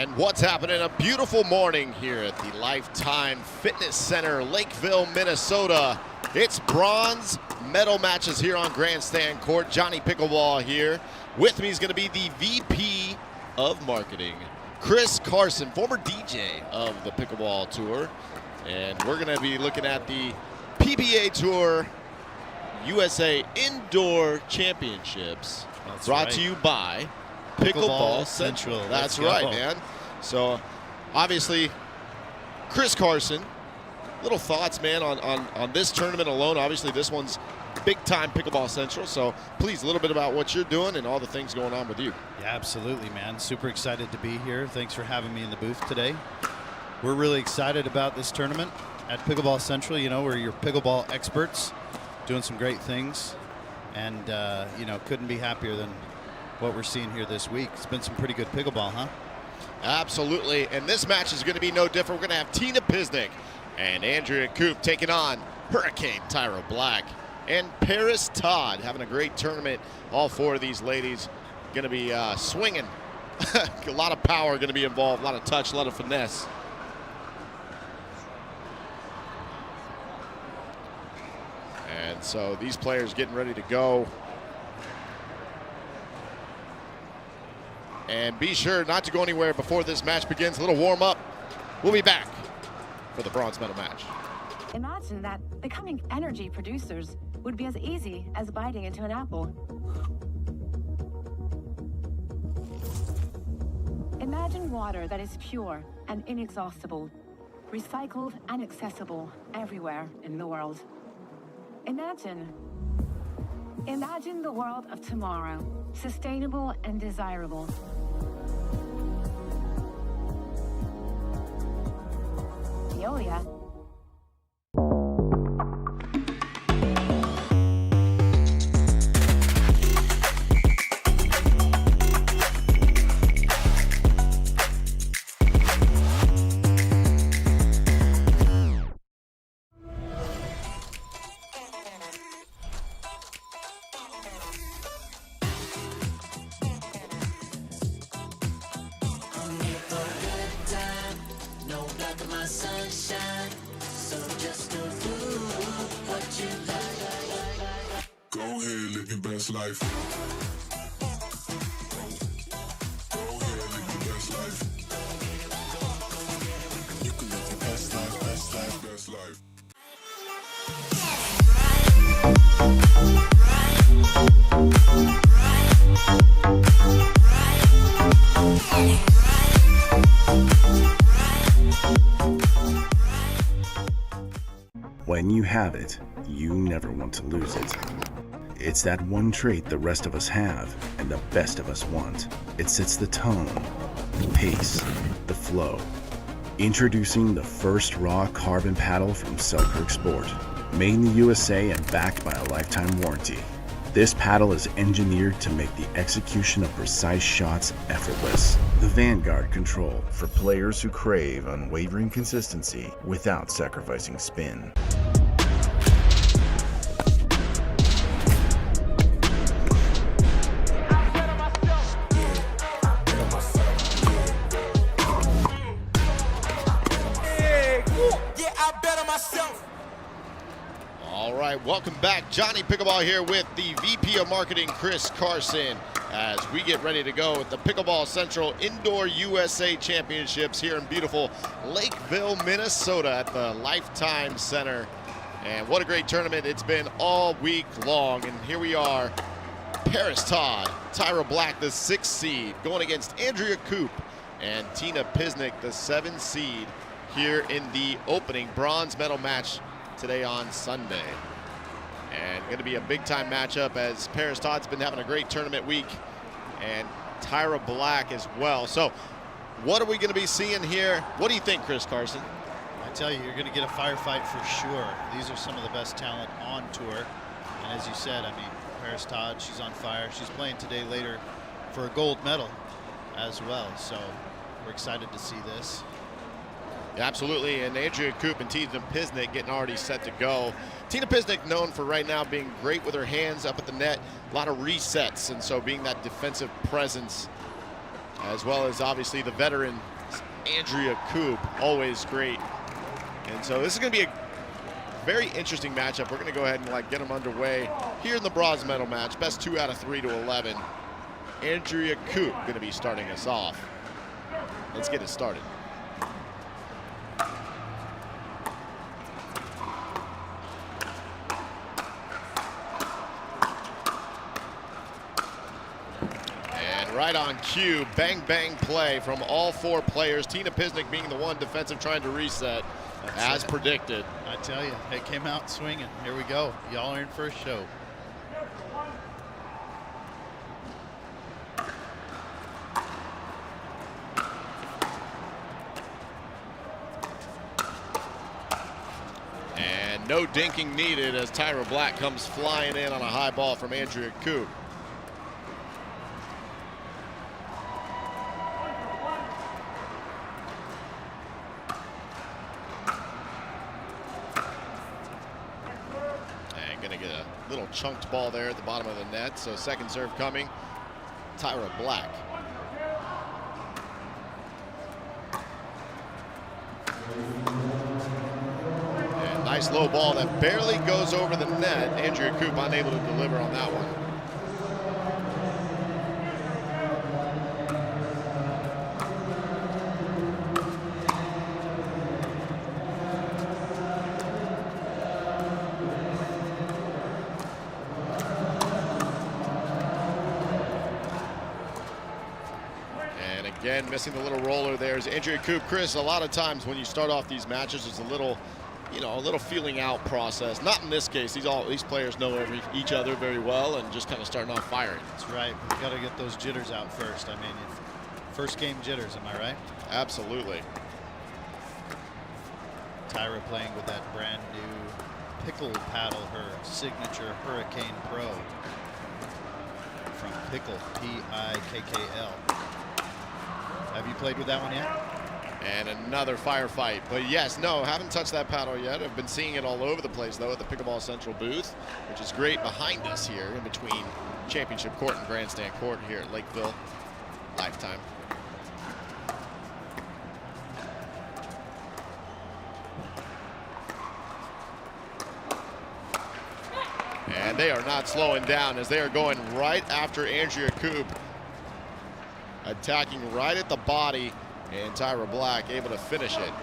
And what's happening? A beautiful morning here at the Lifetime Fitness Center, Lakeville, Minnesota. It's bronze medal matches here on Grandstand Court. Johnny Pickleball here. With me is going to be the VP of Marketing, Chris Carson, former DJ of the Pickleball Tour. And we're going to be looking at the PBA Tour USA Indoor Championships. That's brought right. to you by Pickleball Central. That's right, man. So, obviously, Chris Carson, little thoughts, man, on this tournament alone. Obviously, this one's big-time Pickleball Central. So, please, a little bit about what you're doing and all the things going on with you. Yeah, absolutely, man. Super excited to be here. Thanks for having me in the booth today. We're really excited about this tournament at Pickleball Central. You know, we're your pickleball experts, doing some great things. And, you know, couldn't be happier than what we're seeing here this week. It's been some pretty good pickleball, huh? Absolutely. And this match is going to be no different. We're going to have Tina Pisnik and Andrea Koop taking on Hurricane Tyra Black and Paris Todd, having a great tournament. All four of these ladies going to be swinging. A lot of power going to be involved, a lot of touch, a lot of finesse. And so these players getting ready to go. And be sure not to go anywhere before this match begins. A little warm up. We'll be back for the bronze medal match. Imagine that becoming energy producers would be as easy as biting into an apple. Imagine water that is pure and inexhaustible, recycled and accessible everywhere in the world. Imagine the world of tomorrow, sustainable and desirable. Veolia. Go ahead, live your best life. Go ahead, live your best life. You can live your best life, best life, best life. When you have it, you never want to lose it. It's that one trait the rest of us have and the best of us want. It sets the tone, the pace, the flow. Introducing the first raw carbon paddle from Selkirk Sport. Made in the USA and backed by a lifetime warranty. This paddle is engineered to make the execution of precise shots effortless. The Vanguard Control for players who crave unwavering consistency without sacrificing spin. All right, welcome back. Johnny Pickleball here with the VP of Marketing, Chris Carson, as we get ready to go with the Pickleball Central Indoor USA Championships here in beautiful Lakeville, Minnesota at the Lifetime Center. And what a great tournament it's been all week long. And here we are, Paris Todd, Tyra Black, the 6th seed, going against Andrea Koop and Tina Pisnik, the 7th seed, here in the opening bronze medal match today on Sunday. And going to be a big-time matchup as Paris Todd's been having a great tournament week and Tyra Black as well. So what are we going to be seeing here? What do you think, Chris Carson? I tell you, you're going to get a firefight for sure. These are some of the best talent on tour. And as you said, I mean, Paris Todd, she's on fire. She's playing today later for a gold medal as well. So we're excited to see this. Absolutely, and Andrea Koop and Tina Pisnik getting already set to go. Tina Pisnik known for right now being great with her hands up at the net, a lot of resets, and so being that defensive presence, as well as obviously the veteran Andrea Coop, always great. And so this is going to be a very interesting matchup. We're going to go ahead and get them underway here in the bronze medal match. Best 2 out of 3 to 11. Andrea Coop going to be starting us off. Let's get it started. Right on cue, bang, bang play from all 4 players. Tina Pisnick being the one defensive trying to reset, as predicted. I tell you, it came out swinging. Here we go. Y'all are in for a show. And no dinking needed as Tyra Black comes flying in on a high ball from Andrea Coop. Little chunked ball there at the bottom of the net. So second serve coming, Tyra Black. And nice low ball that barely goes over the net. Andrea Coop unable to deliver on that one. Again, missing the little roller there is Andrea Coop. Chris, a lot of times when you start off these matches, it's a little, a little feeling out process. Not in this case. These players know each other very well and just kind of starting off firing. That's right. We got to get those jitters out first. I mean, first game jitters, am I right? Absolutely. Tyra playing with that brand new pickle paddle, her signature Hurricane Pro from Pickle, P-I-K-K-L. Have you played with that one yet? And another firefight. But yes, no, haven't touched that paddle yet. I've been seeing it all over the place, though, at the Pickleball Central booth, which is great behind us here in between Championship Court and Grandstand Court here at Lakeville. Lifetime. And they are not slowing down as they are going right after Andrea Coop. Attacking right at the body, and Tyra Black able to finish it.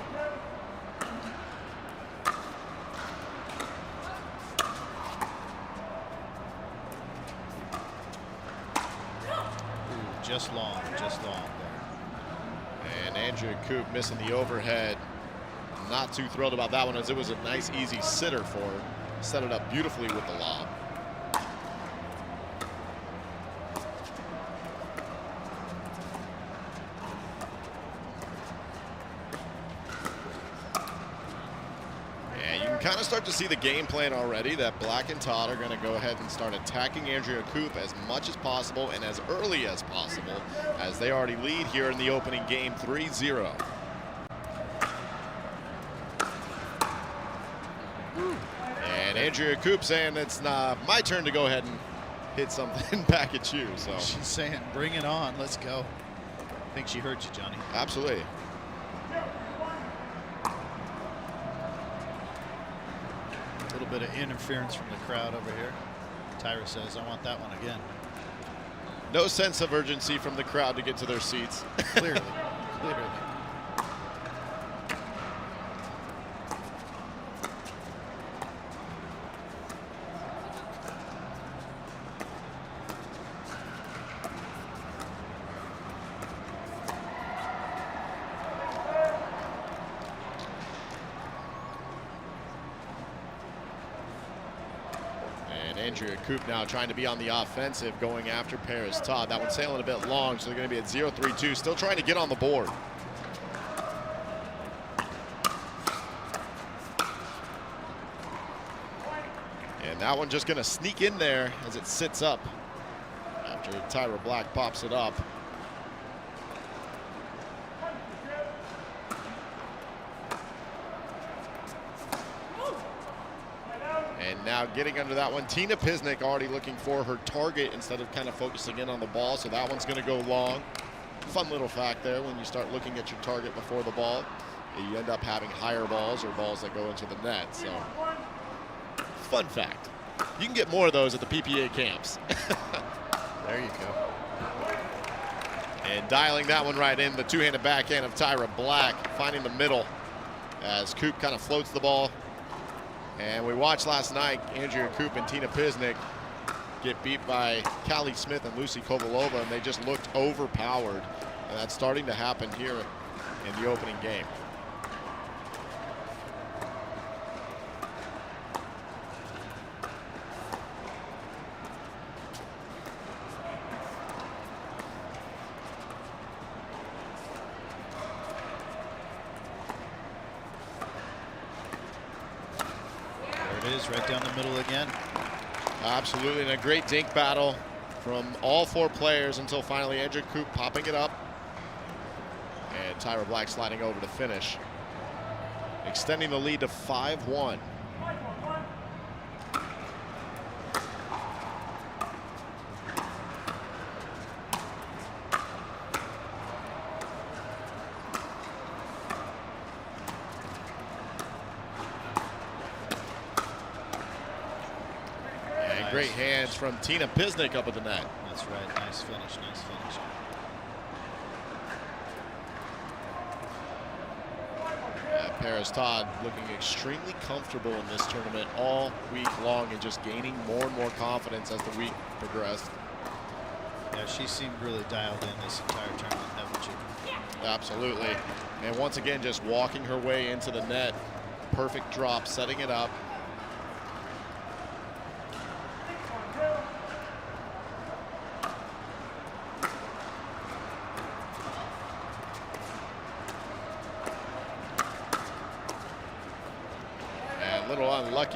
Ooh, just long there. And Andrea Coop missing the overhead. Not too thrilled about that one, as it was a nice, easy sitter for her. Set it up beautifully with the lob. Kind of start to see the game plan already that Black and Todd are going to go ahead and start attacking Andrea Coop as much as possible and as early as possible, as they already lead here in the opening game 3-0. And Andrea Coop saying it's my turn to go ahead and hit something back at you. So she's saying, bring it on, let's go. I think she heard you, Johnny. Absolutely. A little bit of interference from the crowd over here. Tyra says, I want that one again. No sense of urgency from the crowd to get to their seats. Clearly. Andrea Coop now trying to be on the offensive, going after Paris Todd. That one's sailing a bit long, so they're going to be at 0-3-2. Still trying to get on the board. And that one just going to sneak in there as it sits up after Tyra Black pops it up. And now getting under that one, Tina Pisnick already looking for her target instead of kind of focusing in on the ball. So that one's going to go long. Fun little fact there, when you start looking at your target before the ball, you end up having higher balls or balls that go into the net. So, fun fact. You can get more of those at the PPA camps. There you go. And dialing that one right in, the two-handed backhand of Tyra Black, finding the middle as Coop kind of floats the ball. And we watched last night Andrea Coop and Tina Pisnik get beat by Callie Smith and Lucy Kovalova, and they just looked overpowered. And that's starting to happen here in the opening game. Right down the middle again. Absolutely, and a great dink battle from all four players until finally Andrea Coop popping it up. And Tyra Black sliding over to finish, extending the lead to 5-1. Great hands from Tina Pisnik up at the net. That's right. Nice finish. Nice finish. Paris Todd looking extremely comfortable in this tournament all week long and just gaining more and more confidence as the week progressed. Yeah, she seemed really dialed in this entire tournament, haven't she? Absolutely. And once again, just walking her way into the net. Perfect drop, setting it up.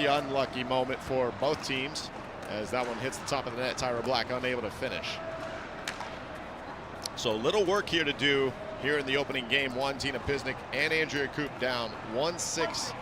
Unlucky moment for both teams as that one hits the top of the net. Tyra Black unable to finish. So little work here to do here in the opening game one. Tina Pisnik and Andrea Coop down 1-6.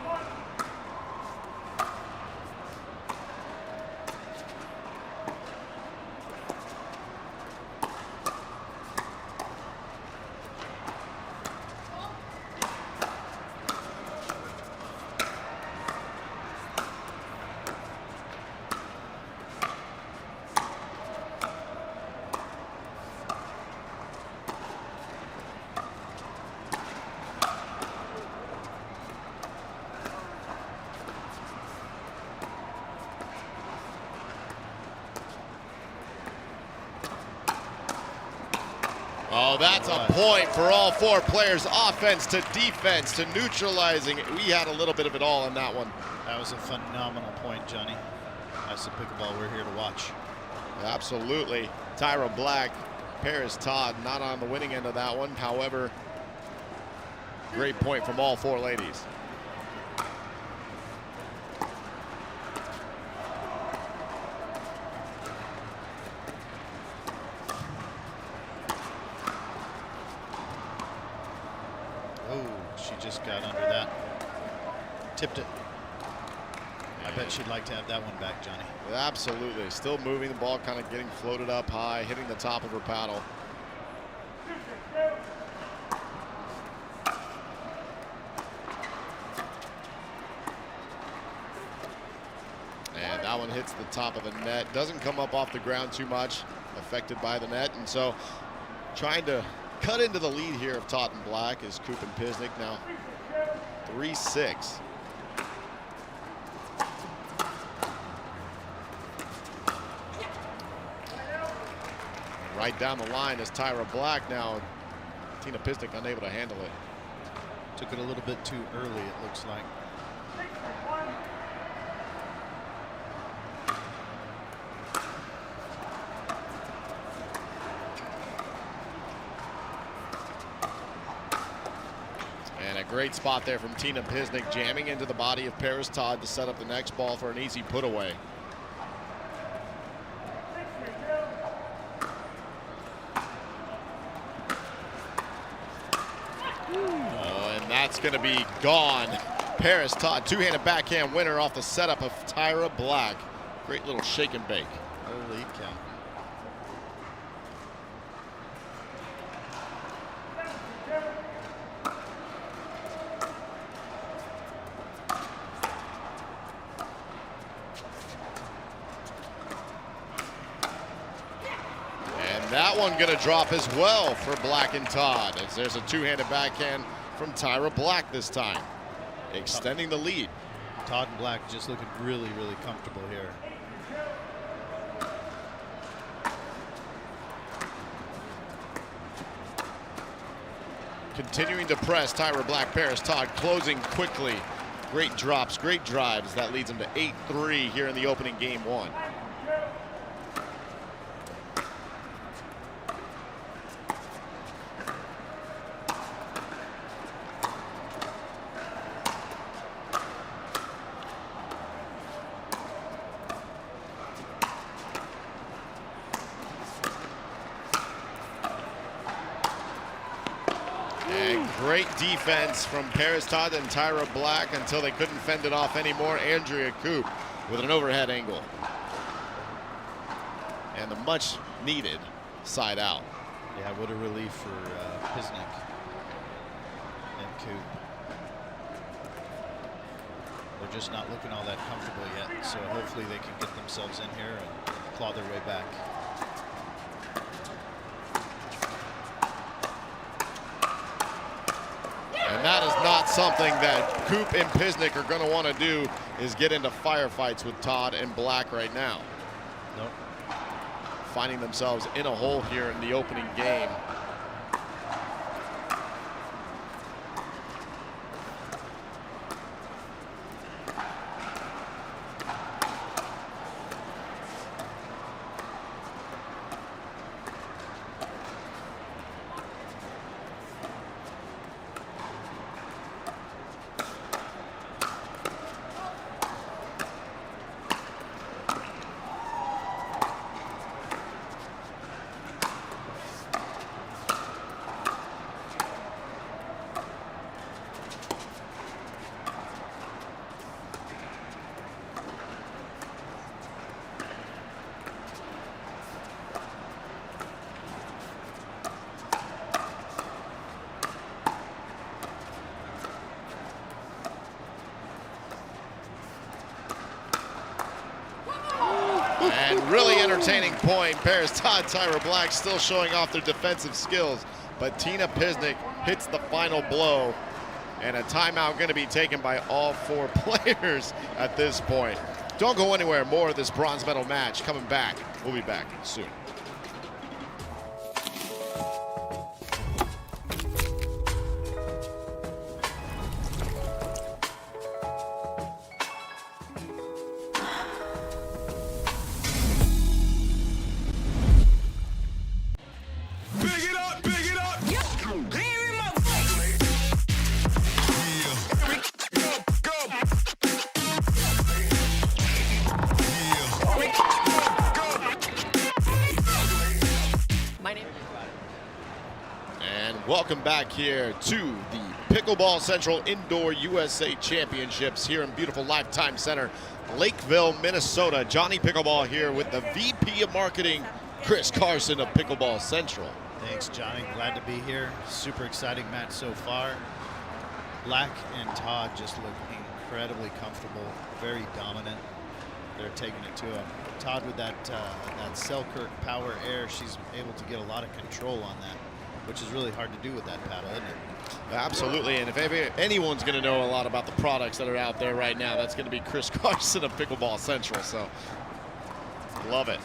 Oh, that's a point for all four players. Offense to defense to neutralizing. We had a little bit of it all in that one. That was a phenomenal point, Johnny. That's the pickleball we're here to watch. Absolutely. Tyra Black, Paris Todd not on the winning end of that one. However, great point from all four ladies. Got under that. Tipped it. I bet she'd like to have that one back, Johnny. Absolutely. Still moving the ball, kind of getting floated up high, hitting the top of her paddle. And that one hits the top of the net. Doesn't come up off the ground too much, affected by the net. And so trying to cut into the lead here of Todd and Black is Coop and Pisnik now 3-6. Right down the line is Tyra Black now. Tina Pisnik unable to handle it. Took it a little bit too early, it looks like. Great spot there from Tina Pisnik, jamming into the body of Paris Todd to set up the next ball for an easy put away. Oh, and that's going to be gone. Paris Todd, two-handed backhand winner off the setup of Tyra Black. Great little shake and bake. Holy cow. that one gonna drop as well for Black and Todd, as there's a two-handed backhand from Tyra Black this time, extending the lead. Todd and Black just looking really, really comfortable here. Continuing to press, Tyra Black, Paris Todd closing quickly. Great drops, great drives. That leads them to 8-3 here in the opening game one. Great defense from Paris Todd and Tyra Black until they couldn't fend it off anymore. Andrea Coop with an overhead angle. And the much needed side out. Yeah, what a relief for Pisnik and Coop. They're just not looking all that comfortable yet, so hopefully they can get themselves in here and claw their way back. And that is not something that Coop and Pisnik are going to want to do, is get into firefights with Todd and Black right now. Nope. Finding themselves in a hole here in the opening game. And really entertaining point. Paris Todd, Tyra Black still showing off their defensive skills, but Tina Pisnik hits the final blow, and a timeout going to be taken by all four players at this point. Don't go anywhere. More of this bronze medal match coming back. We'll be back soon. Welcome back here to the Pickleball Central Indoor USA Championships here in beautiful Lifetime Center, Lakeville, Minnesota. Johnny Pickleball here with the VP of Marketing, Chris Carson of Pickleball Central. Thanks, Johnny. Glad to be here. Super exciting match so far. Black and Todd just look incredibly comfortable, very dominant. They're taking it to him. Todd with that Selkirk power air, she's able to get a lot of control on that, which is really hard to do with that paddle, isn't it? Absolutely, and if anyone's going to know a lot about the products that are out there right now, that's going to be Chris Carson of Pickleball Central, so love it.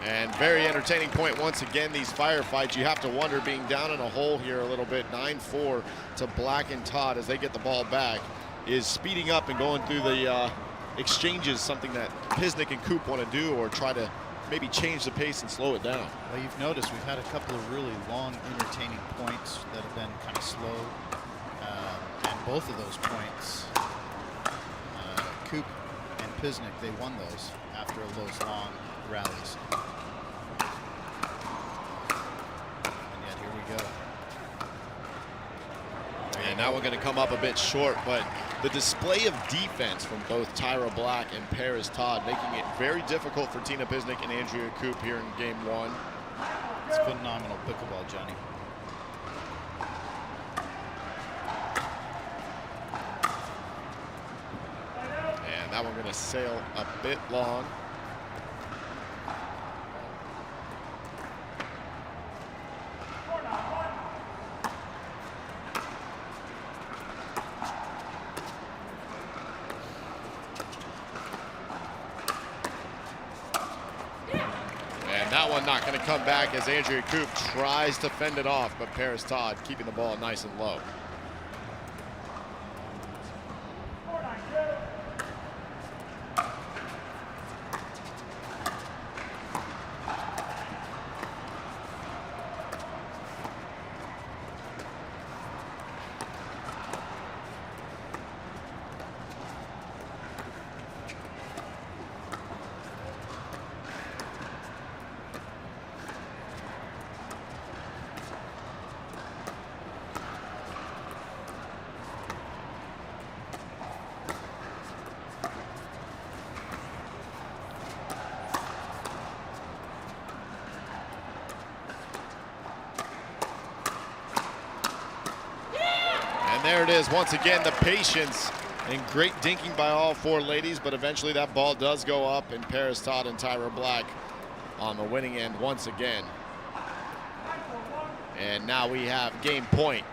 And very entertaining point once again, these firefights. You have to wonder, being down in a hole here a little bit, 9-4 to Black and Todd as they get the ball back, is speeding up and going through the exchanges, something that Pisnik and Coop want to do, or try to maybe change the pace and slow it down. Well, you've noticed we've had a couple of really long, entertaining points that have been kind of slow, and both of those points, Coop and Pisnik, they won those after those long rallies. And yet here we go. And now we're going to come up a bit short, but the display of defense from both Tyra Black and Paris Todd, making it very difficult for Tina Pisnik and Andrea Coop here in game one. It's phenomenal pickleball, Johnny. that one gonna sail a bit long. That one not going to come back as Andrea Coop tries to fend it off, but Paris Todd keeping the ball nice and low. There it is once again, the patience and great dinking by all four ladies, but eventually that ball does go up, and Paris Todd and Tyra Black on the winning end once again. And now we have game point.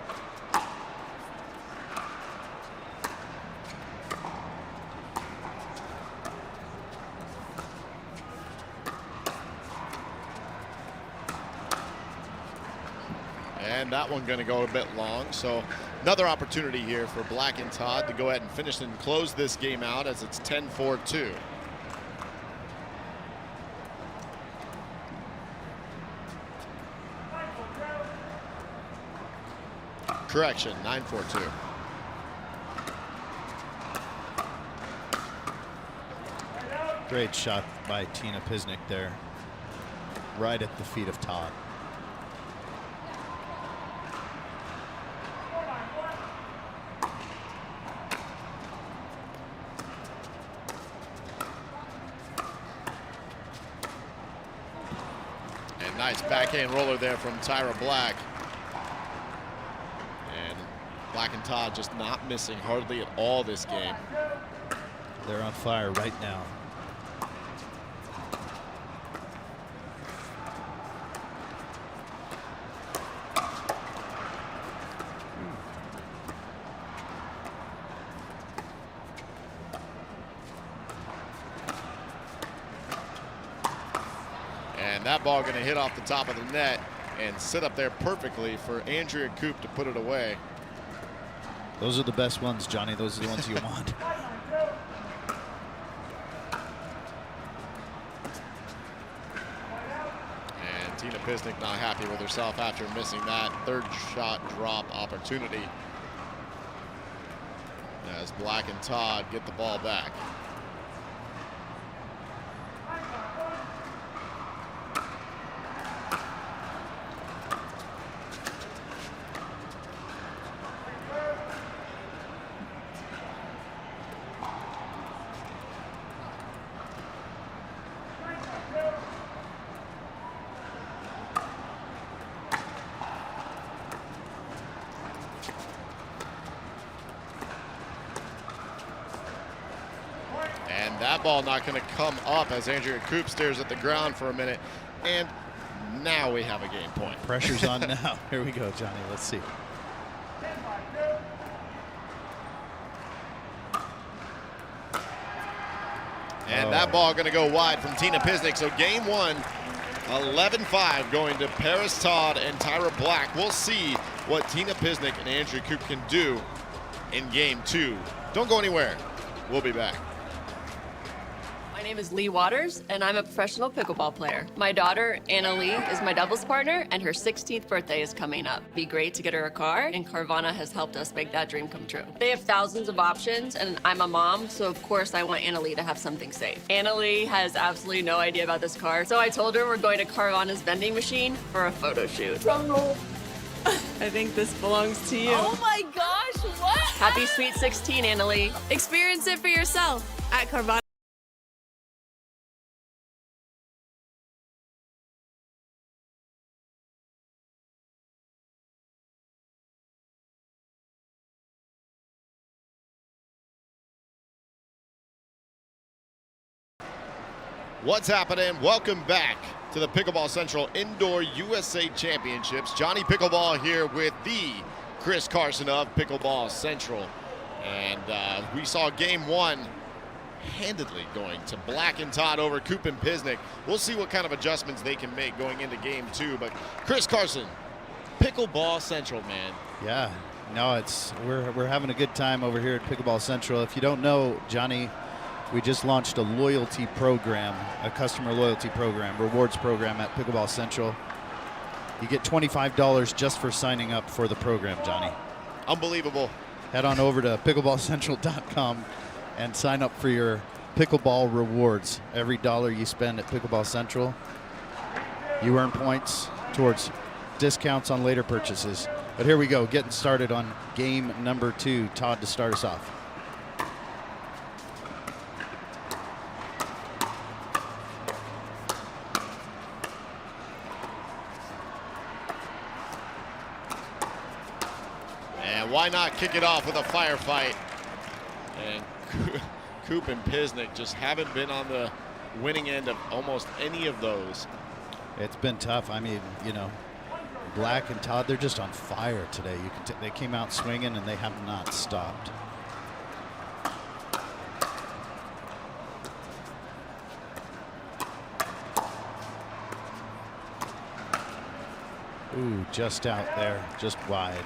And that one going to go a bit long, so another opportunity here for Black and Todd to go ahead and finish and close this game out as it's 10-4-2. Correction, 9-4-2. Great shot by Tina Pisnik there, right at the feet of Todd. Nice backhand roller there from Tyra Black. And Black and Todd just not missing hardly at all this game. They're on fire right now. And that ball going to hit off the top of the net and sit up there perfectly for Andrea Coop to put it away. Those are the best ones, Johnny. Those are the ones you want. And Tina Pisnik not happy with herself after missing that third shot drop opportunity, as Black and Todd get the ball back. That ball not going to come up as Andrea Coop stares at the ground for a minute. And now we have a game point. Pressure's on now. Here we go, Johnny. Let's see. And that ball going to go wide from Tina Pisnik. So game one, 11-5 going to Paris Todd and Tyra Black. We'll see what Tina Pisnik and Andrea Coop can do in game two. Don't go anywhere. We'll be back. My name is Lee Waters, and I'm a professional pickleball player. My daughter, Anna Lee, is my doubles partner, and her 16th birthday is coming up. It'd be great to get her a car, and Carvana has helped us make that dream come true. They have thousands of options, and I'm a mom, so of course I want Anna Lee to have something safe. Anna Lee has absolutely no idea about this car, so I told her we're going to Carvana's vending machine for a photo shoot. Drum roll. I think this belongs to you. Oh my gosh, what? Happy Sweet 16, Anna Lee. Experience it for yourself at Carvana. What's happening? Welcome back to the Pickleball Central Indoor USA Championships. Johnny Pickleball here with the Chris Carson of Pickleball Central. And we saw game one handedly going to Black and Todd over Coop and Pisnik. We'll see what kind of adjustments they can make going into game two. But Chris Carson, Pickleball Central, man. Yeah, no, we're having a good time over here at Pickleball Central. If you don't know, Johnny, we just launched a loyalty program, a customer loyalty program, rewards program at Pickleball Central. You get $25 just for signing up for the program, Johnny. Unbelievable. Head on over to pickleballcentral.com and sign up for your pickleball rewards. Every dollar you spend at Pickleball Central, you earn points towards discounts on later purchases. But here we go, getting started on game number 2. Todd to start us off. And why not kick it off with a firefight? And Coop and Pisnik just haven't been on the winning end of almost any of those. It's been tough. I mean, you know, Black and Todd, they're just on fire today. They came out swinging and they have not stopped. Ooh, just out there, just wide.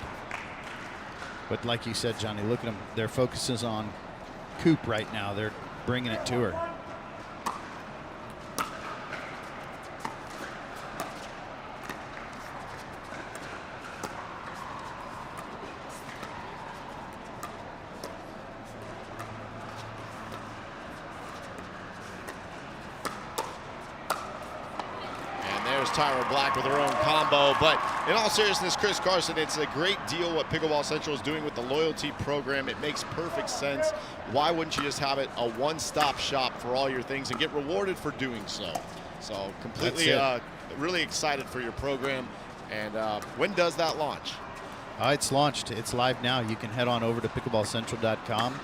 But like you said, Johnny, look at them. Their focus is on Coop right now. They're bringing it to her. Tyra Black with her own combo. But in all seriousness, Chris Carson, it's a great deal what Pickleball Central is doing with the loyalty program. It makes perfect sense. Why wouldn't you just have it a one-stop shop for all your things and get rewarded for doing so? So completely really excited for your program. And when does that launch? It's launched. It's live now. You can head on over to pickleballcentral.com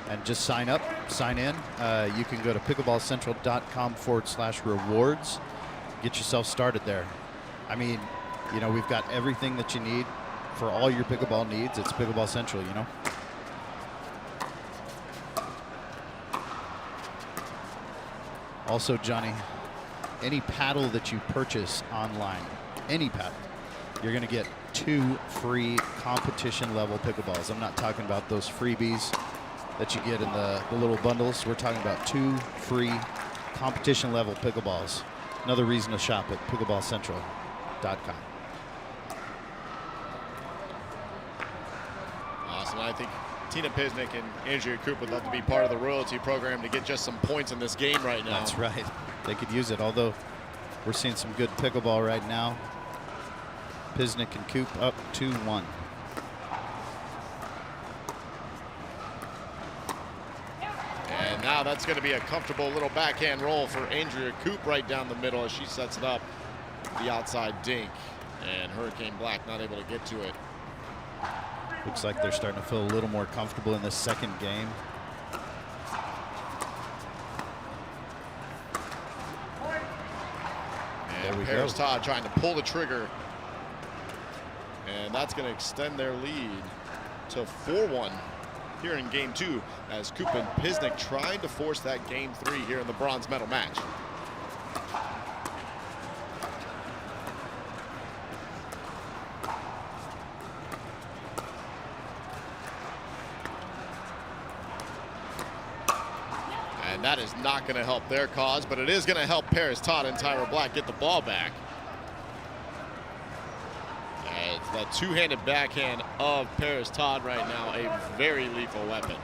and just sign up, sign in. You can go to pickleballcentral.com/rewards. Get yourself started there. I mean, you know, we've got everything that you need for all your pickleball needs. It's Pickleball Central, you know. Also, Johnny, any paddle that you purchase online, any paddle, you're going to get 2 free competition level pickleballs. I'm not talking about those freebies that you get in the little bundles. We're talking about 2 free competition level pickleballs. Another reason to shop at pickleballcentral.com. Awesome. I think Tina Pisnik and Andrea Coop would love to be part of the royalty program to get just some points in this game right now. That's right. They could use it, although we're seeing some good pickleball right now. Pisnik and Coop up 2-1. And now that's going to be a comfortable little backhand roll for Andrea Coop right down the middle as she sets it up. The outside dink. And Hurricane Black not able to get to it. Looks like they're starting to feel a little more comfortable in this second game. And Paris Todd trying to pull the trigger. And that's going to extend their lead to 4-1. Here in game 2 as Coop and Pisnik trying to force that game 3 here in the bronze medal match. And that is not going to help their cause, but it is going to help Paris Todd and Tyra Black get the ball back. It's that two-handed backhand of Paris Todd right now, a very lethal weapon.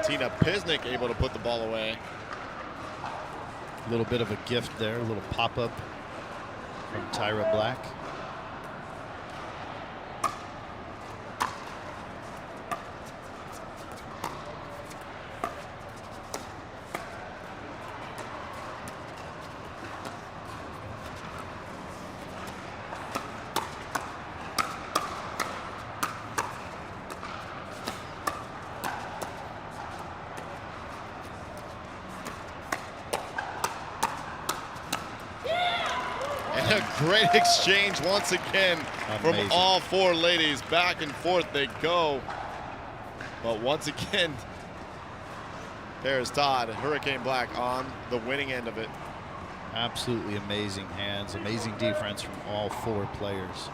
Tina Pisnik able to put the ball away. A little bit of a gift there, a little pop-up from Tyra Black. Great exchange once again from Amazing. all four ladies. Back and forth they go. But once again, there's Todd, Hurricane Black on the winning end of it. Absolutely amazing hands, amazing defense from all four players.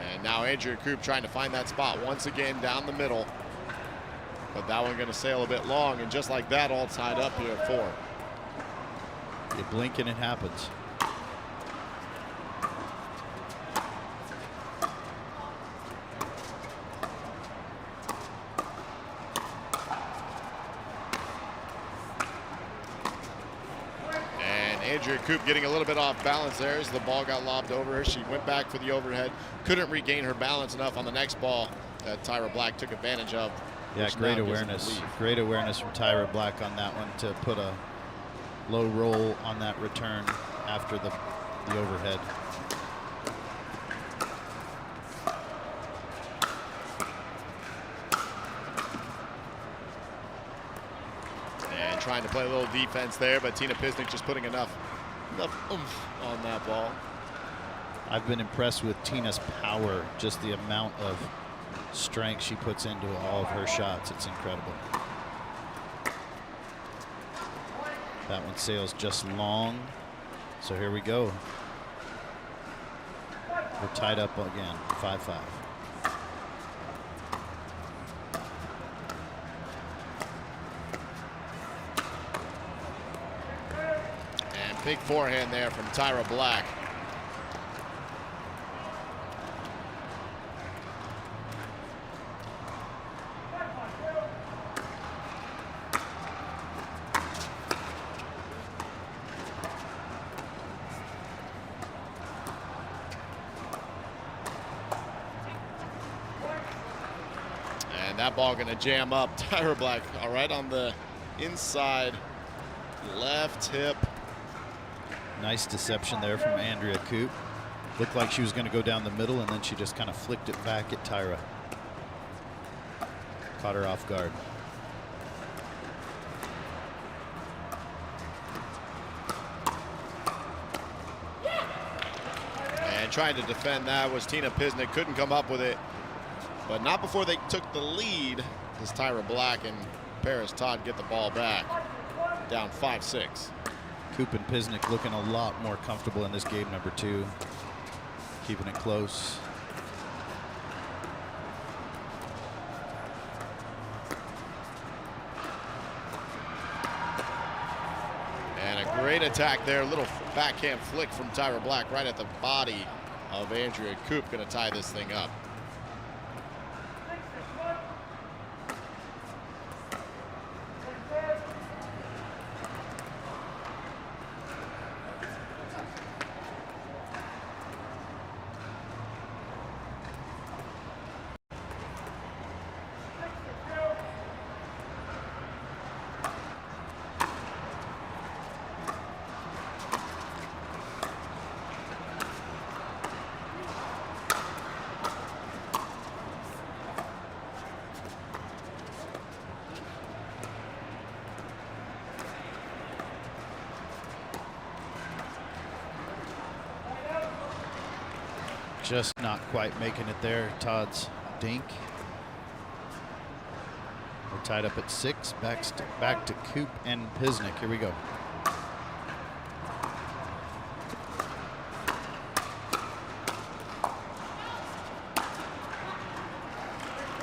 And now Andrea Koop trying to find that spot once again down the middle. But that one going to sail a bit long, and just like that, all tied up here at 4. You blink and it happens. And Andrea Koop getting a little bit off balance there as the ball got lobbed over her. She went back for the overhead, couldn't regain her balance enough on the next ball that Tyra Black took advantage of. Yeah, great awareness. Great awareness from Tyra Black on that one to put a low roll on that return after the overhead. And trying to play a little defense there, but Tina Pisnik just putting enough oomph on that ball. I've been impressed with Tina's power, just the amount of strength she puts into all of her shots. It's incredible. That one sails just long. So here we go. We're tied up again, 5-5. And big forehand there from Tyra Black. That ball going to jam up. Tyra Black, all right, on the inside left hip. Nice deception there from Andrea Koop. Looked like she was going to go down the middle, and then she just kind of flicked it back at Tyra. Caught her off guard. And trying to defend that was Tina Pisnik. Couldn't come up with it. But not before they took the lead, as Tyra Black and Paris Todd get the ball back. Down 5-6. Koop and Pisnik looking a lot more comfortable in this game number 2. Keeping it close. And a great attack there. A little backhand flick from Tyra Black right at the body of Andrea Koop. Going to tie this thing up. Just not quite making it there. Todd's dink. We're tied up at 6. Back to Koop and Pisnik. Here we go.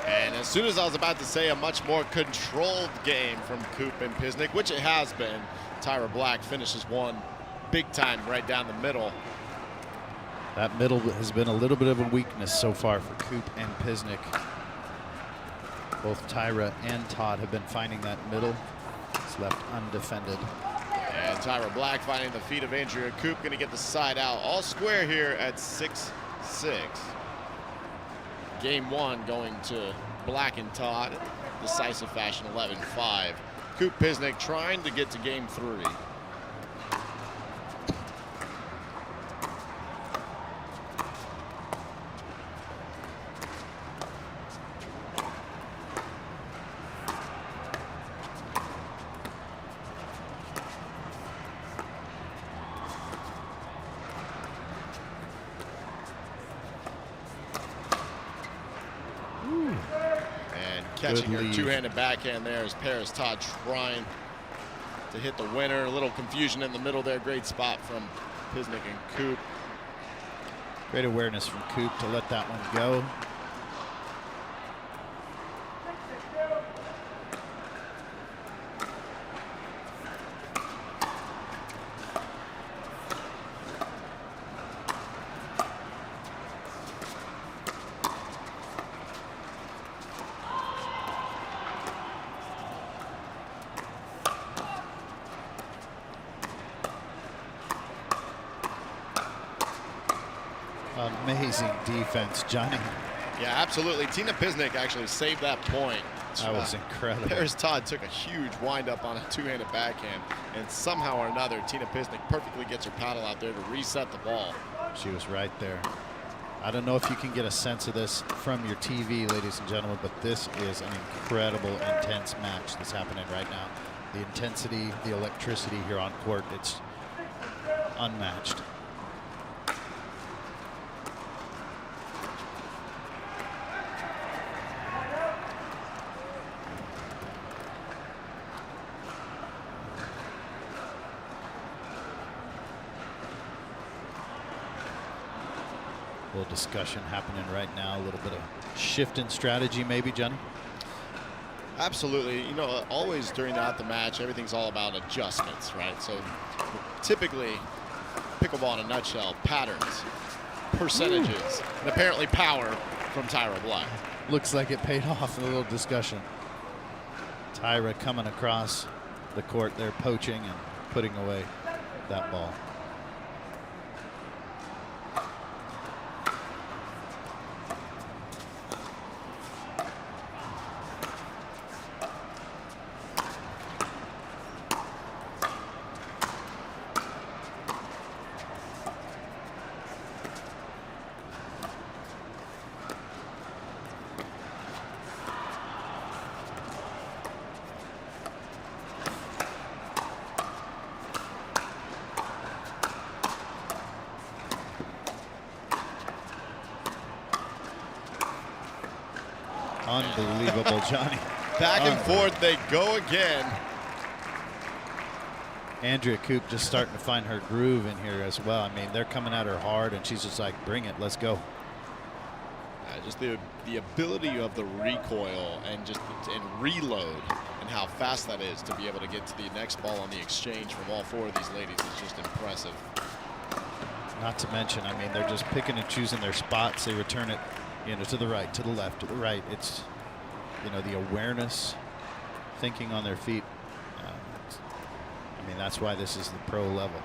And as soon as I was about to say a much more controlled game from Koop and Pisnik, which it has been, Tyra Black finishes one big time right down the middle. That middle has been a little bit of a weakness so far for Koop and Pisnik. Both Tyra and Todd have been finding that middle. It's left undefended. And Tyra Black finding the feet of Andrea Koop, going to get the side out. All square here at 6-6. Game 1 going to Black and Todd. Decisive fashion, 11-5. Koop Pisnik trying to get to game 3. Catching Good her lead. two-handed backhand there as Paris Todd trying to hit the winner. A little confusion in the middle there. Great spot from Pisnik and Coop. Great awareness from Coop to let that one go. Amazing defense, Johnny. Yeah, absolutely. Tina Pisnik actually saved that point. That was incredible. Paris Todd took a huge windup on a two-handed backhand, and somehow or another, Tina Pisnik perfectly gets her paddle out there to reset the ball. She was right there. I don't know if you can get a sense of this from your TV, ladies and gentlemen, but this is an incredible, intense match that's happening right now. The intensity, the electricity here on court, it's unmatched. A little discussion happening right now, a little bit of shift in strategy maybe, Johnny? Absolutely. You know, always during the match, everything's all about adjustments, right? So typically, pickleball in a nutshell, patterns, percentages, and apparently power from Tyra Black. Looks like it paid off in a little discussion. Tyra coming across the court there, poaching and putting away that ball. Unbelievable, Johnny. Back and forth they go again. Andrea Coop just starting to find her groove in here as well. I mean, they're coming at her hard, and she's just like, bring it, let's go. Just the ability of the recoil and reload and how fast that is to be able to get to the next ball on the exchange from all four of these ladies is just impressive. Not to mention, I mean, they're just picking and choosing their spots. They return it, you know, to the right, to the left, to the right. It's, you know, the awareness, thinking on their feet. I mean, that's why this is the pro level.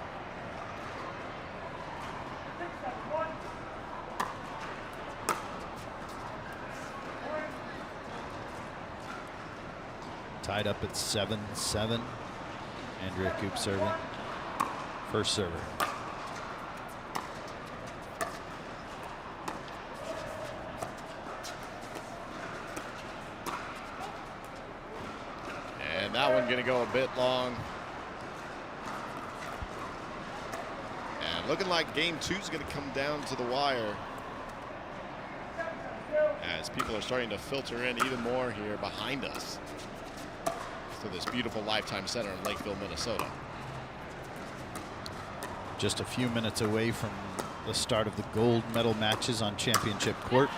Tied up at 7-7. Andrea Coop serving. First server. And that one going to go a bit long. And looking like game 2 is going to come down to the wire, as people are starting to filter in even more here behind us to this beautiful Lifetime Center in Lakeville, Minnesota. Just a few minutes away from the start of the gold medal matches on championship court.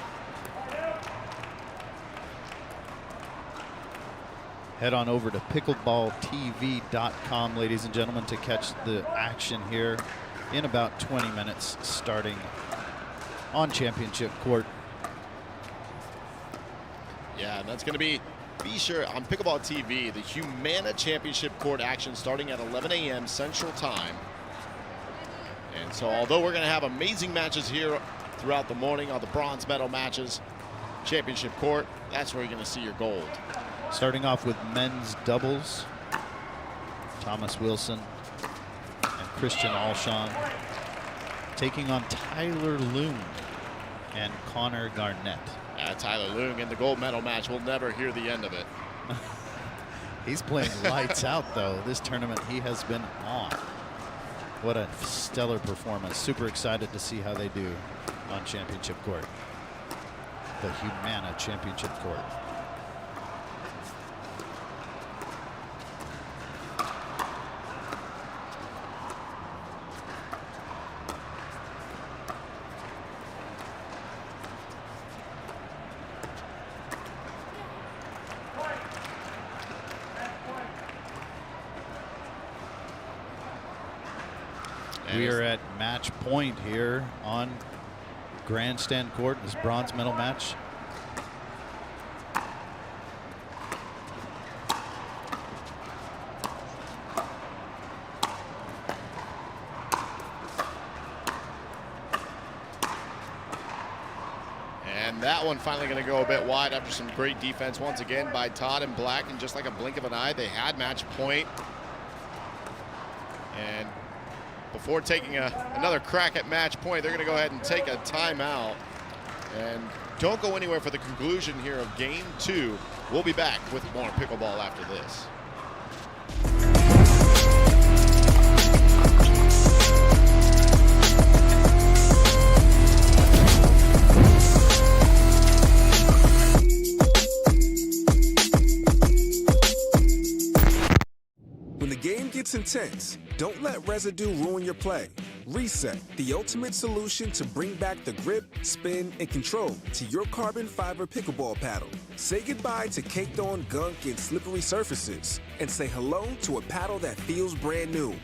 Head on over to pickleballtv.com, ladies and gentlemen, to catch the action here in about 20 minutes, starting on championship court. Yeah, and that's going to be sure on Pickleball TV, the Humana Championship Court action starting at 11 a.m. Central Time. And so although we're going to have amazing matches here throughout the morning on the bronze medal matches, championship court, that's where you're going to see your gold. Starting off with men's doubles, Thomas Wilson and Christian Alshon taking on Tyler Loong and Connor Garnett. Tyler Loong in the gold medal match. We'll never hear the end of it. He's playing lights out, though. This tournament, he has been on. What a stellar performance. Super excited to see how they do on championship court. The Humana Championship Court. We are at match point here on Grandstand Court, this bronze medal match. And that one finally going to go a bit wide after some great defense once again by Todd and Black. And just like a blink of an eye, they had match point. And before taking another crack at match point, they're going to go ahead and take a timeout. And don't go anywhere for the conclusion here of game 2. We'll be back with more pickleball after this. When the game gets intense, don't let residue ruin your play. Reset, the ultimate solution to bring back the grip, spin, and control to your carbon fiber pickleball paddle. Say goodbye to caked-on gunk and slippery surfaces, and say hello to a paddle that feels brand new.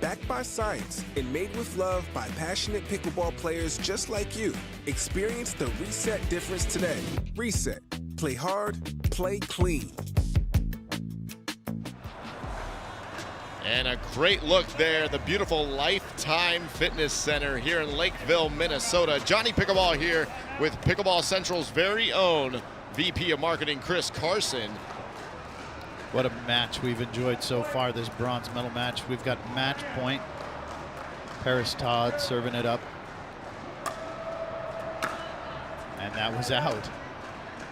Backed by science and made with love by passionate pickleball players just like you. Experience the Reset difference today. Reset. Play hard, play clean. And a great look there, the beautiful Lifetime Fitness Center here in Lakeville, Minnesota. Johnny Pickleball here with Pickleball Central's very own VP of Marketing, Chris Carson. What a match we've enjoyed so far, this bronze medal match. We've got match point. Paris Todd serving it up. And that was out.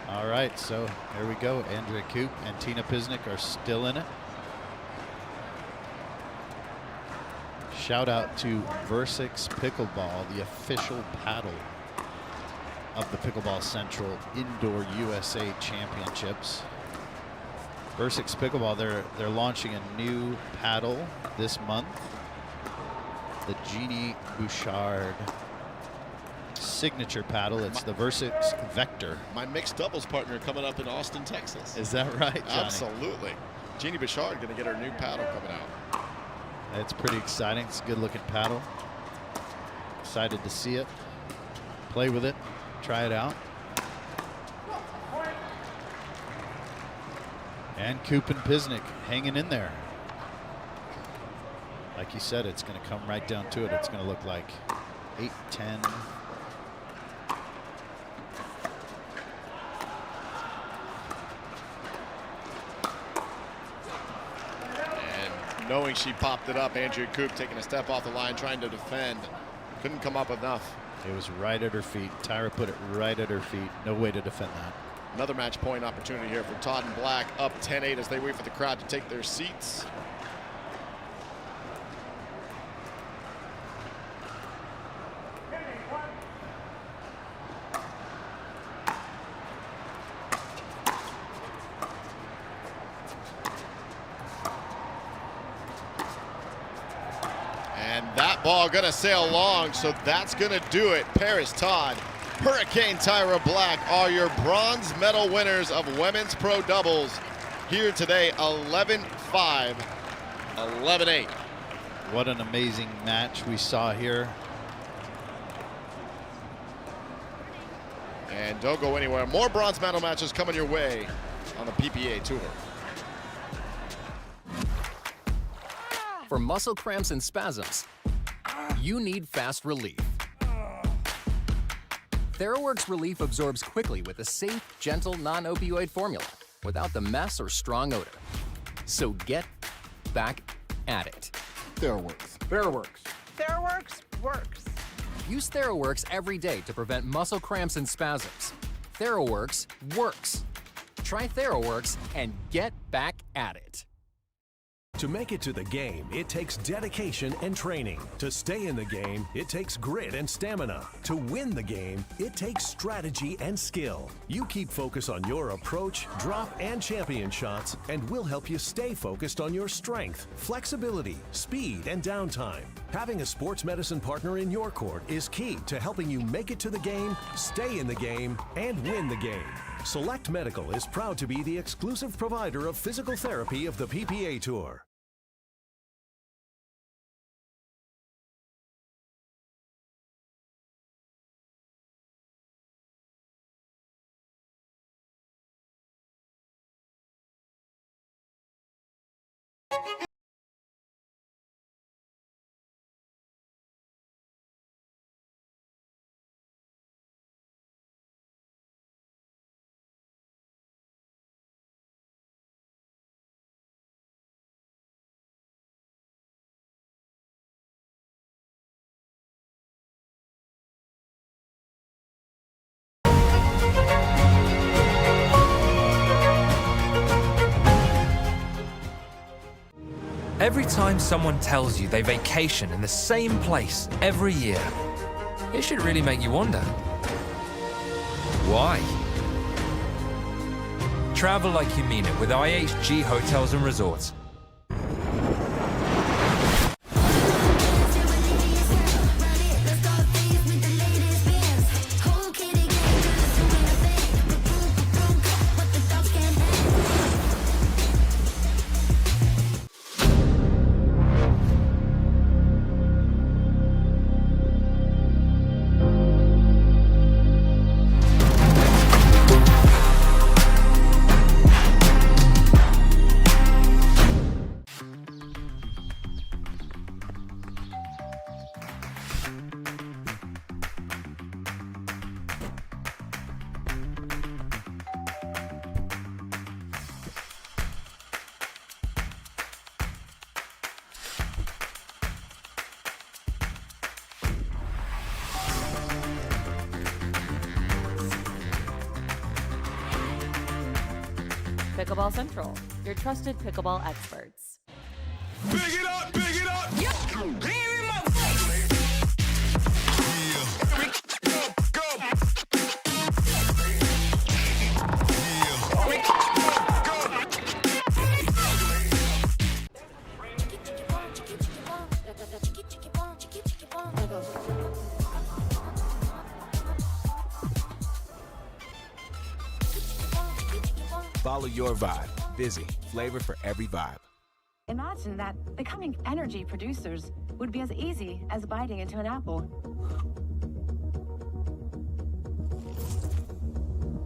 All right, so here we go. Andrea Koop and Tina Pisnik are still in it. Shout out to Versix Pickleball, the official paddle of the Pickleball Central Indoor USA Championships. Versix Pickleball, they're launching a new paddle this month. The Jeannie Bouchard signature paddle. It's the Versix Vector. My mixed doubles partner coming up in Austin, Texas. Is that right, Johnny? Absolutely. Jeannie Bouchard going to get her new paddle coming out. It's pretty exciting. It's a good looking paddle. Excited to see it, play with it, try it out. And Koop and Pisnik hanging in there. Like you said, it's going to come right down to it. It's going to look like 8-10. Knowing she popped it up, Andrea Koop taking a step off the line, trying to defend. Couldn't come up enough. It was right at her feet. Tyra put it right at her feet. No way to defend that. Another match point opportunity here for Todd and Black, up 10-8 as they wait for the crowd to take their seats. Ball gonna sail long, so that's gonna do it. Paris Todd, Hurricane Tyra Black are your bronze medal winners of women's pro doubles here today. 11-5, 11-8. What an amazing match we saw here. And don't go anywhere. More bronze medal matches coming your way on the PPA Tour. For muscle cramps and spasms, you need fast relief. TheraWorks Relief absorbs quickly with a safe, gentle, non-opioid formula without the mess or strong odor. So get back at it. TheraWorks. TheraWorks works. Use TheraWorks every day to prevent muscle cramps and spasms. TheraWorks works. Try TheraWorks and get back at it. To make it to the game, it takes dedication and training. To stay in the game, it takes grit and stamina. To win the game, it takes strategy and skill. You keep focus on your approach, drop, and champion shots, and we'll help you stay focused on your strength, flexibility, speed, and downtime. Having a sports medicine partner in your court is key to helping you make it to the game, stay in the game, and win the game. Select Medical is proud to be the exclusive provider of physical therapy of the PPA Tour. Every time someone tells you they vacation in the same place every year, it should really make you wonder, why? Travel like you mean it with IHG Hotels and Resorts. Pickleball Central, your trusted pickleball experts. Big it up, big it up. Follow your vibe. Busy. Flavor for every vibe. Imagine that becoming energy producers would be as easy as biting into an apple.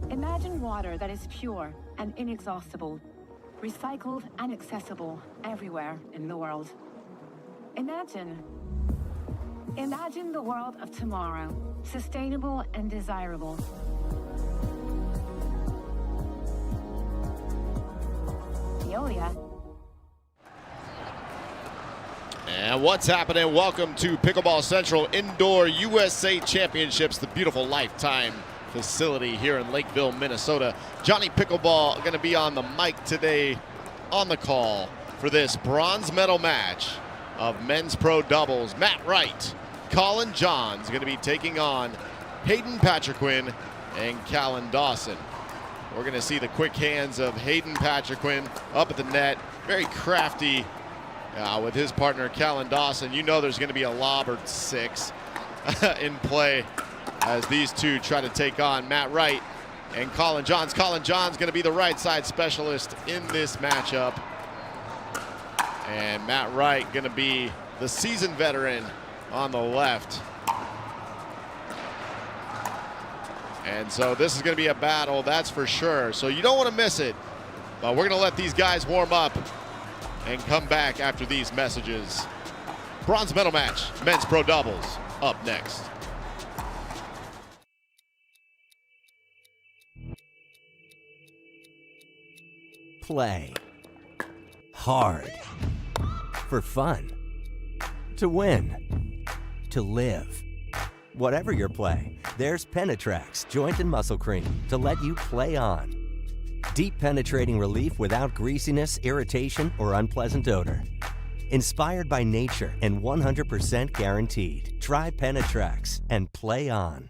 Imagine water that is pure and inexhaustible, recycled and accessible everywhere in the world. Imagine the world of tomorrow, sustainable and desirable. Veolia. And what's happening? Welcome to Pickleball Central Indoor USA Championships, the beautiful Lifetime facility here in Lakeville, Minnesota. Johnny Pickleball going to be on the mic today on the call for this bronze medal match of men's pro doubles. Matt Wright, Colin Johns going to be taking on Hayden Patriquin and Callan Dawson. We're going to see the quick hands of Hayden Patriquin up at the net. Very crafty with his partner, Callan Dawson. You know there's going to be a lob or six in play as these two try to take on Matt Wright and Colin Johns. Colin Johns going to be the right side specialist in this matchup. And Matt Wright going to be the seasoned veteran on the left. And so this is going to be a battle, that's for sure. So you don't want to miss it. But we're going to let these guys warm up and come back after these messages. Bronze medal match, men's pro doubles, up next. Play hard for fun, to win, to live. Whatever your play, there's Penetrax Joint and Muscle Cream to let you play on. Deep penetrating relief without greasiness, irritation, or unpleasant odor. Inspired by nature and 100% guaranteed. Try Penetrax and play on.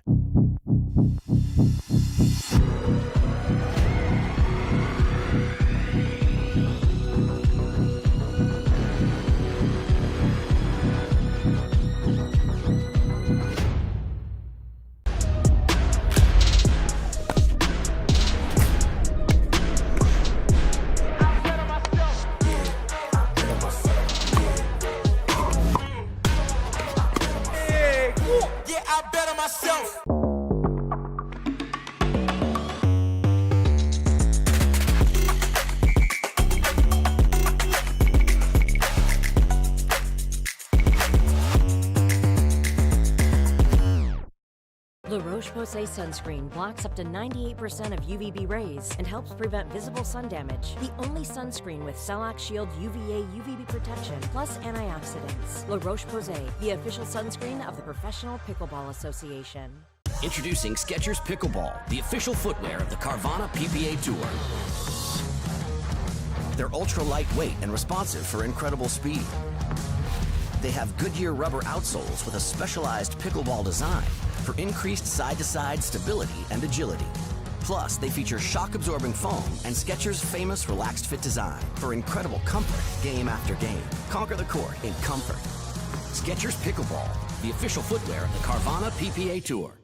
La Roche-Posay sunscreen blocks up to 98% of UVB rays and helps prevent visible sun damage. The only sunscreen with Cellac Shield UVA UVB protection plus antioxidants. La Roche-Posay, the official sunscreen of the Professional Pickleball Association. Introducing Skechers Pickleball, the official footwear of the Carvana PPA Tour. They're ultra lightweight and responsive for incredible speed. They have Goodyear rubber outsoles with a specialized pickleball design for increased side-to-side stability and agility. Plus, they feature shock-absorbing foam and Skechers' famous relaxed fit design for incredible comfort game after game. Conquer the court in comfort. Skechers Pickleball, the official footwear of the Carvana PPA Tour.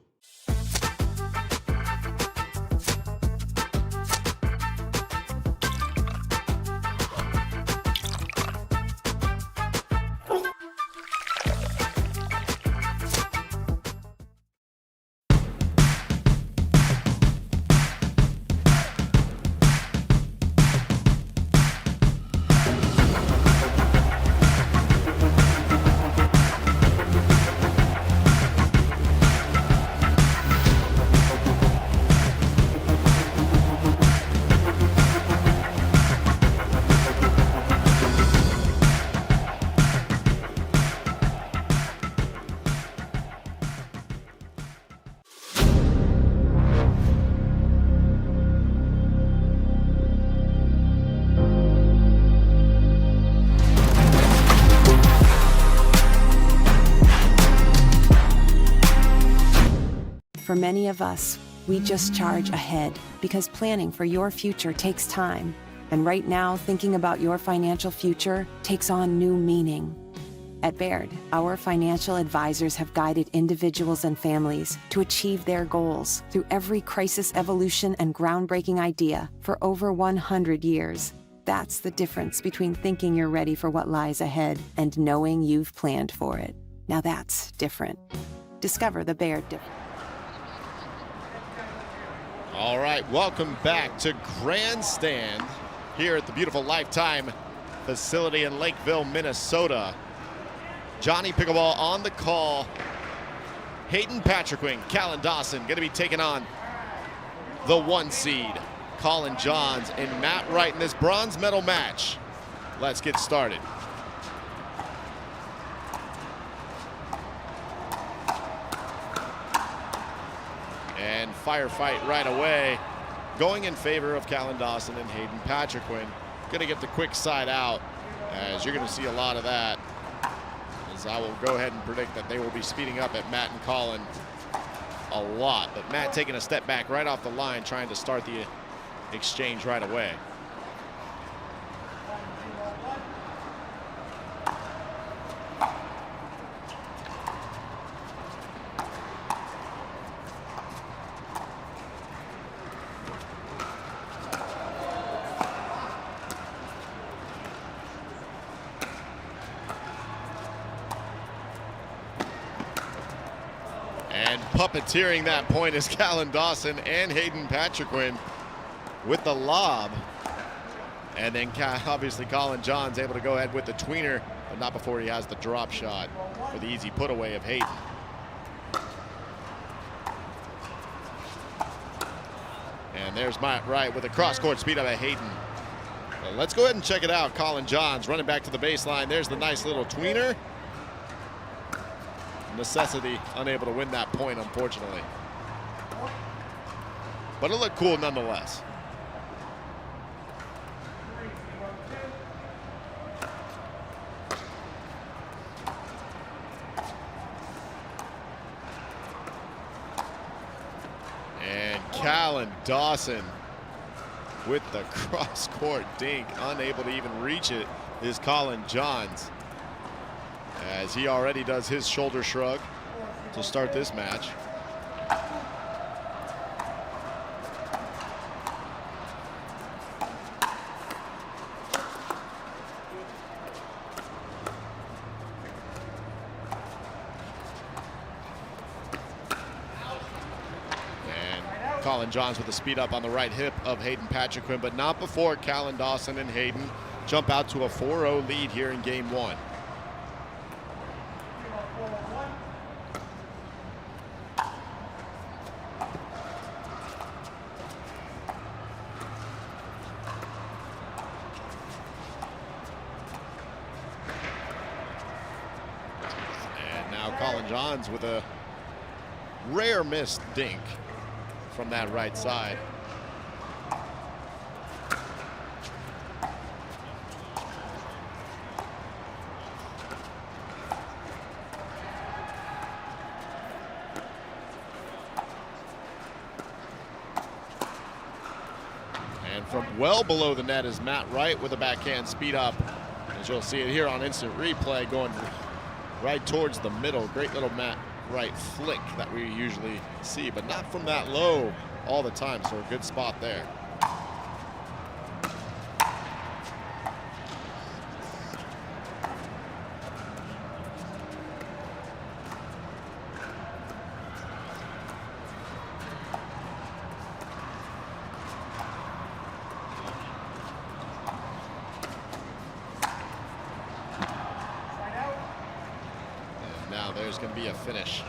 For many of us, we just charge ahead because planning for your future takes time. And right now, thinking about your financial future takes on new meaning. At Baird, our financial advisors have guided individuals and families to achieve their goals through every crisis evolution and groundbreaking idea for over 100 years. That's the difference between thinking you're ready for what lies ahead and knowing you've planned for it. Now that's different. Discover the Baird difference. All right, welcome back to Grandstand here at the beautiful Lifetime facility in Lakeville, Minnesota. Johnny Pickleball on the call. Hayden Patriquin, Callan Dawson going to be taking on the 1 seed, Colin Johns and Matt Wright in this bronze medal match. Let's get started. And firefight right away, going in favor of Callan Dawson and Hayden Patriquin. Going to get the quick side out, as you're going to see a lot of that. As I will go ahead and predict that they will be speeding up at Matt and Colin a lot. But Matt taking a step back right off the line, trying to start the exchange right away. And puppeteering that point is Callan Dawson and Hayden Patriquin with the lob. And then obviously Colin Johns able to go ahead with the tweener, but not before he has the drop shot for the easy put away of Hayden. And there's Matt Wright with a cross-court speed up at Hayden. So let's go ahead and check it out. Colin Johns running back to the baseline. There's the nice little tweener. Necessity unable to win that point, unfortunately. But it looked cool nonetheless. And Callan Dawson with the cross-court dink, unable to even reach it, is Colin Johns, as he already does his shoulder shrug to start this match. And Colin Johns with the speed up on the right hip of Hayden Patriquin, but not before Callan Dawson and Hayden jump out to a 4-0 lead here in game one. Colin Johns with a rare missed dink from that right side. And from well below the net is Matt Wright with a backhand speed up. As you'll see it here on instant replay, going right towards the middle. Great little Matt Wright flick that we usually see, but not from that low all the time, so a good spot there. There's going to be a finish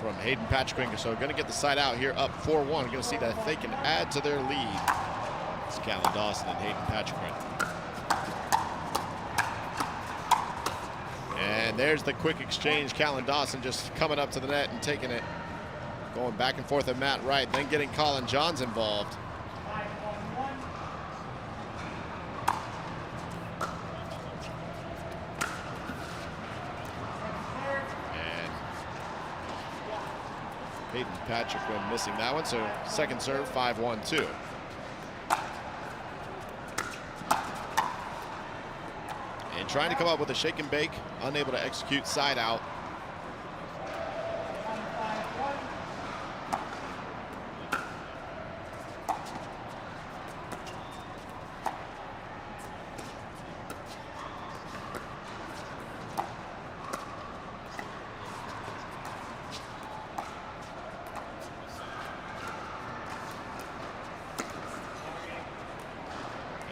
from Hayden Patrick. So going to get the side out here, up 4-1. Going to see that they can add to their lead. It's Callan Dawson and Hayden Patrick. And there's the quick exchange. Callan Dawson just coming up to the net and taking it. Going back and forth at Matt Wright, then getting Colin Johns involved. Hayden Patrick missing that one, so second serve, 5-1-2. And trying to come up with a shake and bake, unable to execute side out.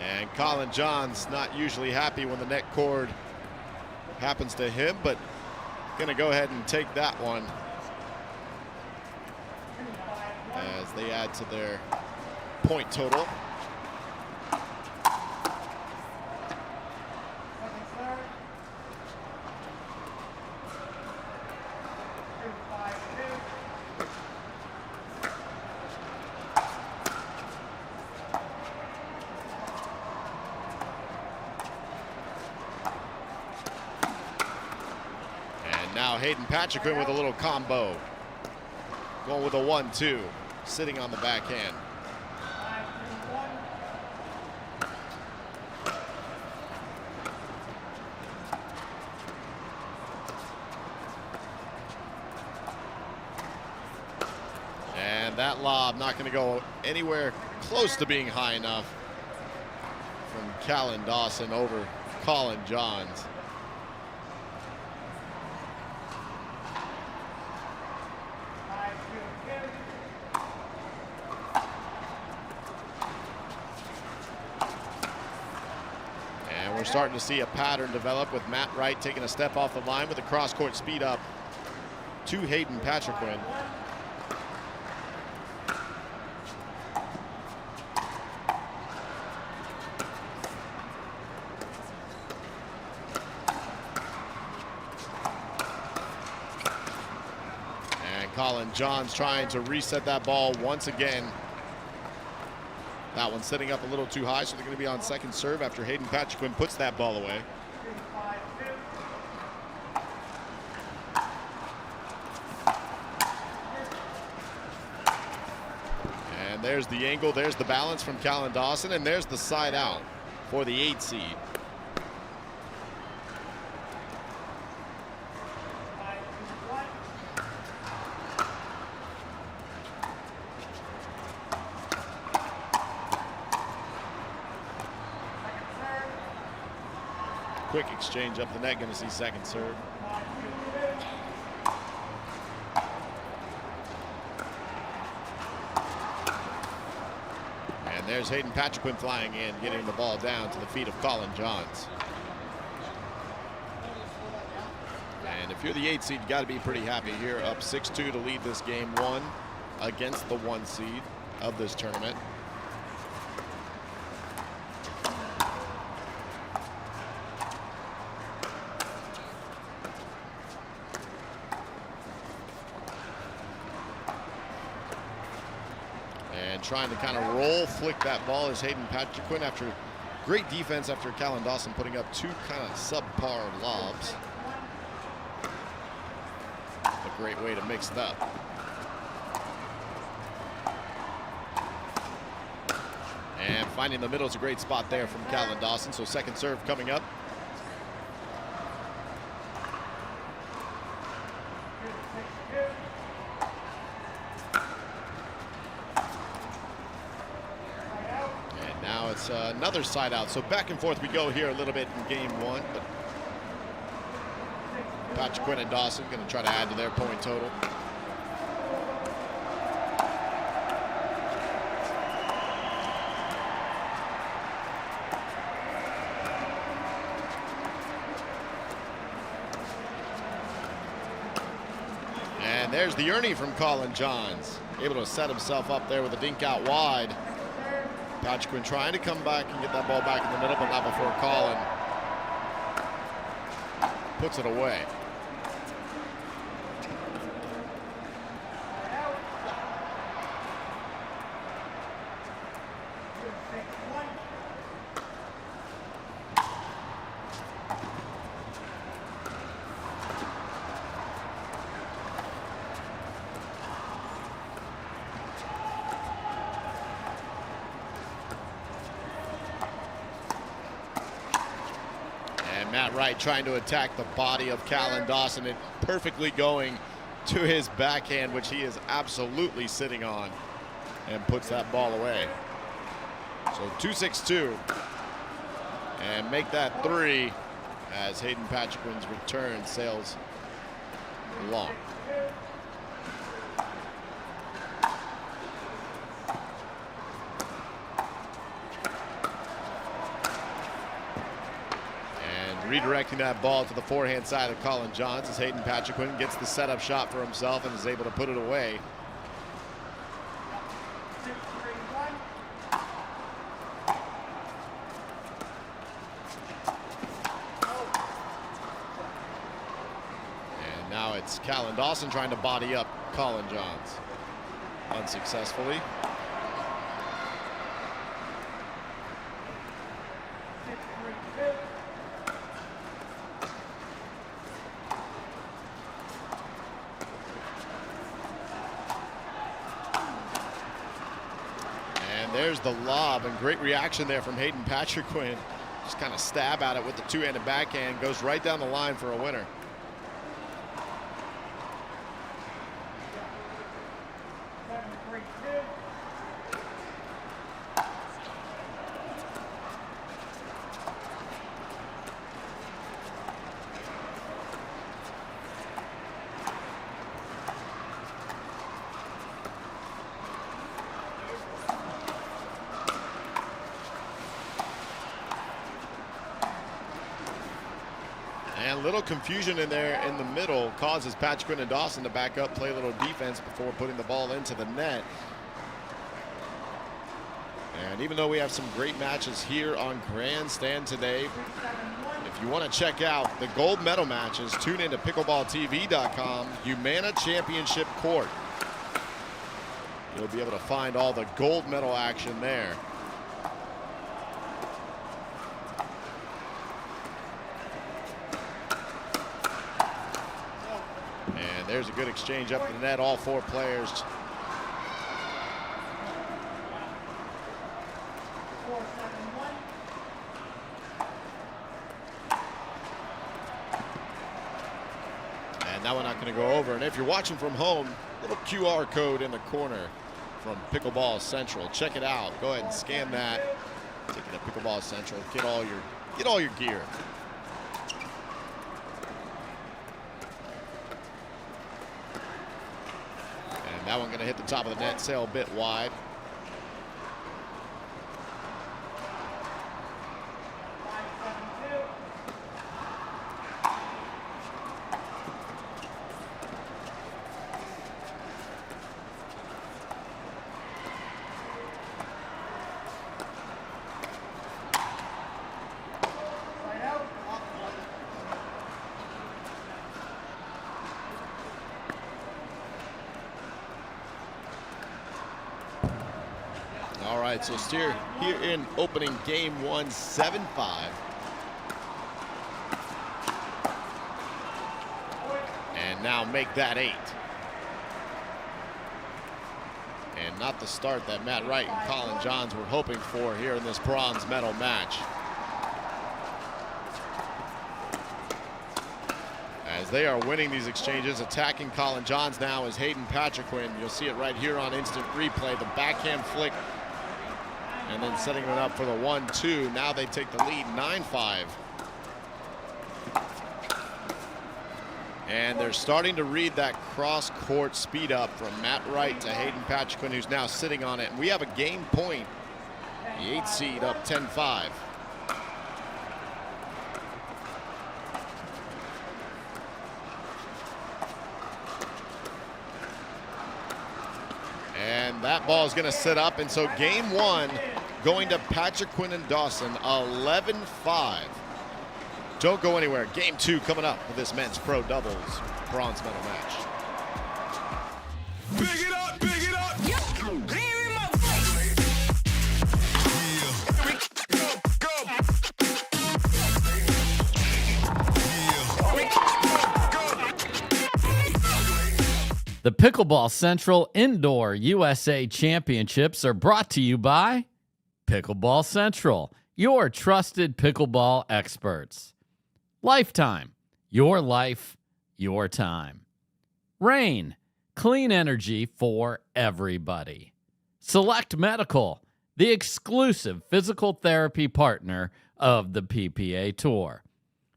And Colin Johns not usually happy when the net cord happens to him, but going to go ahead and take that one as they add to their point total. Now Hayden Patrick with a little combo. Going with a 1-2, sitting on the backhand. And that lob not going to go anywhere close to being high enough from Callan Dawson over Colin Johns. We're starting to see a pattern develop with Matt Wright taking a step off the line with a cross-court speed up to Hayden Patrick. And Colin Johns trying to reset that ball once again. That one sitting up a little too high, so they're going to be on second serve after Hayden Patrick puts that ball away. And there's the angle, there's the balance from Callan Dawson, and there's the side out for the 8 seed. Quick exchange up the net, going to see second serve. And there's Hayden Patrick flying in, getting the ball down to the feet of Colin Johns. And if you're the 8 seed, you got to be pretty happy here, up 6-2 to lead this game 1 against the 1 seed of this tournament. trying to kind of roll flick that ball is Hayden Patriquin after great defense after Callan Dawson putting up 2 kind of subpar lobs. A great way to mix it up. And finding the middle is a great spot there from Callan Dawson. So second serve coming up. And now it's another side out. So back and forth we go here a little bit in game 1. But Patriquin and Dawson going to try to add to their point total. And there's the Ernie from Colin Johns. Able to set himself up there with a dink out wide. Patriquin trying to come back and get that ball back in the middle, but not before Colin puts it away. Matt Wright trying to attack the body of Callan Dawson and perfectly going to his backhand, which he is absolutely sitting on, and puts that ball away. So 2-6-2, and make that 3 as Hayden Patriquin's return sails long. Redirecting that ball to the forehand side of Colin Johns as Hayden Patriquin gets the setup shot for himself and is able to put it away. And now it's Callan Dawson trying to body up Colin Johns. Unsuccessfully. There's the lob, and great reaction there from Hayden Patriquin. Just kind of stab at it with the two-handed backhand, goes right down the line for a winner. And a little confusion in there in the middle causes Patriquin and Dawson to back up, play a little defense before putting the ball into the net. And even though we have some great matches here on Grandstand today, if you want to check out the gold medal matches, tune in to pickleballtv.com, Humana Championship Court. You'll be able to find all the gold medal action there. And there's a good exchange up the net, all 4 players. And that one not going to go over. And if you're watching from home, little QR code in the corner from Pickleball Central. Check it out. Go ahead and scan that. Take it to Pickleball Central. Get all your gear. And that one going to hit the top of the net, sail a bit wide. right, so steer here in opening game 1, 7-5. And now make that 8. And not the start that Matt Wright and Colin Johns were hoping for here in this bronze medal match. As they are winning these exchanges, attacking Colin Johns now is Hayden Patriquin. You'll see it right here on instant replay. The backhand flick and then setting it up for the 1-2. Now they take the lead 9-5. And they're starting to read that cross-court speed up from Matt Wright to Hayden Patriquin, who's now sitting on it. And we have a game point. The 8th seed up 10-5. And that ball is going to sit up. And so game 1 going to Patriquin and Dawson, 11-5. Don't go anywhere. Game 2 coming up with this men's pro doubles bronze medal match. Big it up, big it up. The Pickleball Central Indoor USA Championships are brought to you by Pickleball Central, your trusted pickleball experts. Lifetime, your life, your time. Rain, clean energy for everybody. Select Medical, the exclusive physical therapy partner of the PPA Tour.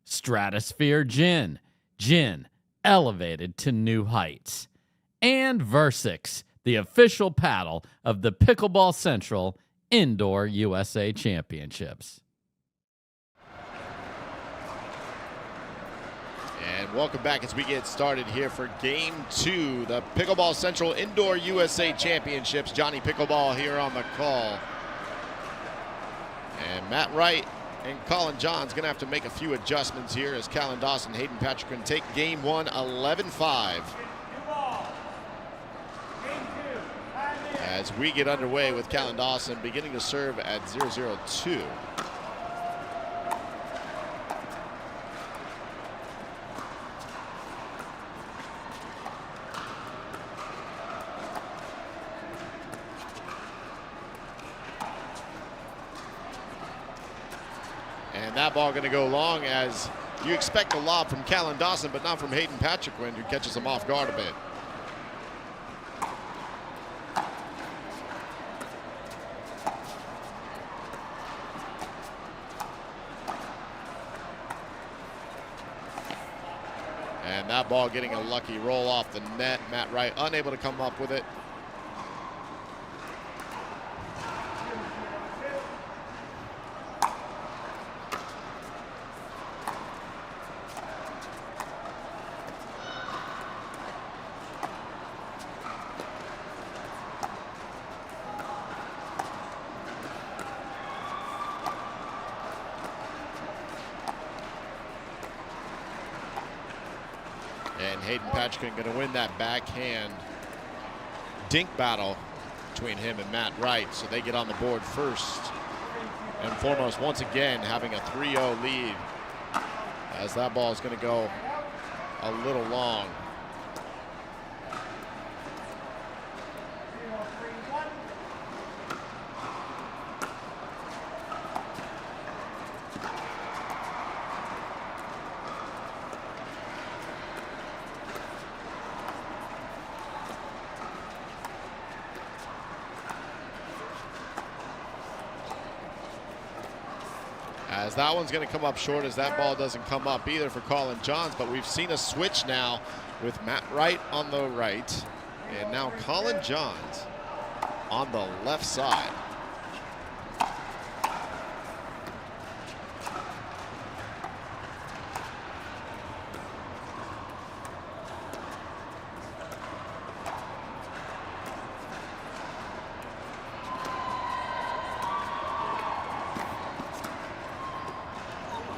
Stratosphere Gin, gin elevated to new heights. And Versix, the official paddle of the Pickleball Central Indoor USA Championships. And welcome back as we get started here for game 2, the Pickleball Central Indoor USA Championships. Johnny Pickleball here on the call. And Matt Wright and Colin Johns going to have to make a few adjustments here as Callan Dawson, Hayden Patriquin take game 1, 11-5. As we get underway with Callan Dawson beginning to serve at 0-0-2. And that ball going to go long as you expect a lob from Callan Dawson, but not from Hayden Patriquin, who catches him off guard a bit. And that ball getting a lucky roll off the net. Matt Wright unable to come up with it. And Hayden Patriquin going to win that backhand dink battle between him and Matt Wright. So they get on the board first and foremost, once again, having a 3-0 lead as that ball is going to go a little long. As that one's going to come up short, as that ball doesn't come up either for Colin Johns, but we've seen a switch now with Matt Wright on the right and now Colin Johns on the left side.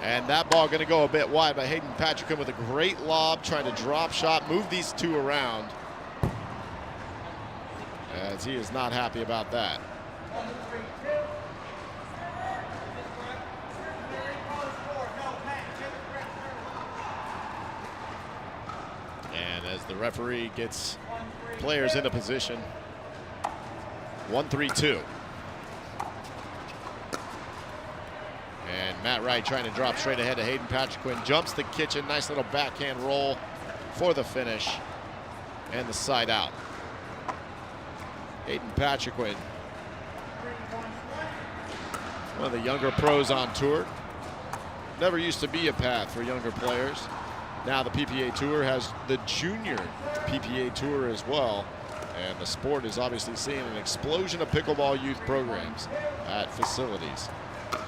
And that ball going to go a bit wide by Hayden Patriquin with a great lob, trying to drop shot, move these two around. As he is not happy about that. And as the referee gets players into position, 1-3-2. And Matt Wright trying to drop straight ahead to Hayden Patriquin. Jumps the kitchen. Nice little backhand roll for the finish. And the side out. Hayden Patriquin, one of the younger pros on tour. Never used to be a path for younger players. Now the PPA Tour has the junior PPA Tour as well. And the sport is obviously seeing an explosion of pickleball youth programs at facilities,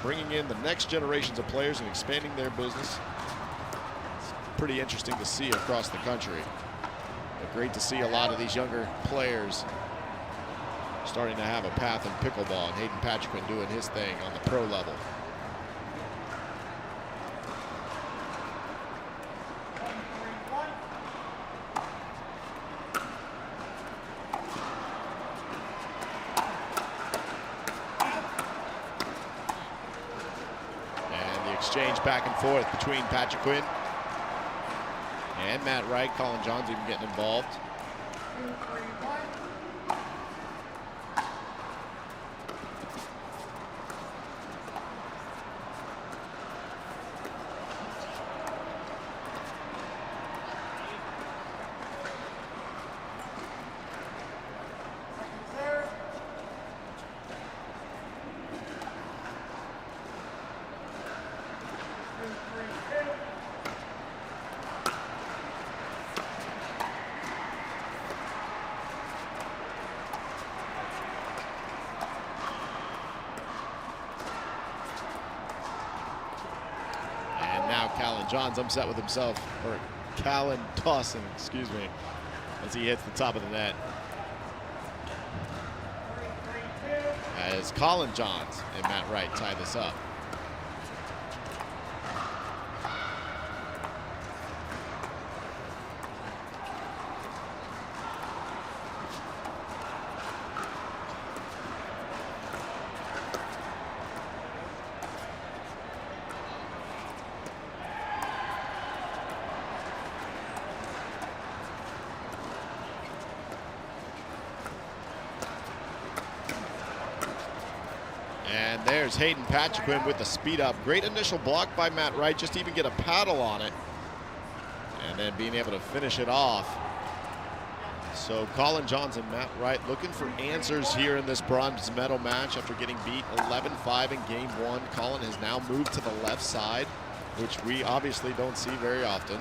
bringing in the next generations of players and expanding their business. It's pretty interesting to see across the country. But great to see a lot of these younger players starting to have a path in pickleball, and Hayden Patriquin doing his thing on the pro level. And the exchange back and forth between Patriquin and Matt Wright. Colin Johns even getting involved. John's upset with himself, or Callan Dawson, excuse me, as he hits the top of the net. As Colin Johns and Matt Wright tie this up. And there's Hayden Patriquin with the speed up. Great initial block by Matt Wright, just to even get a paddle on it. And then being able to finish it off. So Colin Johns and Matt Wright looking for answers here in this bronze medal match after getting beat 11-5 in game one. Colin has now moved to the left side, which we obviously don't see very often.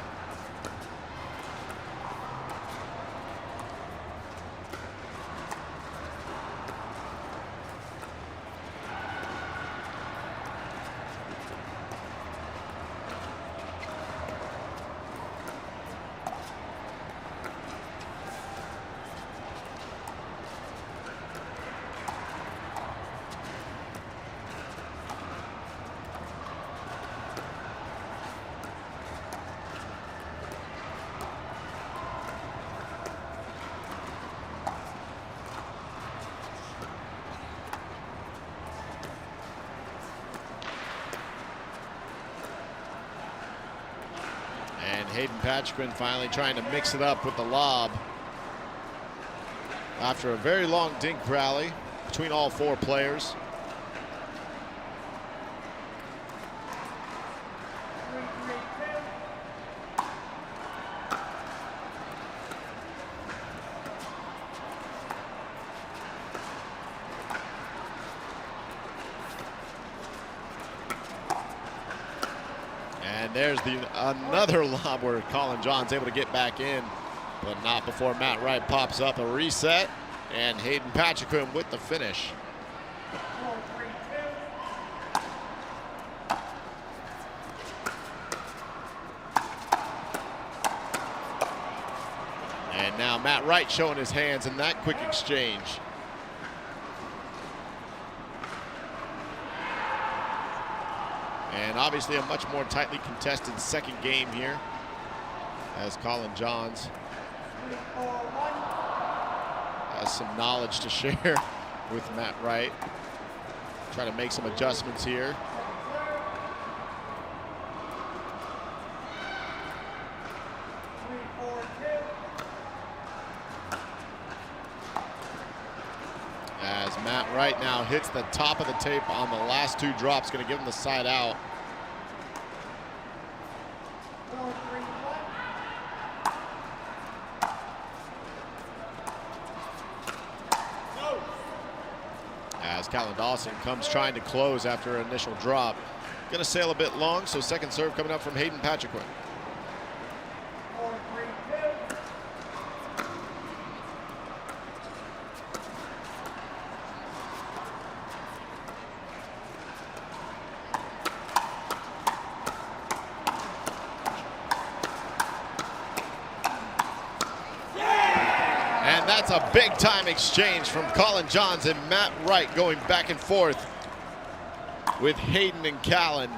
Hayden Patriquin finally trying to mix it up with the lob after a very long dink rally between all four players. And there's another lob where Colin Johns able to get back in, but not before Matt Wright pops up a reset, and Hayden Patriquin with the finish. And now Matt Wright showing his hands in that quick exchange. And obviously a much more tightly contested second game here, as Colin Johns has some knowledge to share with Matt Wright. Try to make some adjustments here. Matt Wright now hits the top of the tape on the last two drops, going to give him the side out. As Callan Dawson comes trying to close after an initial drop. Going to sail a bit long, so second serve coming up from Hayden Patriquin. That's a big-time exchange from Colin Johns and Matt Wright, going back and forth with Hayden and Callan.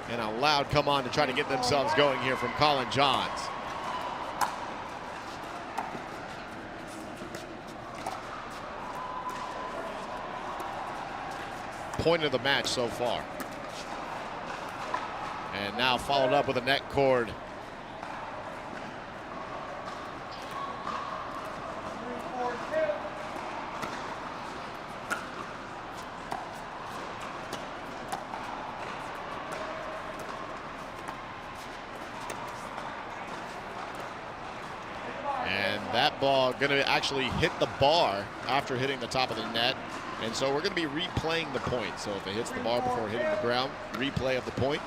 And a loud come on to try to get themselves going here from Colin Johns. Point of the match so far. And now followed up with a net cord. That ball going to actually hit the bar after hitting the top of the net. And so we're going to be replaying the point. So if it hits the bar before hitting the ground, replay of the point.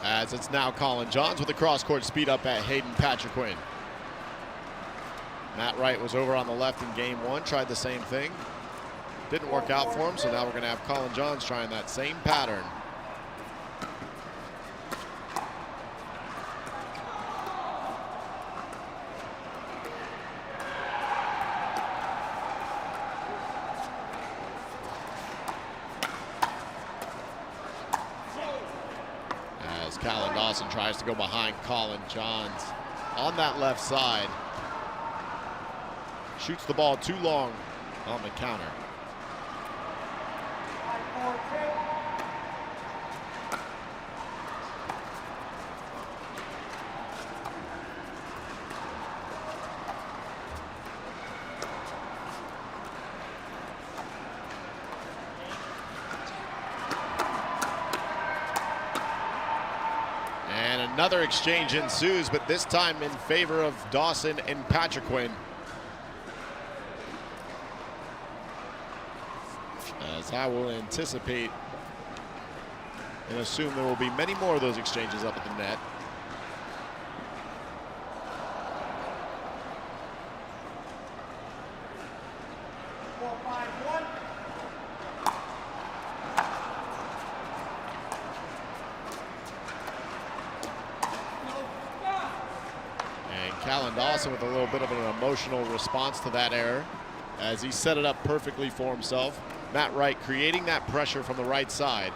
As it's now Colin Johns with the cross-court speed up at Hayden Patriquin. Matt Wright was over on the left in game one, tried the same thing. Didn't work out for him, so now we're going to have Colin Johns trying that same pattern. Callan Dawson tries to go behind Colin Johns on that left side. Shoots the ball too long on the counter. Another exchange ensues, but this time in favor of Dawson and Patriquin. As I will anticipate and assume there will be many more of those exchanges up at the net. Callan Dawson with a little bit of an emotional response to that error as he set it up perfectly for himself. Matt Wright creating that pressure from the right side.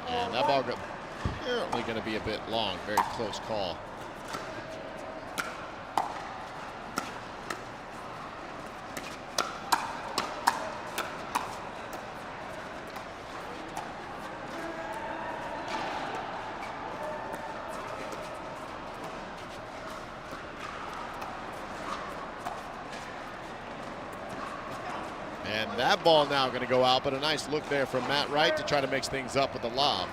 And that ball apparently going to be a bit long. Very close call. And that ball now going to go out, but a nice look there from Matt Wright to try to mix things up with the lob.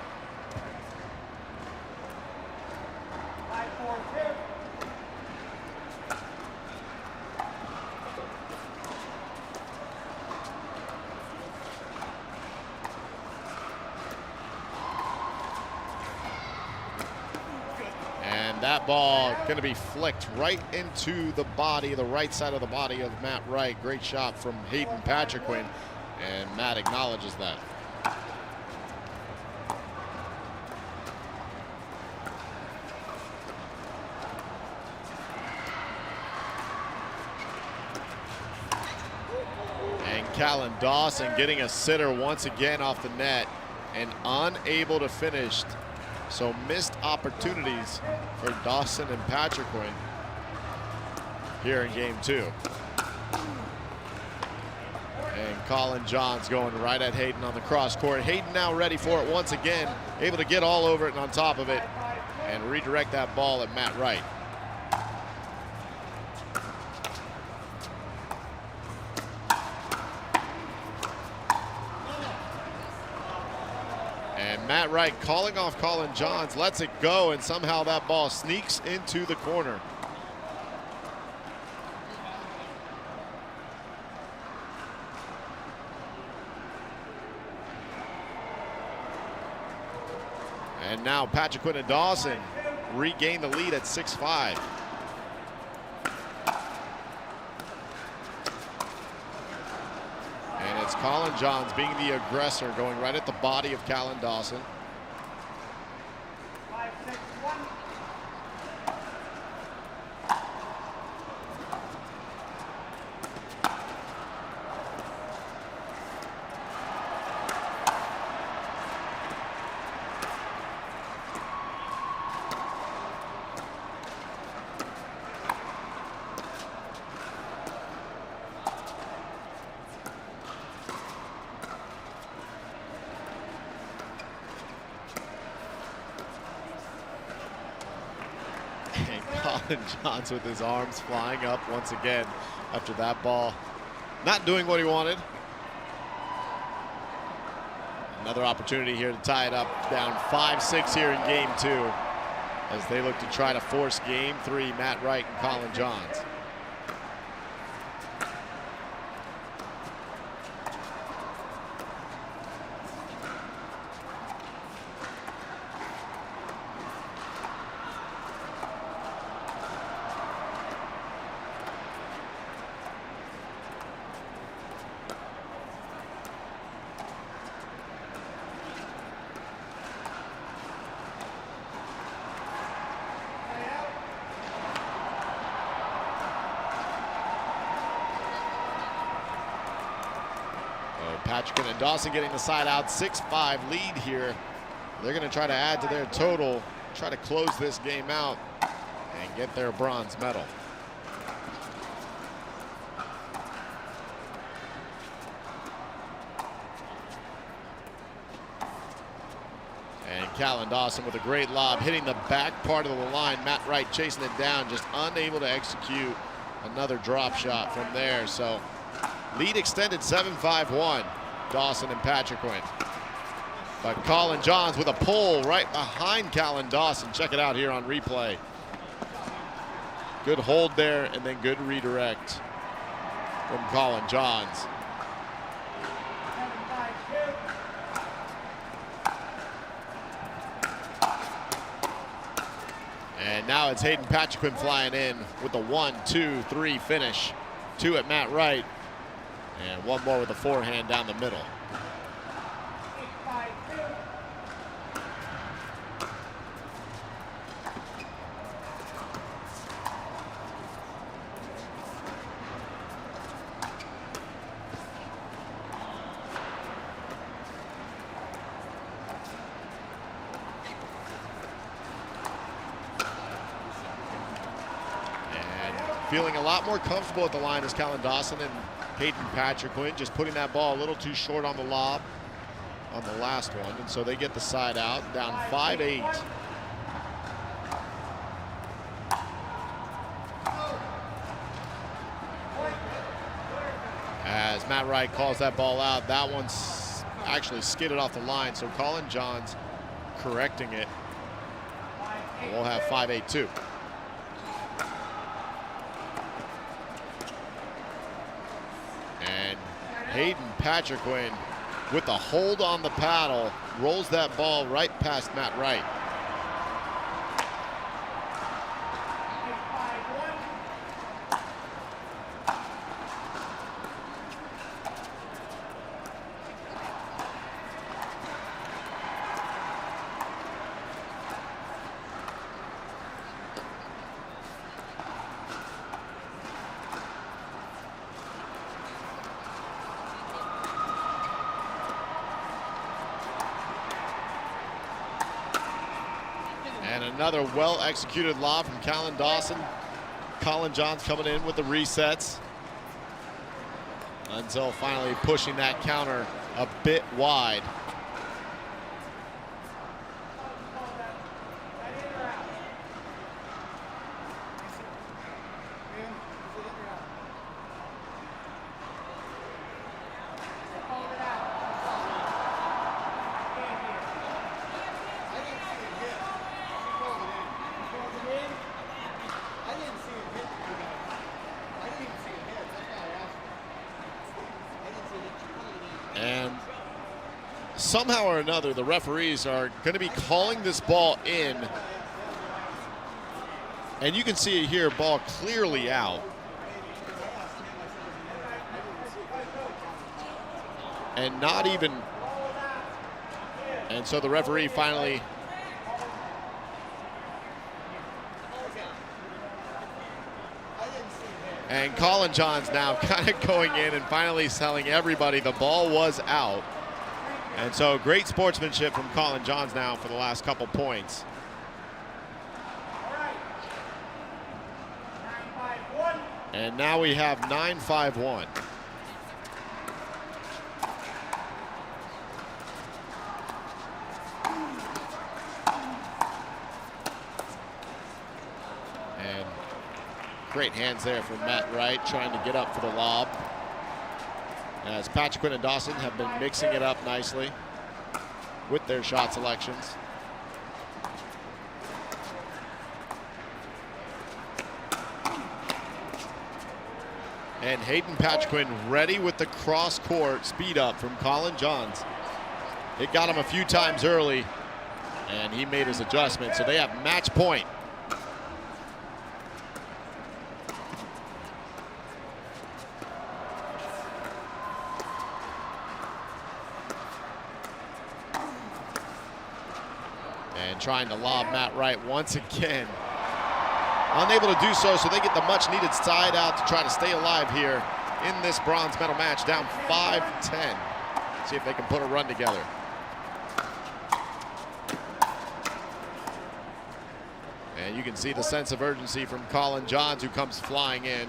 that ball going to be flicked right into the body, the right side of the body of Matt Wright. Great shot from Hayden Patriquin, and Matt acknowledges that. And Callan Dawson getting a sitter once again off the net and unable to finish. So missed opportunities for Dawson and Patriquin here in game 2. And Colin Johns going right at Hayden on the cross court. Hayden now ready for it once again, able to get all over it and on top of it and redirect that ball at Matt Wright. And Matt Wright calling off Colin Johns, lets it go, and somehow that ball sneaks into the corner. And now Patriquin and Dawson regain the lead at 6-5. And it's Colin Johns being the aggressor, going right at the body of Callan Dawson. Colin Johns with his arms flying up once again after that ball not doing what he wanted. Another opportunity here to tie it up, down 5-6 here in game 2 as they look to try to force game 3, Matt Wright and Colin Johns. Patriquin and Dawson getting the side out, 6-5 lead here. They're going to try to add to their total, try to close this game out and get their bronze medal. And Callan Dawson with a great lob, hitting the back part of the line. Matt Wright chasing it down, just unable to execute another drop shot from there. So lead extended 7-5-1, Dawson and Patriquin. But Colin Johns with a pull right behind Callan Dawson. Check it out here on replay. Good hold there and then good redirect from Colin Johns. And now it's Hayden Patriquin flying in with a 1-2-3 finish. 2 at Matt Wright. And one more with a forehand down the middle. And feeling a lot more comfortable at the line is Callan Dawson and Hayden Patriquin, just putting that ball a little too short on the lob on the last one, and so they get the side out, down 5-8. As Matt Wright calls that ball out, that one's actually skidded off the line, so Colin Johns correcting it. And we'll have 5-8-2. And Hayden Patriquin with the hold on the paddle rolls that ball right past Matt Wright. And another well-executed lob from Callan Dawson. Colin Johns coming in with the resets. Until finally pushing that counter a bit wide. And somehow or another, the referees are going to be calling this ball in. And you can see it here, ball clearly out. And not even, and so the referee finally and Colin Johns now kind of going in and finally telling everybody the ball was out. And so great sportsmanship from Colin Johns now for the last couple points. And now we have 9-5-1. And great hands there from Matt Wright, trying to get up for the lob. As Patrick Quinn and Dawson have been mixing it up nicely with their shot selections. And Hayden Patrick ready with the cross-court speed up from Colin Johns. It got him a few times early, and he made his adjustment. So they have match point. And trying to lob Matt Wright once again. Unable to do so, so they get the much-needed side out to try to stay alive here in this bronze medal match, down 5-10. See if they can put a run together. And you can see the sense of urgency from Colin Johns, who comes flying in.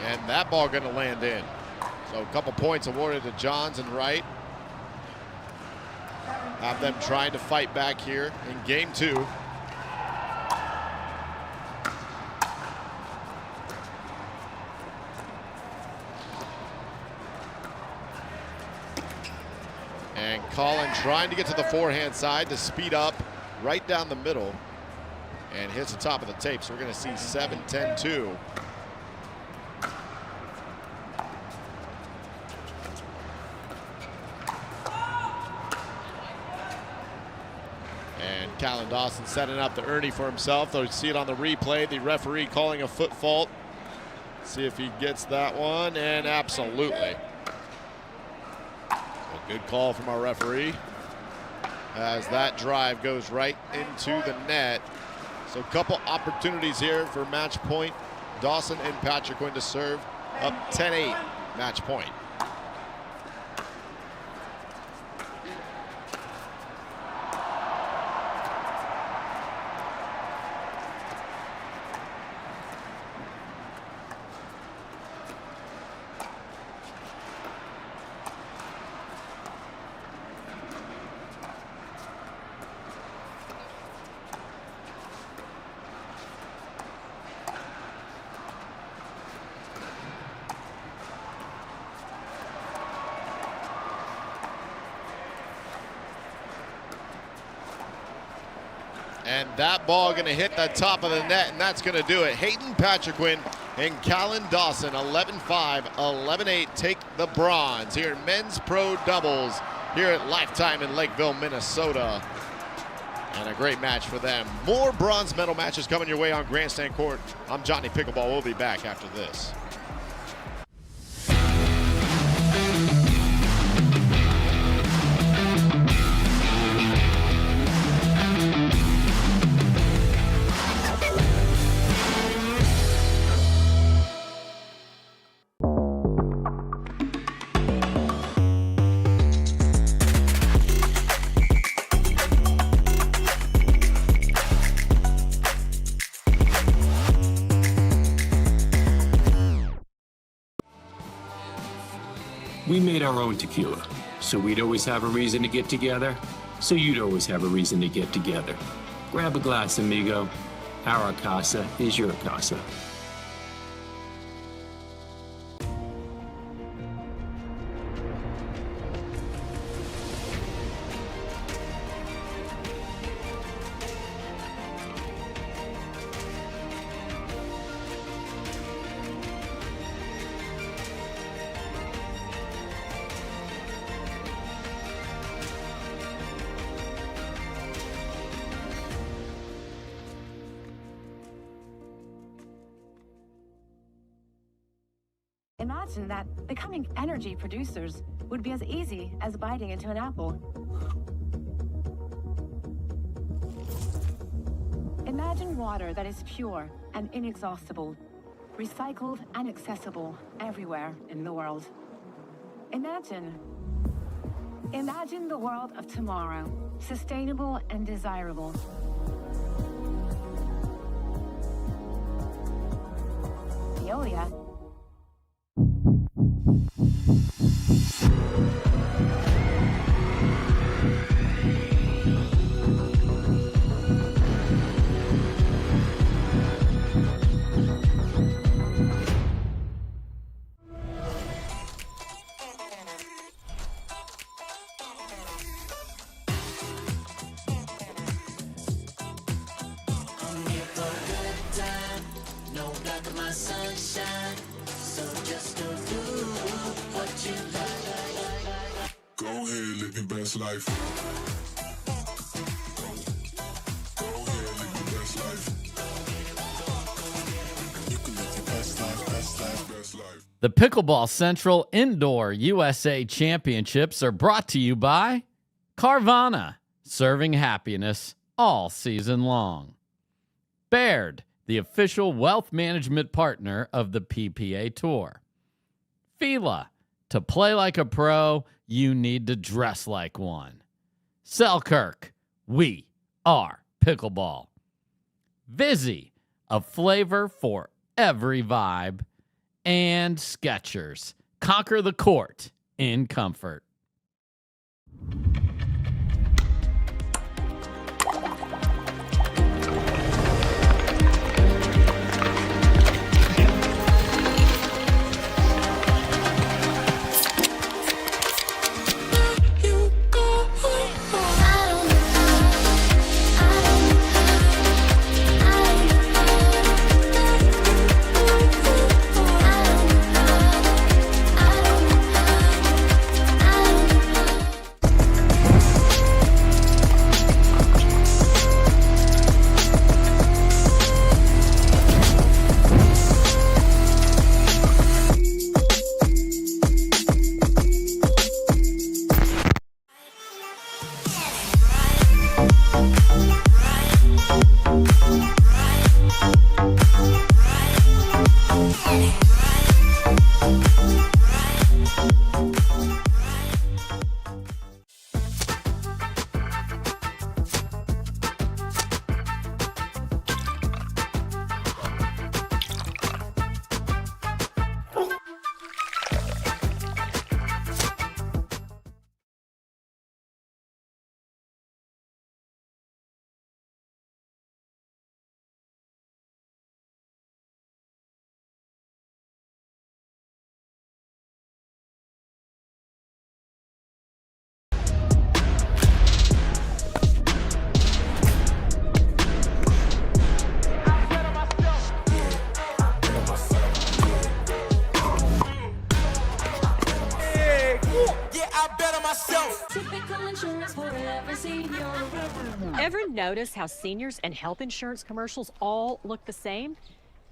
And that ball going to land in. So a couple points awarded to Johns and Wright. Have them trying to fight back here in game two. And Colin trying to get to the forehand side to speed up right down the middle and hits the top of the tape. So we're going to see 7-10-2. Callan Dawson setting up the Ernie for himself. Though you see it on the replay, the referee calling a foot fault. See if he gets that one, and absolutely. A good call from our referee as that drive goes right into the net. So a couple opportunities here for match point. Dawson and Patrick Quinn to serve up 10-8, match point. And that ball going to hit the top of the net, and that's going to do it. Hayden Patrick and Callan Dawson, 11-5, 11-8, take the bronze here in men's pro doubles here at Lifetime in Lakeville, Minnesota. And a great match for them. More bronze medal matches coming your way on Grandstand Court. I'm Johnny Pickleball. We'll be back after this. We made our own tequila, so we'd always have a reason to get together, so you'd always have a reason to get together. Grab a glass, amigo. Our casa is your casa. Imagine that becoming energy producers would be as easy as biting into an apple. Imagine water that is pure and inexhaustible, recycled and accessible everywhere in the world. Imagine the world of tomorrow, sustainable and desirable. Veolia. Go ahead, live your best life. Go ahead, live your best life. You can live your best life, best life, best life. The Pickleball Central Indoor USA Championships are brought to you by Carvana, serving happiness all season long. Baird, the official wealth management partner of the PPA Tour. Fila, to play like a pro, you need to dress like one. Selkirk, we are pickleball. Vizzy, a flavor for every vibe. And Skechers, conquer the court in comfort. Ever notice how seniors and health insurance commercials all look the same?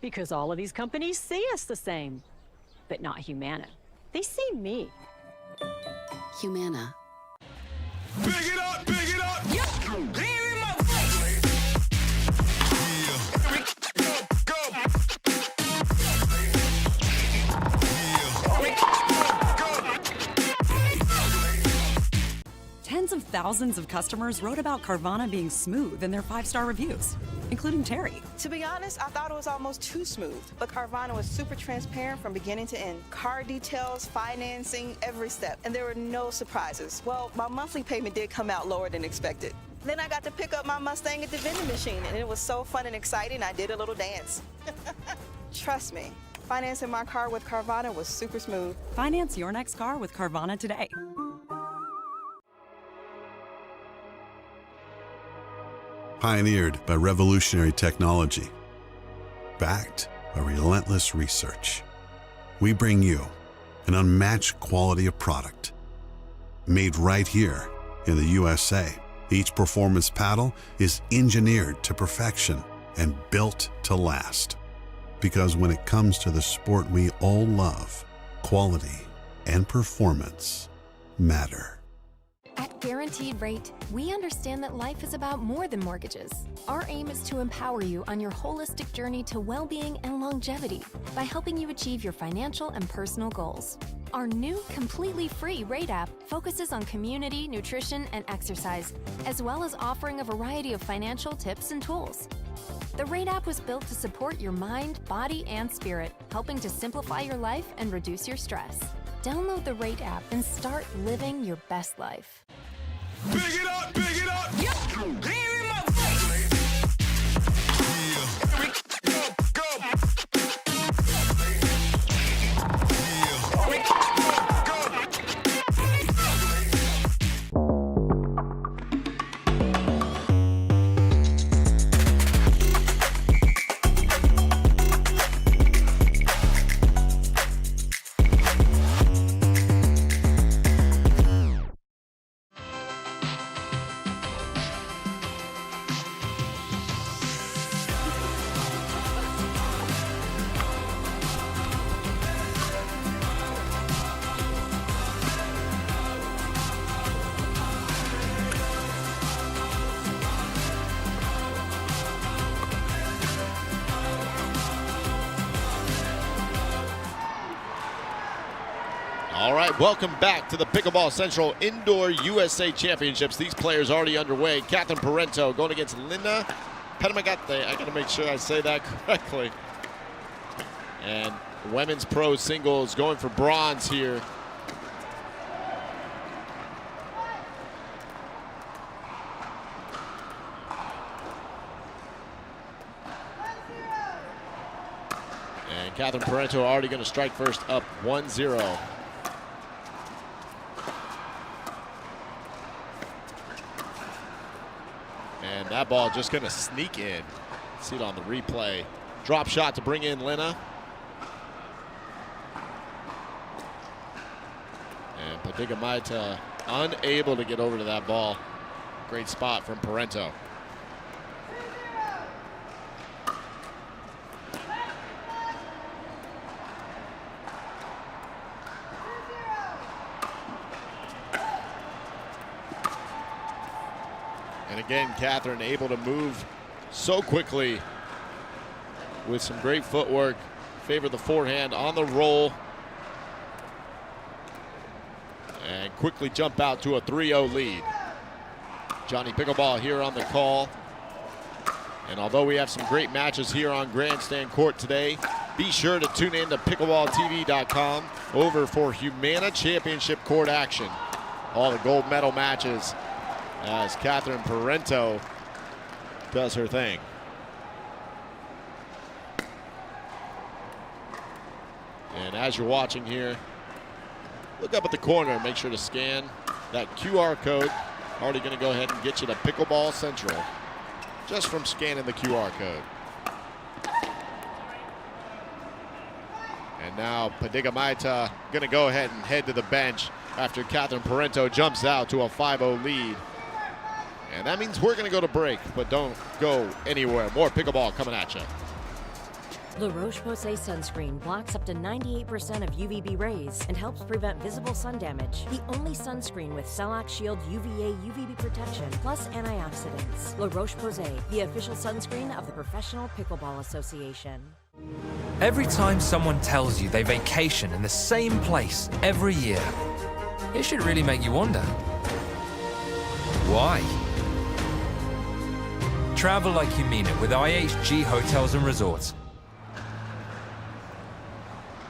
Because all of these companies see us the same. But not Humana. They see me. Humana. Big it up, big it up. Yeah. Hear in my Tens of thousands of customers wrote about Carvana being smooth in their 5-star reviews. including Terry. To be honest, I thought it was almost too smooth, but Carvana was super transparent from beginning to end. Car details, financing, every step, and there were no surprises. Well, my monthly payment did come out lower than expected. Then I got to pick up my Mustang at the vending machine, and it was so fun and exciting, I did a little dance. Trust me, financing my car with Carvana was super smooth. Finance your next car with Carvana today. Pioneered by revolutionary technology, backed by relentless research, we bring you an unmatched quality of product. Made right here in the USA, each performance paddle is engineered to perfection and built to last. Because when it comes to the sport we all love, quality and performance matter. At Guaranteed Rate, we understand that life is about more than mortgages. Our aim is to empower you on your holistic journey to well-being and longevity by helping you achieve your financial and personal goals. Our new, completely free Rate app focuses on community, nutrition, and exercise, as well as offering a variety of financial tips and tools. The Rate app was built to support your mind, body, and spirit, helping to simplify your life and reduce your stress. Download the Rate app and start living your best life. Big it up, big it up. All right, welcome back to the Pickleball Central Indoor USA Championships. These players already underway. Catherine Parento going against Linda Pedamagate. I got to make sure I say that correctly. And women's pro singles going for bronze here. And Catherine Parento already going to strike first, up 1-0. And that ball just going to sneak in. See it on the replay. Drop shot to bring in Lena. And Padigamaita unable to get over to that ball. Great spot from Parento. And again, Catherine able to move so quickly with some great footwork. Favor the forehand on the roll. And quickly jump out to a 3-0 lead. Johnny Pickleball here on the call. And although we have some great matches here on Grandstand Court today, be sure to tune in to pickleballtv.com over for Humana Championship Court action. All the gold medal matches as Catherine Parento does her thing. And as you're watching here, look up at the corner and make sure to scan that QR code. Already going to go ahead and get you to Pickleball Central just from scanning the QR code. And now Padigamaita going to go ahead and head to the bench after Catherine Parento jumps out to a 5-0 lead. And that means we're going to go to break, but don't go anywhere. More pickleball coming at you. La Roche-Posay sunscreen blocks up to 98% of UVB rays and helps prevent visible sun damage. The only sunscreen with Shellac Shield UVA UVB protection plus antioxidants. La Roche-Posay, the official sunscreen of the Professional Pickleball Association. Every time someone tells you they vacation in the same place every year, it should really make you wonder, why? Travel like you mean it with IHG Hotels and Resorts.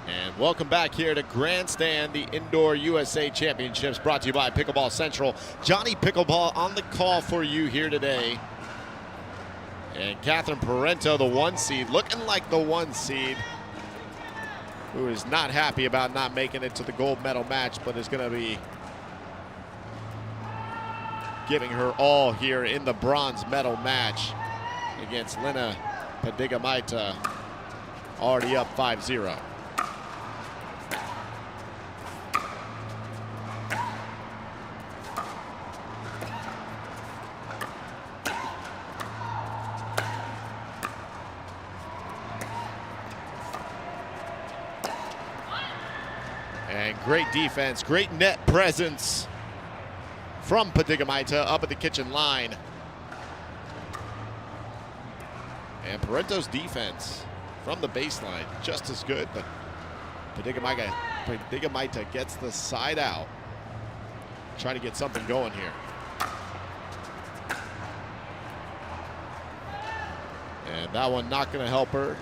And welcome back here to Grandstand, the Indoor USA Championships, brought to you by Pickleball Central. Johnny Pickleball on the call for you here today. And Catherine Parento, the 1 seed, looking like the 1 seed, who is not happy about not making it to the gold medal match, but is going to be giving her all here in the bronze medal match against Lena Padigamaita, already up 5-0. And great defense, great net presence from Padigamaita up at the kitchen line. And Parento's defense from the baseline just as good, but Padigamaita gets the side out. Trying to get something going here. And that one not going to help her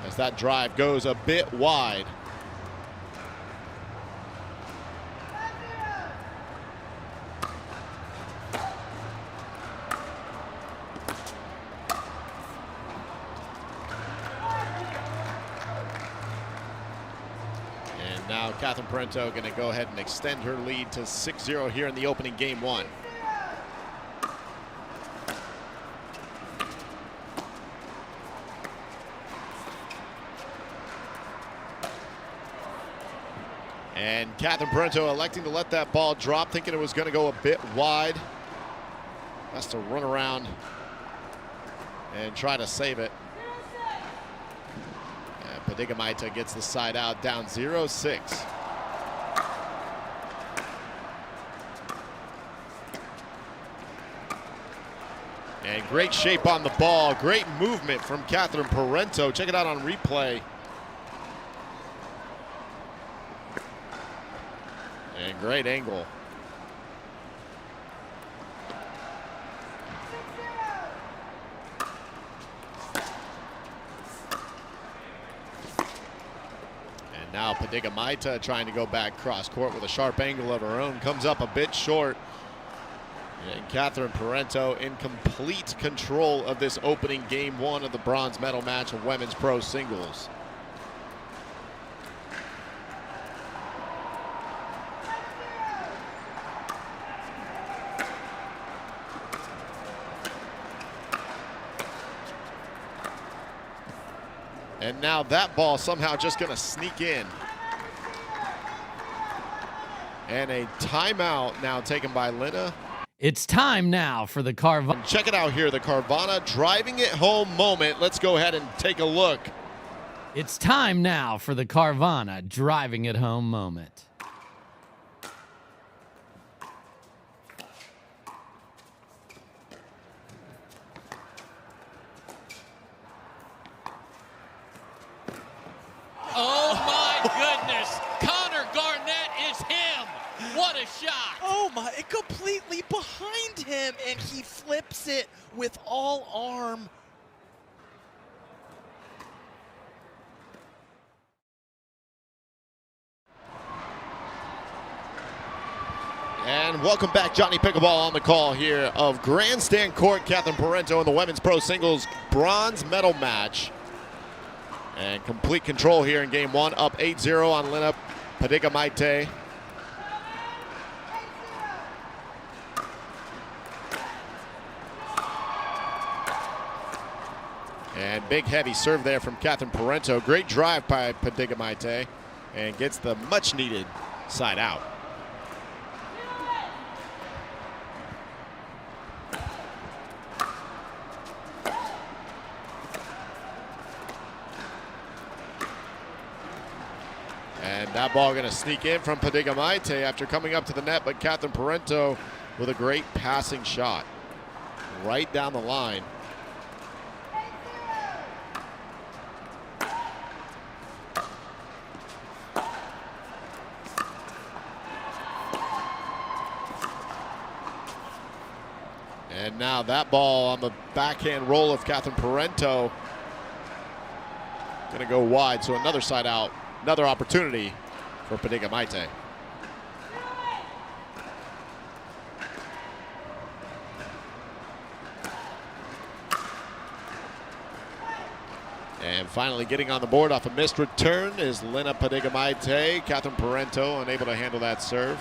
as that drive goes a bit wide. Now Catherine Parento going to go ahead and extend her lead to 6-0 here in the opening game 1. And Catherine Parento electing to let that ball drop, thinking it was going to go a bit wide. Has to run around and try to save it. Padigamaita gets the side out, down 0-6. And great shape on the ball, great movement from Catherine Parento. Check it out on replay. And great angle. Now Padigamaita trying to go back cross court with a sharp angle of her own. Comes up a bit short. And Catherine Parento in complete control of this opening game 1 of the bronze medal match of women's pro singles. And now that ball somehow just going to sneak in. And a timeout now taken by Lena. It's time now for the Carvana. Check it out here, the Carvana driving it home moment. Let's go ahead and take a look. It's time now for the Carvana driving it home moment. Oh my goodness! Connor Garnett is him! What a shot! Oh my, completely behind him, and he flips it with all arm. And welcome back, Johnny Pickleball on the call here of Grandstand Court. Catherine Parento in the women's pro singles bronze medal match. And complete control here in game 1, up 8-0 on Lena Padigamaita. And big heavy serve there from Catherine Parento. Great drive by Padigamaita and gets the much needed side out. And that ball going to sneak in from Padigamaita after coming up to the net, but Catherine Parento with a great passing shot right down the line. And now that ball on the backhand roll of Catherine Parento. Going to go wide, so another side out. Another opportunity for Padiga Maite. And finally getting on the board off a missed return is Lena Padiga Maite. Catherine Parento unable to handle that serve.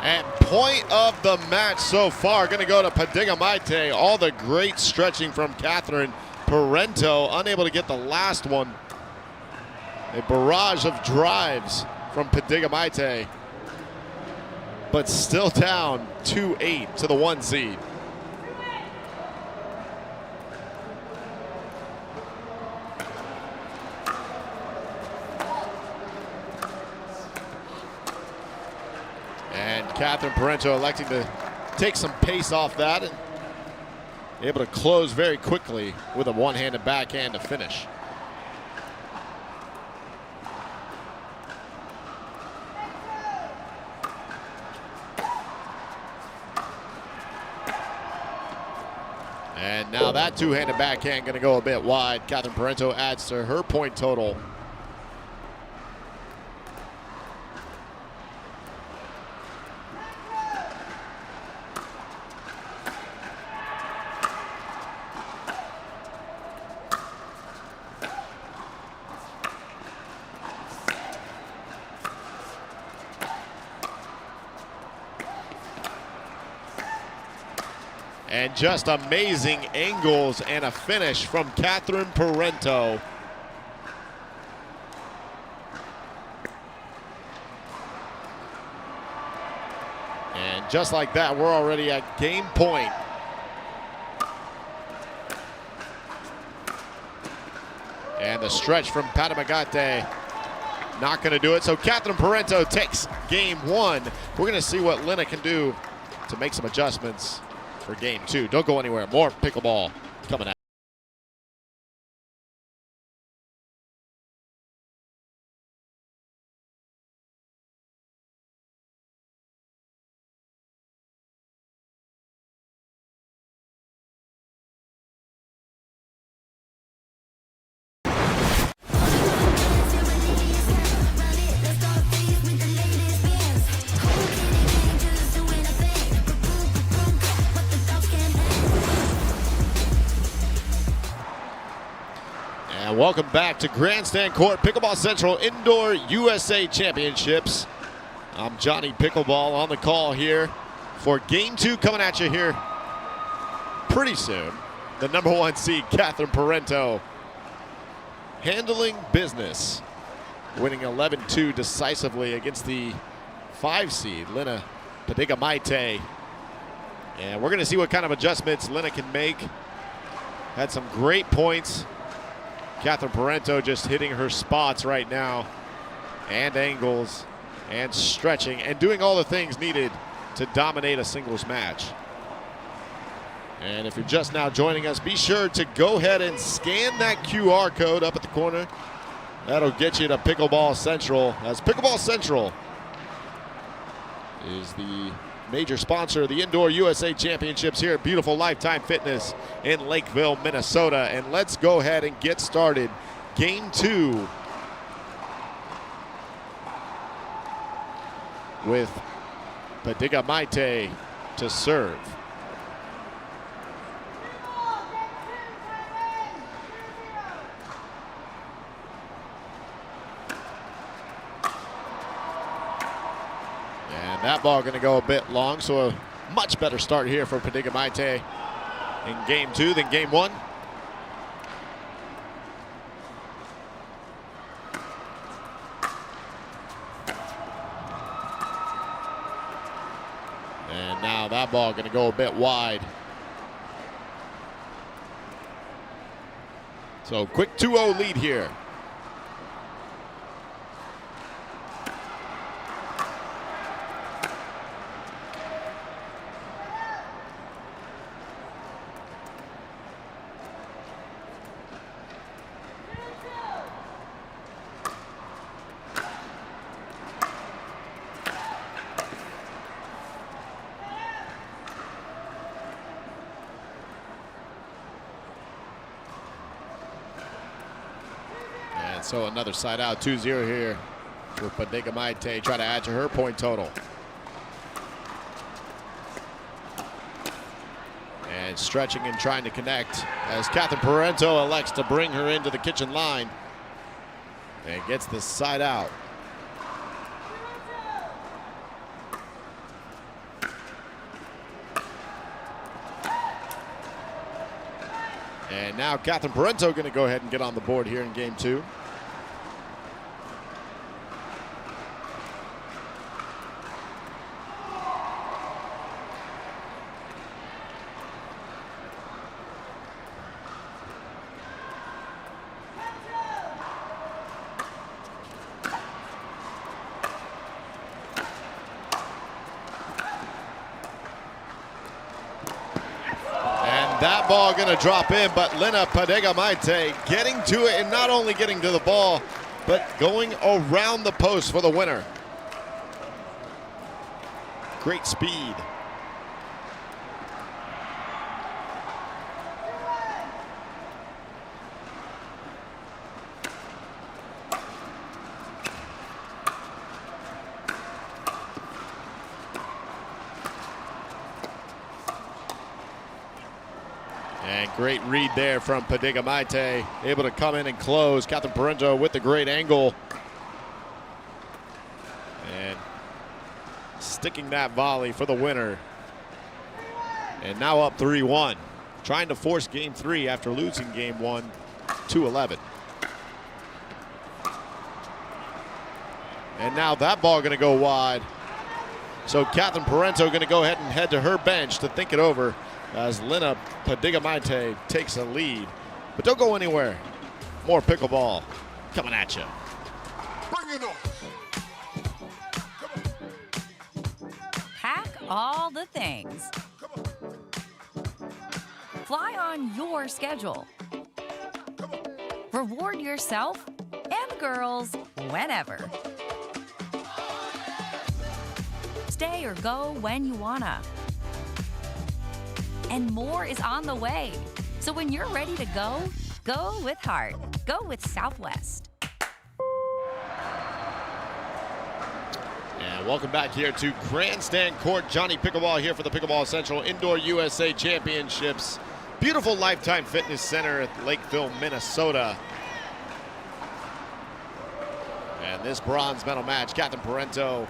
And point of the match so far going to go to Padiga Maite. All the great stretching from Catherine Parento, unable to get the last one. A barrage of drives from Padiga Maite, but still down 2-8 to the 1 seed. And Catherine Parento electing to take some pace off that and able to close very quickly with a one-handed backhand to finish. And now that two-handed backhand going to go a bit wide. Catherine Parento adds to her point total. And just amazing angles and a finish from Catherine Parento. And just like that, we're already at game point. And the stretch from Patamagate, not going to do it. So Catherine Parento takes game 1. We're going to see what Lena can do to make some adjustments for game 2. Don't go anywhere. More pickleball coming out. And welcome back to Grandstand Court, Pickleball Central Indoor USA Championships. I'm Johnny Pickleball on the call here for Game 2 coming at you here pretty soon. The number 1 seed, Catherine Parento, handling business, winning 11-2 decisively against the 5 seed, Lena Padiga Maite. And we're going to see what kind of adjustments Lena can make. Had some great points. Catherine Parento just hitting her spots right now, and angles, and stretching, and doing all the things needed to dominate a singles match. And if you're just now joining us, be sure to go ahead and scan that QR code up at the corner. That'll get you to Pickleball Central, as Pickleball Central is the major sponsor of the Indoor USA Championships here at beautiful Lifetime Fitness in Lakeville, Minnesota. And let's go ahead and get started. Game 2 with Padiga Maite to serve. That ball going to go a bit long, so a much better start here for Padiga Maite in game 2 than game 1. And now that ball going to go a bit wide. So quick 2-0 lead here. So another side out, 2-0 here for Padega Maite, try to add to her point total. And stretching and trying to connect as Catherine Parento elects to bring her into the kitchen line and gets the side out. And now Catherine Parento going to go ahead and get on the board here in game 2. That ball going to drop in, but Lina Padega Maite getting to it and not only getting to the ball, but going around the post for the winner. Great speed. And great read there from Padega Maite, able to come in and close. Catherine Parento with the great angle. And sticking that volley for the winner. And now up 3-1. Trying to force game 3 after losing game 1, 2-11. And now that ball going to go wide. So Catherine Parento going to go ahead and head to her bench to think it over, as Lina Padega Maite takes a lead. But don't go anywhere. More pickleball coming at you. Bring it on. Pack all the things. Fly on your schedule. Reward yourself and girls whenever. Stay or go when you wanna. And more is on the way. So when you're ready to go, go with heart. Go with Southwest. And welcome back here to Grandstand Court. Johnny Pickleball here for the Pickleball Central Indoor USA Championships. Beautiful Lifetime Fitness Center at Lakeville, Minnesota. And this bronze medal match, Catherine Parento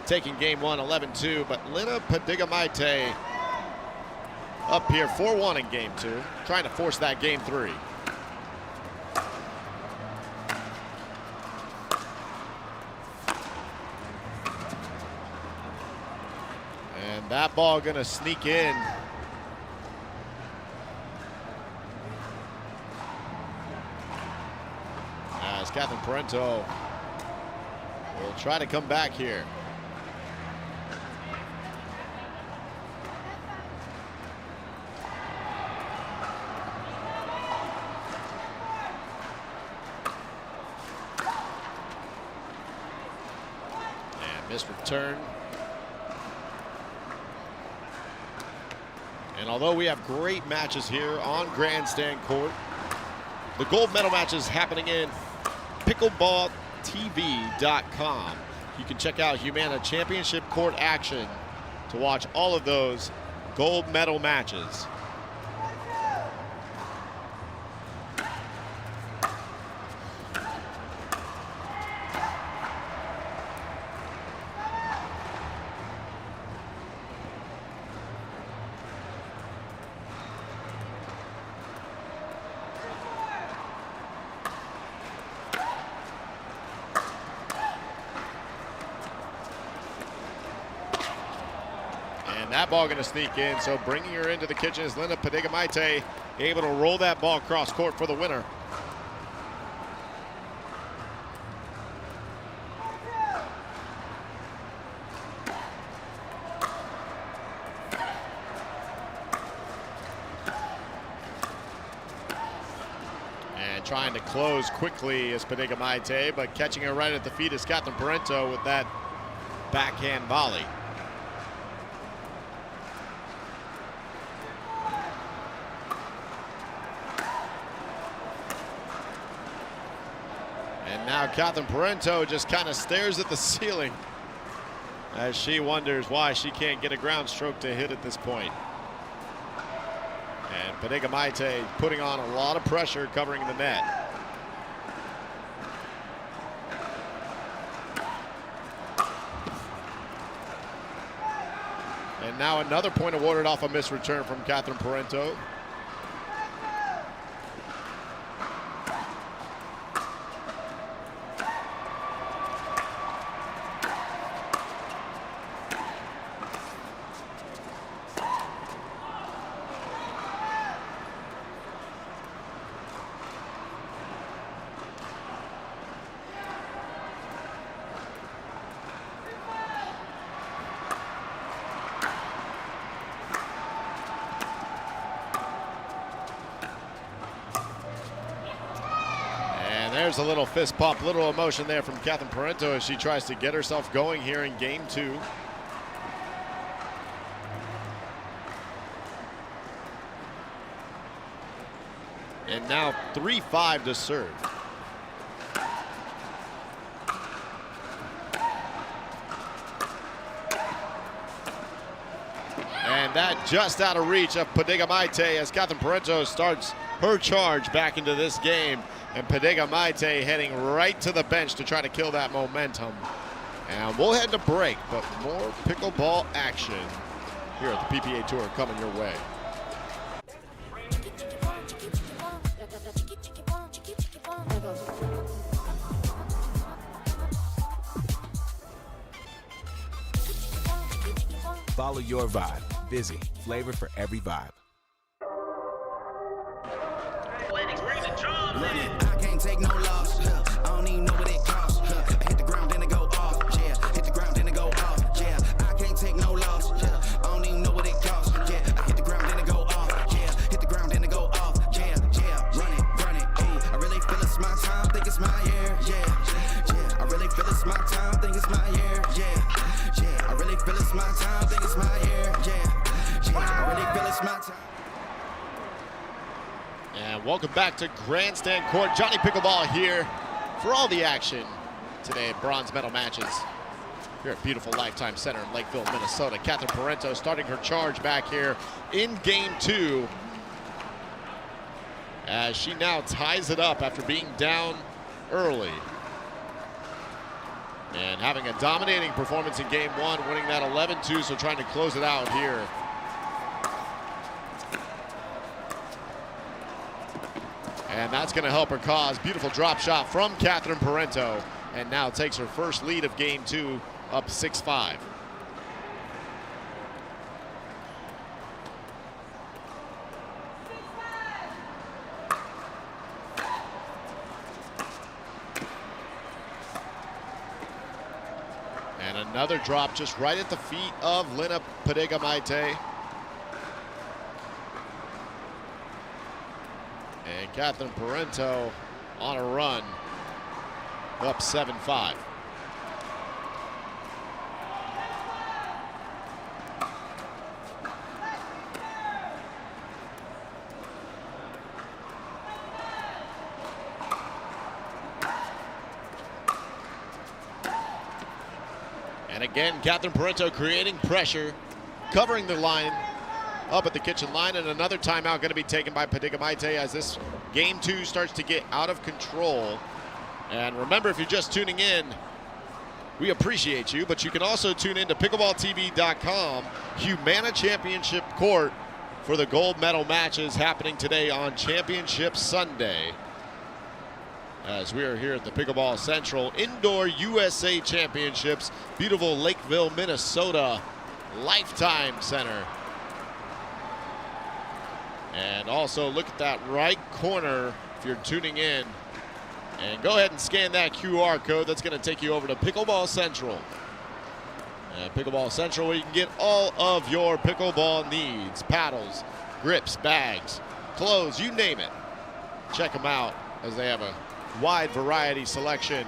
taking game 1, 11-2, but Lina Padega Maite up here 4-1 in game 2, trying to force that game 3. And that ball gonna sneak in. As Catherine Parento will try to come back here. Missed return. And although we have great matches here on Grandstand Court, the gold medal match is happening in pickleballtv.com. You can check out Humana Championship Court action to watch all of those gold medal matches. that ball going to sneak in, so bringing her into the kitchen is Linda Padega-Maite, able to roll that ball across court for the winner. And trying to close quickly is Padega-Maite, but catching her right at the feet is Catherine Parento with that backhand volley. And now Catherine Parento just kind of stares at the ceiling as she wonders why she can't get a ground stroke to hit at this point. And Padega-Maite putting on a lot of pressure covering the net. And now another point awarded off a missed return from Catherine Parento. There's a little fist pump, little emotion there from Catherine Parento as she tries to get herself going here in game 2. And now 3-5 to serve. And that just out of reach of Padega-Maite as Catherine Parento starts her charge back into this game. And Padega-Maite heading right to the bench to try to kill that momentum. And we'll head to break, but more pickleball action here at the PPA Tour coming your way. Follow your vibe. Busy. Flavor for every vibe. I can't take no loss. I don't even know what it costs. I hit the ground, then it go off. Yeah, hit the ground, then it go off. Yeah, I can't take no loss. I don't even know what it costs. Yeah, I hit the ground, then it go off. Yeah, hit the ground, then it go off. Yeah, run it. Ooh, I really feel it's my time. Think it's my year. Yeah. I really feel it's my time. Think it's my year. Yeah. I really feel it's my time. Think it's my year. Yeah. I really feel it's my time. And welcome back to Grandstand Court. Johnny Pickleball here for all the action today at bronze medal matches here at beautiful Lifetime Center in Lakeville, Minnesota. Catherine Parento starting her charge back here in game 2 as she now ties it up after being down early. And having a dominating performance in game 1, winning that 11-2, so trying to close it out here. And that's going to help her cause. Beautiful drop shot from Catherine Parento. And now takes her first lead of game 2 up 6-5. And another drop just right at the feet of Linda Padega-Maite. And Catherine Parento on a run, up 7-5. And again, Catherine Parento creating pressure, covering the line up at the kitchen line, and another timeout going to be taken by Padega-Maite as this game 2 starts to get out of control. And remember, if you're just tuning in, we appreciate you, but you can also tune in to pickleballtv.com, Humana Championship Court for the gold medal matches happening today on Championship Sunday. As we are here at the Pickleball Central Indoor USA Championships, beautiful Lakeville, Minnesota. Lifetime Center. And also look at that right corner if you're tuning in. And go ahead and scan that QR code. That's going to take you over to Pickleball Central. Pickleball Central, where you can get all of your pickleball needs. Paddles, grips, bags, clothes, you name it. Check them out as they have a wide variety selection.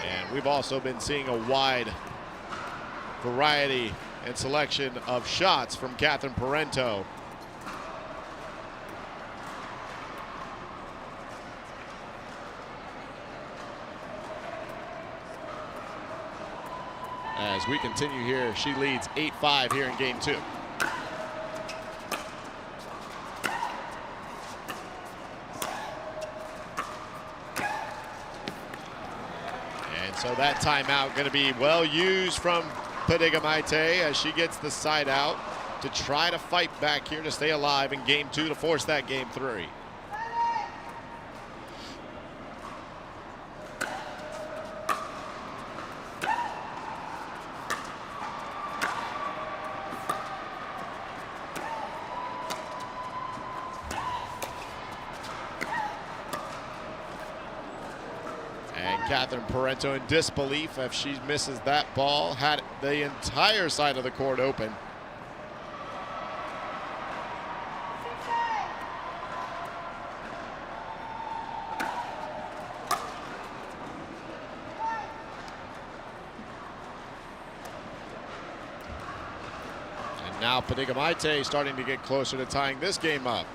And we've also been seeing a wide variety and selection of shots from Catherine Parento. As we continue here, she leads 8-5 here in game 2. And so that timeout going to be well used from Padiga Maite as she gets the side out to try to fight back here to stay alive in game 2 to force that game 3. Catherine Parento in disbelief if she misses that ball. Had the entire side of the court open. And now Padiga Maite starting to get closer to tying this game up.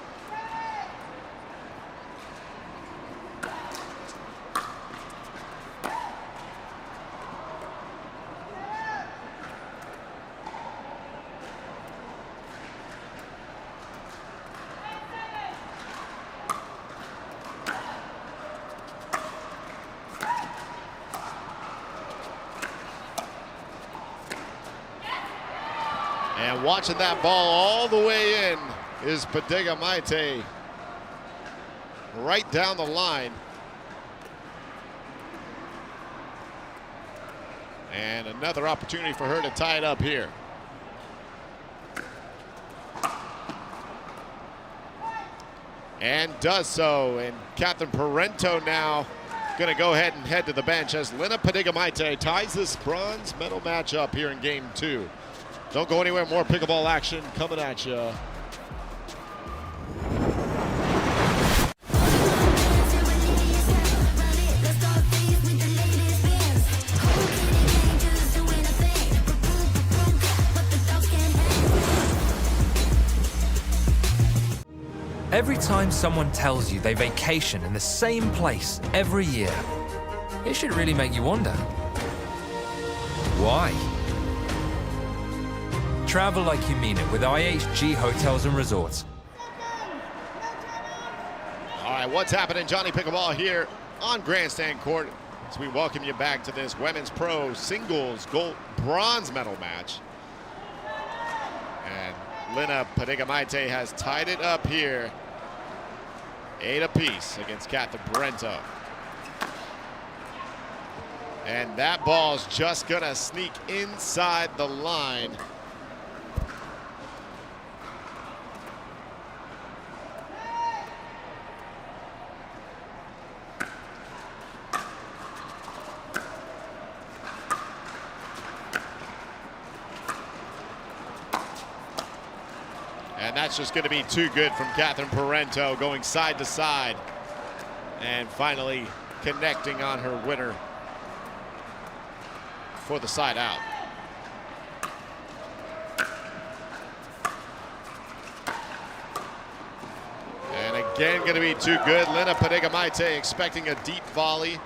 And watching that ball all the way in is Padiga Maite. Right down the line. And another opportunity for her to tie it up here. And does so. And Catherine Parento now going to go ahead and head to the bench as Lina Padiga Maite ties this bronze medal match up here in game 2. Don't go anywhere, more pickleball action coming at you. Every time someone tells you they vacation in the same place every year, it should really make you wonder, why? Travel like you mean it with IHG Hotels and Resorts. All right, what's happening? Johnny Pickleball here on Grandstand Court as we welcome you back to this Women's Pro Singles Gold Bronze Medal match. And Lina Padiga Maite has tied it up here, 8 apiece against Catherine Parento. And that ball's just gonna sneak inside the line. And that's just going to be too good from Catherine Parento, going side to side and finally connecting on her winner for the side out. And again, going to be too good. Lina Padiga Maite expecting a deep volley.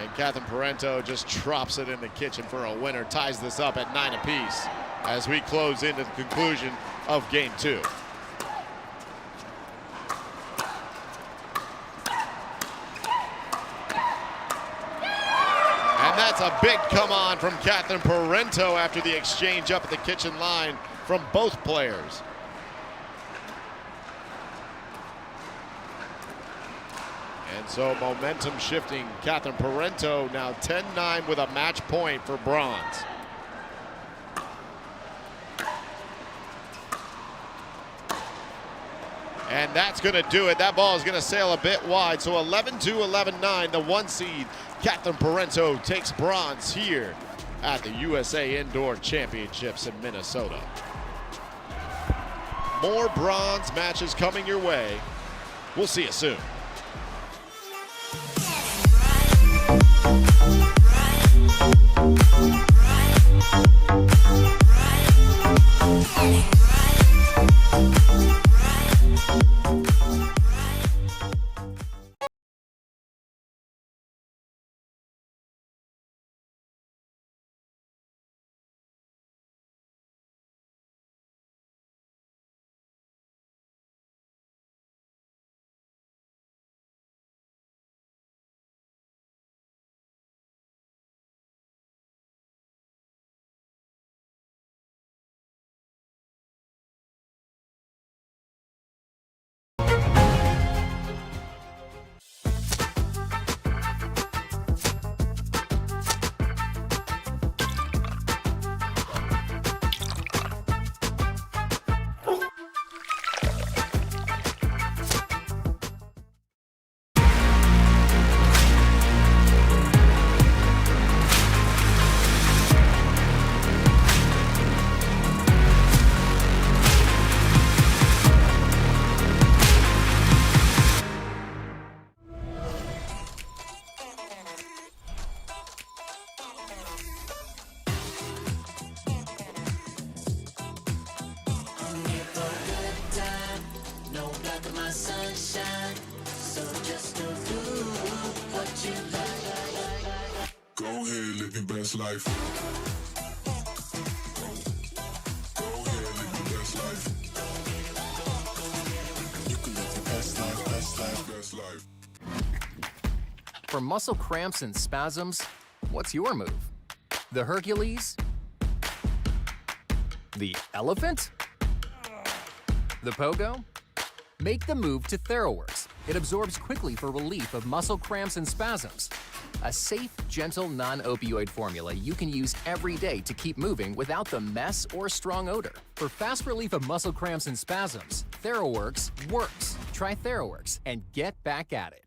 And Catherine Parento just drops it in the kitchen for a winner, ties this up at 9 apiece as we close into the conclusion of game 2. And that's a big come on from Catherine Parento after the exchange up at the kitchen line from both players. And so momentum shifting. Catherine Parento now 10-9 with a match point for bronze. And that's going to do it. That ball is going to sail a bit wide. So 11-2, 11-9, the 1 seed, Catherine Parento, takes bronze here at the USA Indoor Championships in Minnesota. More bronze matches coming your way. We'll see you soon. Go ahead, live your best life. Go ahead, live your best life. You can live your best life, best life, best life. For muscle cramps and spasms, what's your move? The Hercules? The elephant? The pogo? Make the move to TheraWorks. It absorbs quickly for relief of muscle cramps and spasms. A safe, gentle, non-opioid formula you can use every day to keep moving without the mess or strong odor. For fast relief of muscle cramps and spasms, TheraWorks works. Try TheraWorks and get back at it.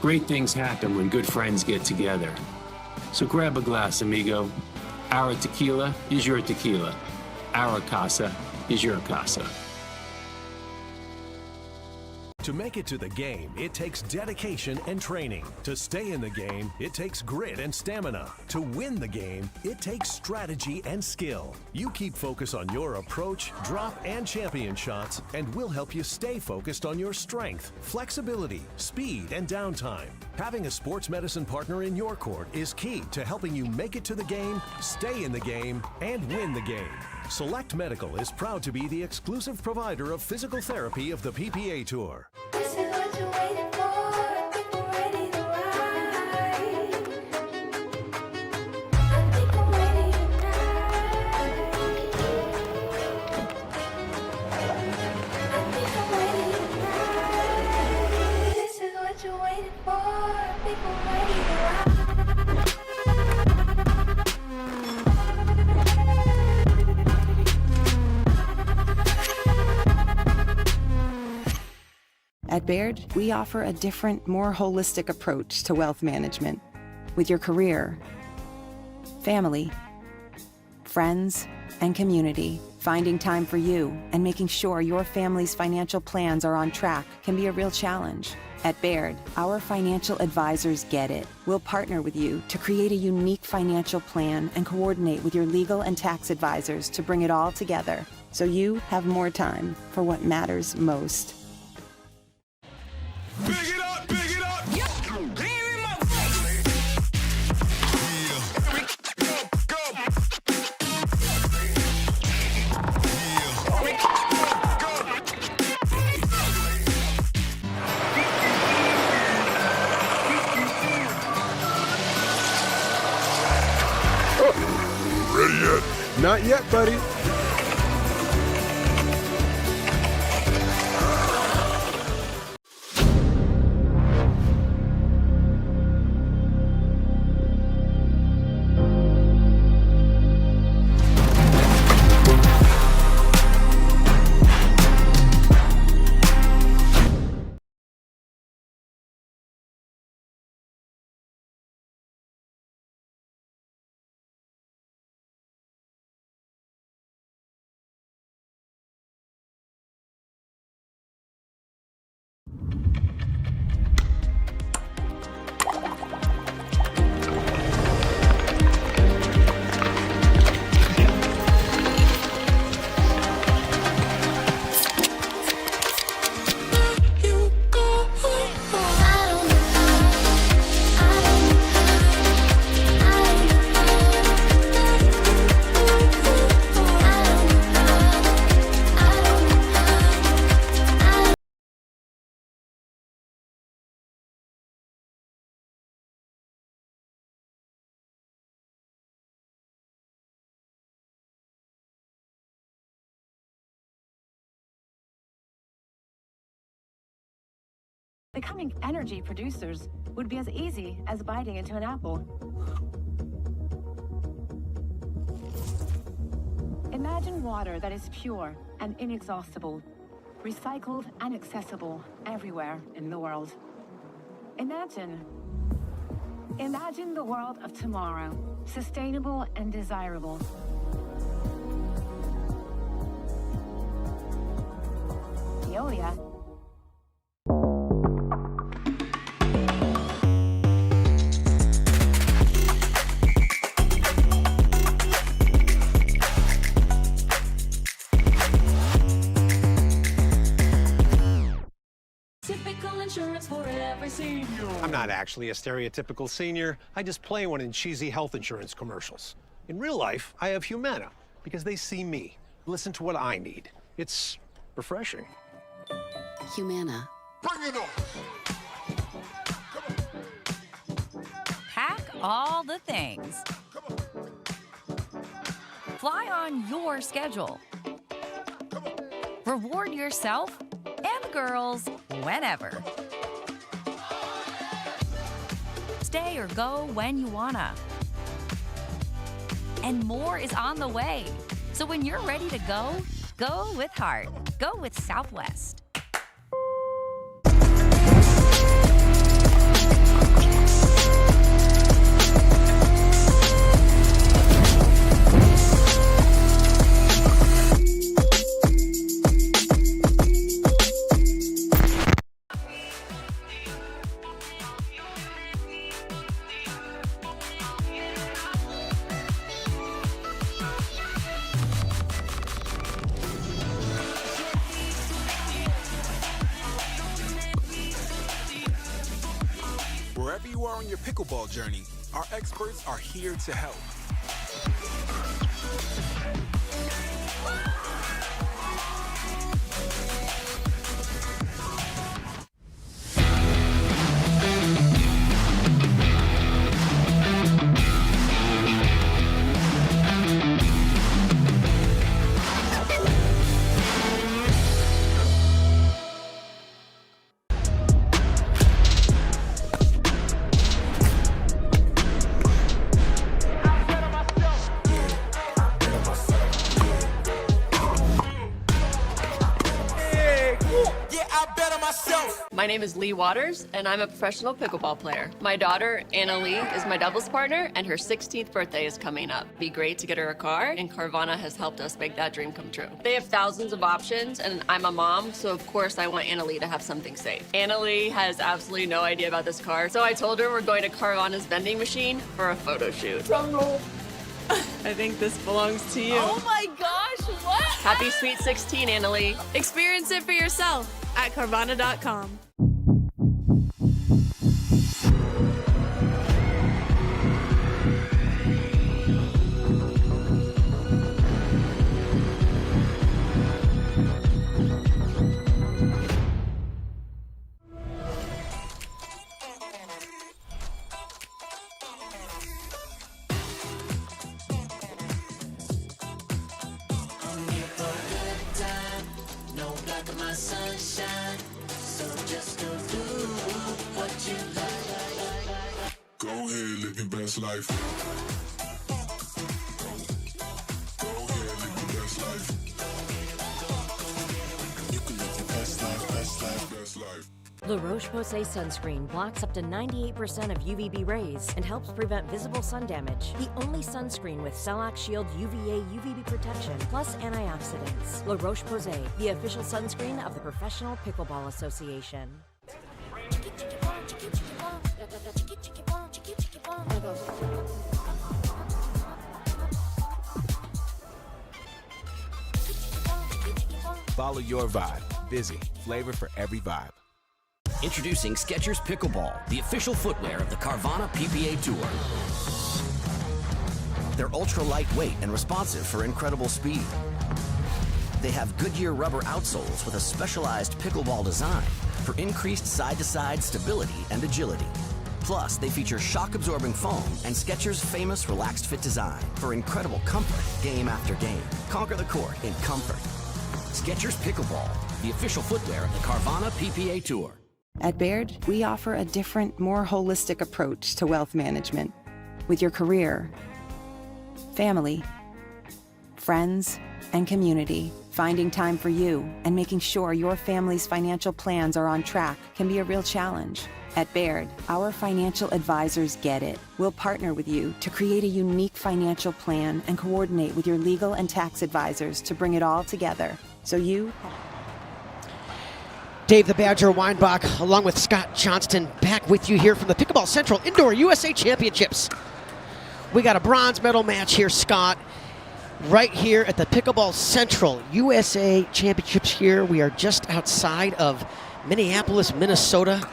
Great things happen when good friends get together. So grab a glass, amigo. Our tequila is your tequila. Our casa is your casa. To make it to the game, it takes dedication and training. To stay in the game, it takes grit and stamina. To win the game, it takes strategy and skill. You keep focus on your approach, drop, and champion shots, and we'll help you stay focused on your strength, flexibility, speed, and downtime. Having a sports medicine partner in your court is key to helping you make it to the game, stay in the game, and win the game. Select Medical is proud to be the exclusive provider of physical therapy of the PPA Tour. This is what you're waiting for. People ready to ride. I think I'm ready tonight. This is what you're waiting for. People ready to ride. At Baird, we offer a different, more holistic approach to wealth management. With your career, family, friends, and community, Finding time for you and making sure your family's financial plans are on track can be a real challenge. At Baird, our financial advisors get it. We'll partner with you to create a unique financial plan and coordinate with your legal and tax advisors to bring it all together so you have more time for what matters most. Big it up, big it up. Ready yet? Not yet, buddy. Becoming energy producers would be as easy as biting into an apple. Imagine water that is pure and inexhaustible, recycled and accessible everywhere in the world. Imagine the world of tomorrow, sustainable and desirable. Veolia. I'm not actually a stereotypical senior. I just play one in cheesy health insurance commercials. In real life, I have Humana because they see me, listen to what I need. It's refreshing. Humana. Bring it on. Pack all the things. Fly on your schedule. Reward yourself and the girls whenever. Stay or go when you wanna. And more is on the way. So when you're ready to go, go with heart. Go with Southwest. Wherever you are on your pickleball journey, our experts are here to help. name is Lee Waters, and I'm a professional pickleball player. My daughter, Anna Lee, is my doubles partner, and her 16th birthday is coming up. It'd be great to get her a car, and Carvana has helped us make that dream come true. They have thousands of options, and I'm a mom, so of course I want Anna Lee to have something safe. Anna Lee has absolutely no idea about this car, so I told her we're going to Carvana's vending machine for a photo shoot. I think this belongs to you. Oh my gosh, what? Happy Sweet 16, Anna Lee. Experience it for yourself at Carvana.com. Go ahead, live your best life. Go ahead, live your best life. You can live your best life, best life, best life. La Roche-Posay sunscreen blocks up to 98% of UVB rays and helps prevent visible sun damage. The only sunscreen with Celac Shield UVA UVB protection plus antioxidants. La Roche-Posay, the official sunscreen of the Professional Pickleball Association. Follow your vibe. Busy. Flavor for every vibe. Introducing Skechers Pickleball, the official footwear of the Carvana PPA Tour. They're ultra lightweight and responsive for incredible speed. They have Goodyear rubber outsoles with a specialized pickleball design for increased side-to-side stability and agility. Plus, they feature shock-absorbing foam and Skechers' famous relaxed fit design for incredible comfort game after game. Conquer the court in comfort. Skechers Pickleball, the official footwear of the Carvana PPA Tour. At Baird, we offer a different, more holistic approach to wealth management. With your career, family, friends, and community, finding time for you and making sure your family's financial plans are on track can be a real challenge. At Baird, our financial advisors get it. We'll partner with you to create a unique financial plan and coordinate with your legal and tax advisors to bring it all together. So you... Dave the Badger Weinbach, along with Scott Johnston, back with you here from the Pickleball Central Indoor USA Championships. We got a bronze medal match here, Scott, right here at the Pickleball Central USA Championships here. We are just outside of Minneapolis, Minnesota.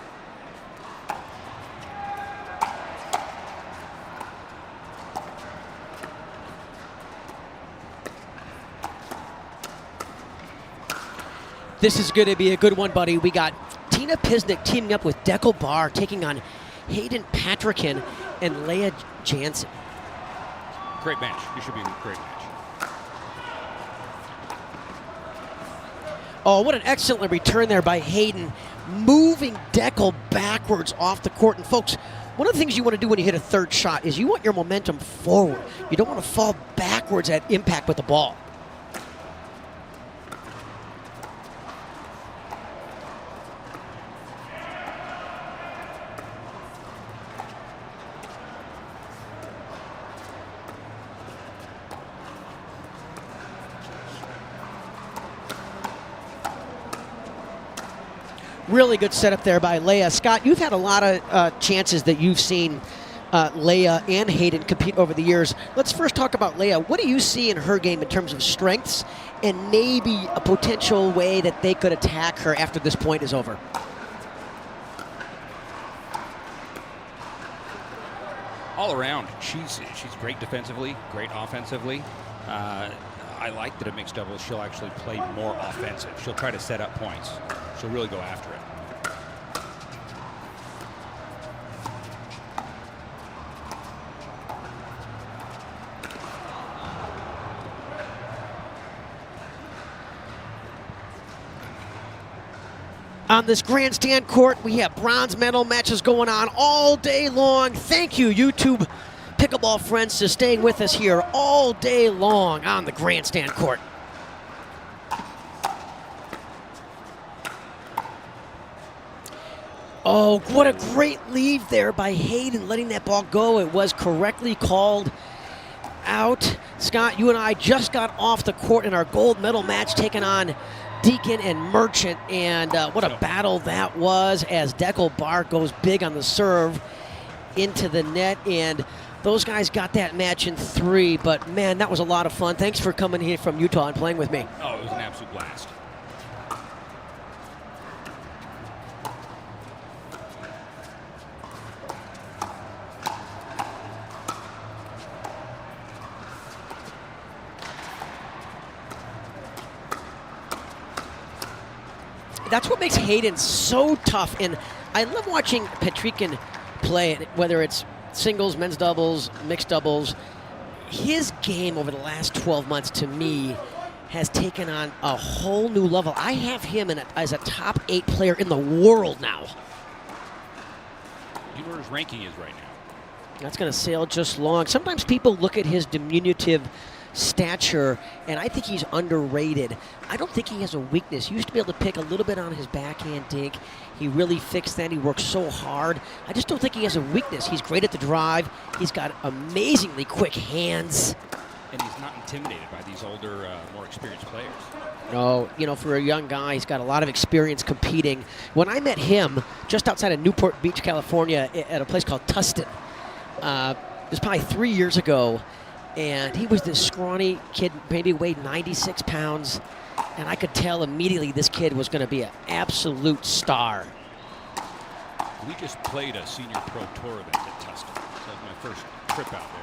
This is going to be a good one, buddy. We got Tina Pisnik teaming up with Deckel Barr, taking on Hayden Patrickin and Leah Jansen. Great match. It should be a great match. Oh, what an excellent return there by Hayden, moving Deckel backwards off the court. And folks, one of the things you want to do when you hit a third shot is you want your momentum forward. You don't want to fall backwards at impact with the ball. Really good setup there by Leah. Scott, you've had a lot of chances that you've seen Leah and Hayden compete over the years. Let's first talk about Leah. What do you see in her game in terms of strengths and maybe a potential way that they could attack her after this point is over? All around, she's great defensively, great offensively. I like that in mixed doubles she'll actually play more offensive. She'll try to set up points. She'll really go after it. On this grandstand court, we have bronze medal matches going on all day long. Thank you, YouTube pickleball friends, for staying with us here all day long on the grandstand court. Oh, what a great leave there by Hayden, letting that ball go. It was correctly called out. Scott, you and I just got off the court in our gold medal match, taking on Deacon and Merchant, and what a battle that was as Deckel Bar goes big on the serve into the net, and those guys got that match in 3, but man, that was a lot of fun. Thanks for coming here from Utah and playing with me. Oh, it was an absolute blast. That's what makes Hayden so tough, and I love watching Petrikin play, whether it's singles, men's doubles, mixed doubles. His game over the last 12 months, to me, has taken on a whole new level. I have him as a top 8 player in the world now. You know where his ranking is right now. That's going to sail just long. Sometimes people look at his diminutive stature, and I think he's underrated. I don't think he has a weakness. He used to be able to pick a little bit on his backhand dink. He really fixed that. He works so hard. I just don't think he has a weakness. He's great at the drive. He's got amazingly quick hands. And he's not intimidated by these older, more experienced players. No, you know, for a young guy, he's got a lot of experience competing. When I met him just outside of Newport Beach, California, at a place called Tustin, it was probably 3 years ago, and he was this scrawny kid, maybe weighed 96 pounds, and I could tell immediately this kid was going to be an absolute star. We just played a senior pro tour event at Tustin. So that was my first trip out there.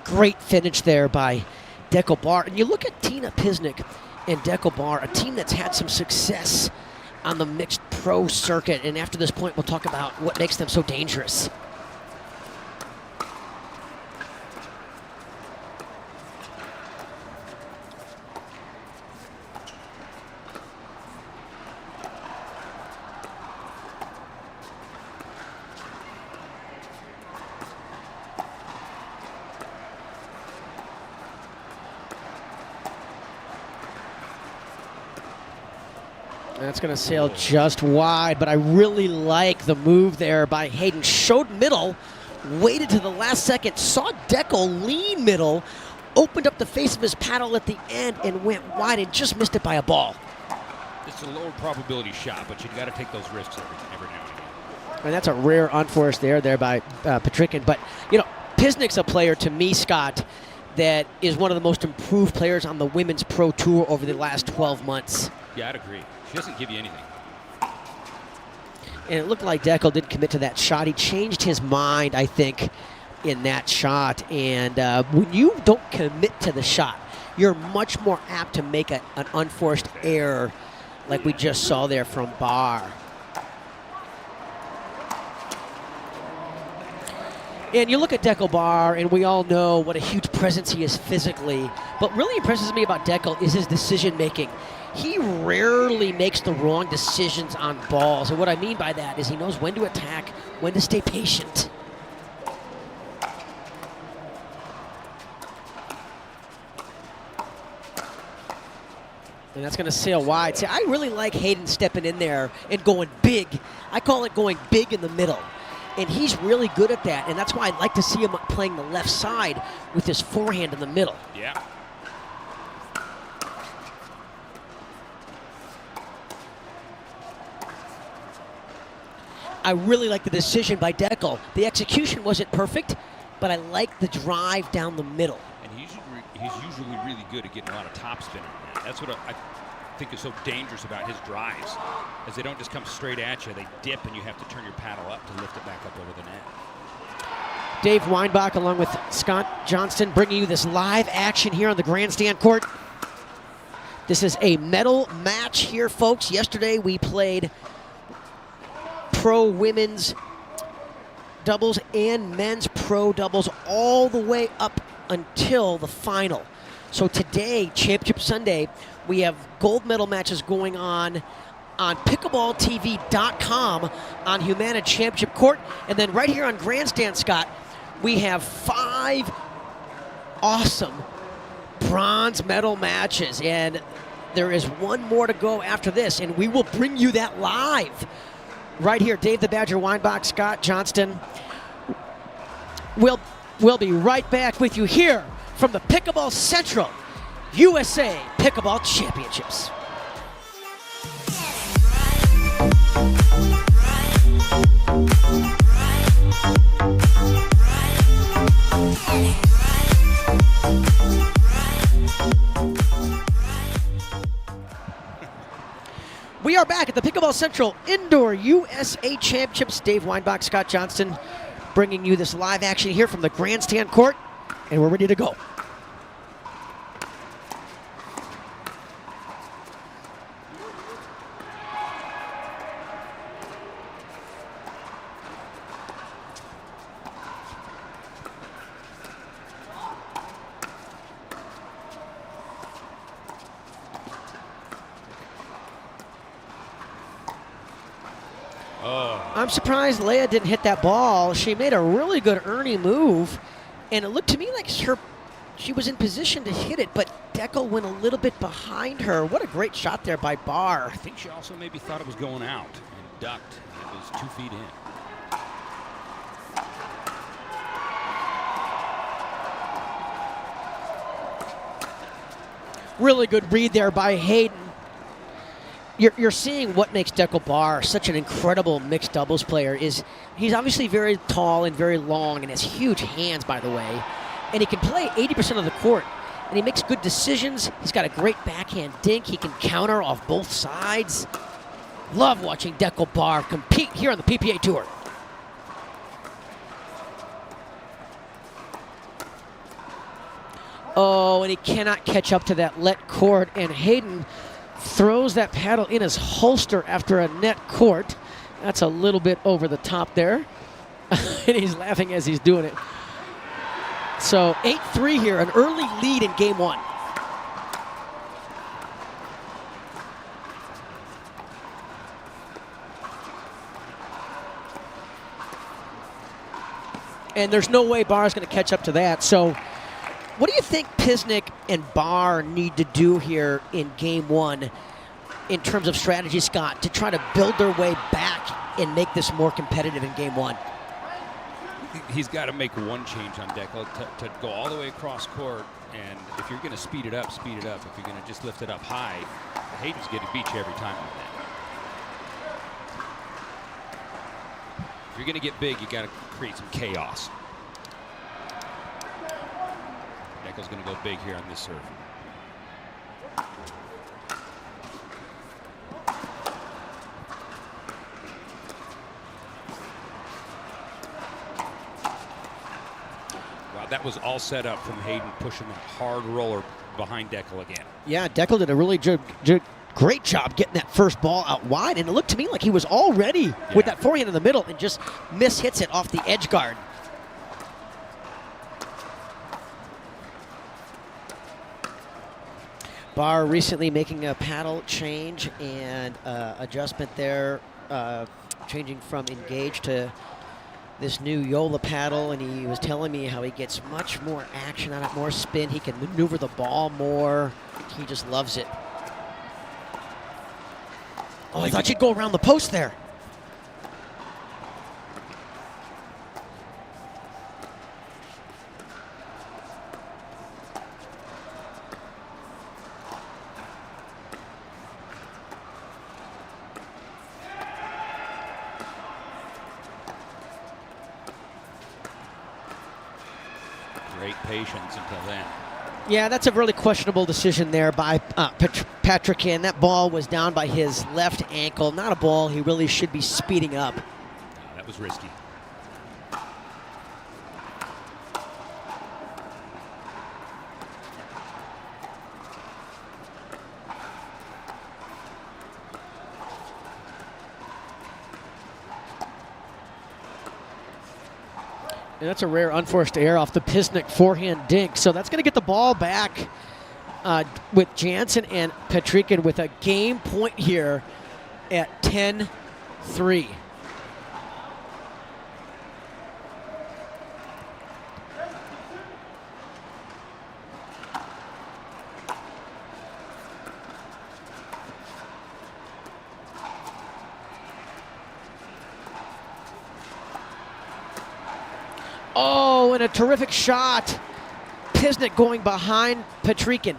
Great finish there by Deckel Bar. And you look at Tina Pisnik and Deckel Bar, a team that's had some success on the mixed pro circuit. And after this point, we'll talk about what makes them so dangerous. That's going to sail just wide, but I really like the move there by Hayden. Showed middle, waited to the last second, saw Deckel lean middle, opened up the face of his paddle at the end and went wide and just missed it by a ball. It's a lower probability shot, but you've got to take those risks every now and again. And that's a rare unforced there by Petrikin. But, you know, Pisnik's a player to me, Scott, that is one of the most improved players on the Women's Pro Tour over the last 12 months. Yeah, I'd agree. She doesn't give you anything. And it looked like Deckel didn't commit to that shot. He changed his mind, I think, in that shot. And when you don't commit to the shot, you're much more apt to make an unforced error like we just saw there from Barr. And you look at Deckel Bar, and we all know what a huge presence he is physically. But really impresses me about Deckel is his decision-making. He rarely makes the wrong decisions on balls. And what I mean by that is he knows when to attack, when to stay patient. And that's going to sail wide. See, I really like Hayden stepping in there and going big. I call it going big in the middle. And he's really good at that. And that's why I like to see him playing the left side with his forehand in the middle. Yeah. I really like the decision by Deckel. The execution wasn't perfect, but I like the drive down the middle. And he's usually really good at getting a lot of topspin on that. That's what I think is so dangerous about his drives, is they don't just come straight at you. They dip, and you have to turn your paddle up to lift it back up over the net. Dave Weinbach along with Scott Johnston bringing you this live action here on the grandstand court. This is a medal match here, folks. Yesterday we played pro women's doubles and men's pro doubles all the way up until the final. So today, Championship Sunday, we have gold medal matches going on pickleballtv.com on Humana Championship Court. And then right here on Grandstand, Scott, we have 5 awesome bronze medal matches. And There is one more to go after this, and we will bring you that live right here. Dave the Badger Weinbach, Scott Johnston. We'll be right back with you here from the Pickleball Central USA Pickleball Championships. We are back at the Pickleball Central Indoor USA Championships. Dave Weinbach, Scott Johnston, bringing you this live action here from the grandstand court, and we're ready to go. I'm surprised Leia didn't hit that ball. She made a really good Ernie move, and it looked to me like she was in position to hit it, but Deckel went a little bit behind her. What a great shot there by Barr. I think she also maybe thought it was going out and ducked. It was 2 feet in. Really good read there by Hayden. You're seeing what makes Deckel Barr such an incredible mixed doubles player. Is he's obviously very tall and very long and has huge hands, by the way, and he can play 80% of the court, and he makes good decisions. He's got a great backhand dink. He can counter off both sides. Love watching Deckel Barr compete here on the PPA Tour. Oh, and he cannot catch up to that let court, and Hayden throws that paddle in his holster after a net court. That's a little bit over the top there. And he's laughing as he's doing it. So 8-3 here, an early lead in game one. And there's no way Barr's going to catch up to that. So what do you think Pisnik and Barr need to do here in game one in terms of strategy, Scott, to try to build their way back and make this more competitive in game one? He's got to make one change on Deckel to go all the way across court, and if you're going to speed it up, speed it up. If you're going to just lift it up high, Hayden's going to beat you every time with that. If you're going to get big, you got to create some chaos. Deckel's going to go big here on this serve. Wow, that was all set up from Hayden pushing that hard roller behind Deckel again. Yeah, Deckel did a really great job getting that first ball out wide, and it looked to me like he was all ready with that forehand in the middle and just hits it off the edge guard. Barr recently making a paddle change and adjustment there, changing from Engage to this new Yola paddle, and he was telling me how he gets much more action on it, more spin. He can maneuver the ball more. He just loves it. Oh, I thought you'd go around the post there. Great patience until then. Yeah, that's a really questionable decision there by Patrick, and that ball was down by his left ankle. Not a ball he really should be speeding up. That was risky. And that's a rare unforced error off the Pisnik forehand dink. So that's going to get the ball back with Jansen and Petrikin with a game point here at 10-3. Oh, and a terrific shot. Pisnik going behind Petrikin.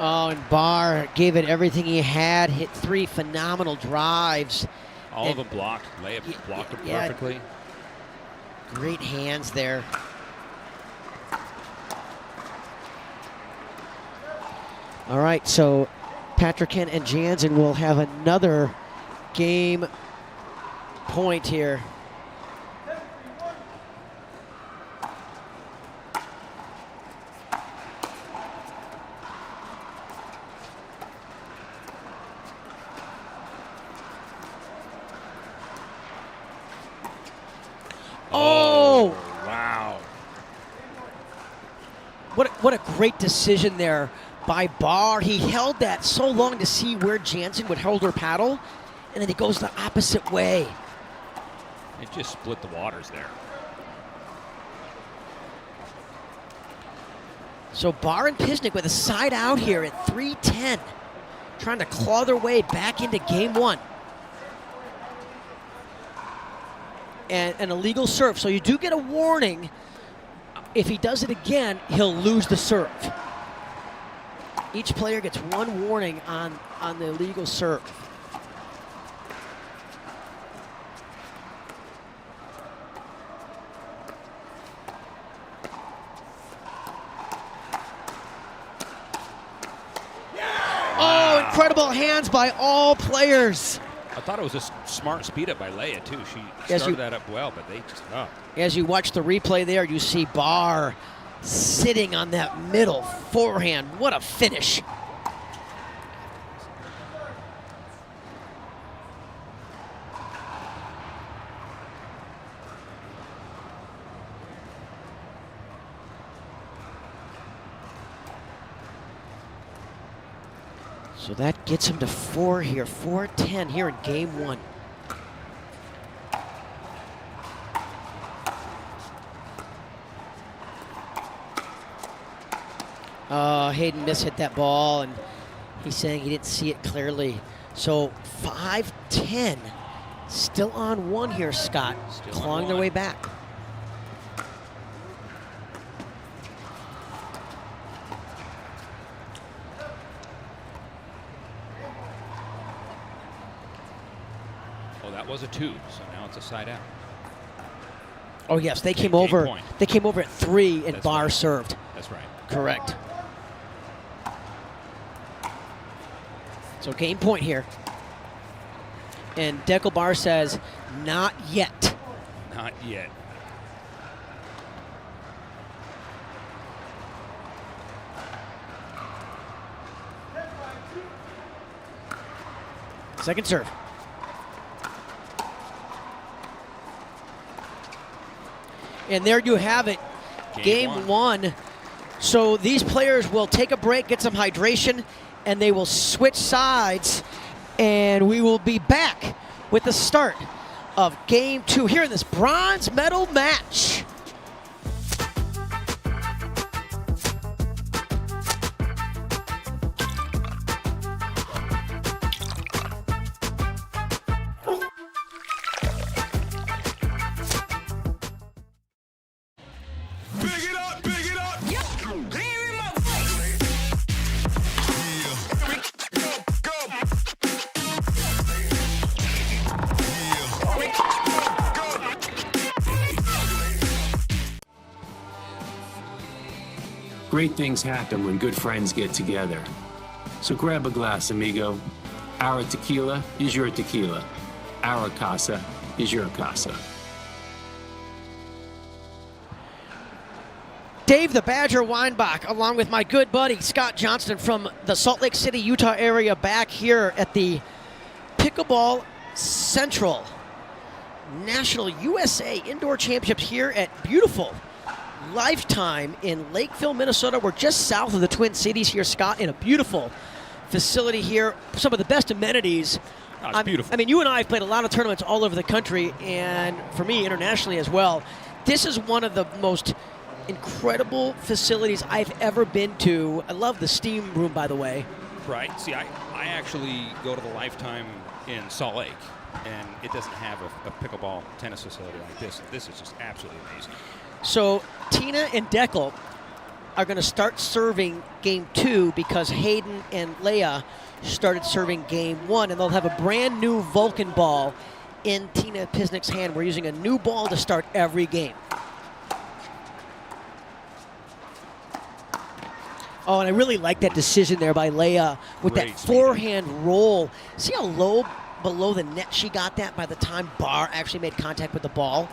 Oh, and Barr gave it everything he had, hit 3 phenomenal drives. All of them blocked. Layup blocked them perfectly. Great hands there. All right, so Patrick and Jansen will have another game point here. Oh! Wow. What a great decision there by Barr. He held that so long to see where Jansen would hold her paddle, and then he goes the opposite way. It just split the waters there. So Barr and Pisnik with a side out here at 3:10, trying to claw their way back into game 1. And an illegal serve. So you do get a warning. If he does it again, he'll lose the serve. Each player gets 1 warning on the illegal serve. Oh, incredible hands by all players. I thought it was a smart speed up by Leia, too. She started that up well, but they just, As you watch the replay there, you see Barr sitting on that middle forehand. What a finish. So that gets him to 4 here, 4-10 here in game 1. Hayden mishit that ball, and he's saying he didn't see it clearly. So 5-10, still on 1 here, Scott, clawing their way back. Oh, that was a 2, so now it's a side out. Oh yes, they came over. Point. They came over at 3, and That's Barr right. served. That's right. Correct. So game point here. And Deckel Barr says, not yet. Not yet. Second serve. And there you have it. Game 1. So these players will take a break, get some hydration, and they will switch sides, and we will be back with the start of game 2 here in this bronze medal match. Great things happen when good friends get together. So grab a glass, amigo. Our tequila is your tequila. Our casa is your casa. Dave the Badger Weinbach, along with my good buddy Scott Johnston from the Salt Lake City, Utah area, back here at the Pickleball Central National USA Indoor Championships here at beautiful Lifetime in Lakeville, Minnesota. We're just south of the Twin Cities here, Scott, in a beautiful facility here. Some of the best amenities. Oh, it's beautiful. I mean, you and I have played a lot of tournaments all over the country, and for me, internationally as well. This is one of the most incredible facilities I've ever been to. I love the steam room, by the way. Right. See, I actually go to the Lifetime in Salt Lake, and it doesn't have a pickleball tennis facility like this. This is just absolutely amazing. So Tina and Deckel are going to start serving game 2 because Hayden and Leia started serving game 1, and they'll have a brand new Vulcan ball in Tina Pisnick's hand. We're using a new ball to start every game. Oh, and I really like that decision there by Leia with Great that speed. forehand roll. See how low below the net she got that by the time Barr actually made contact with the ball?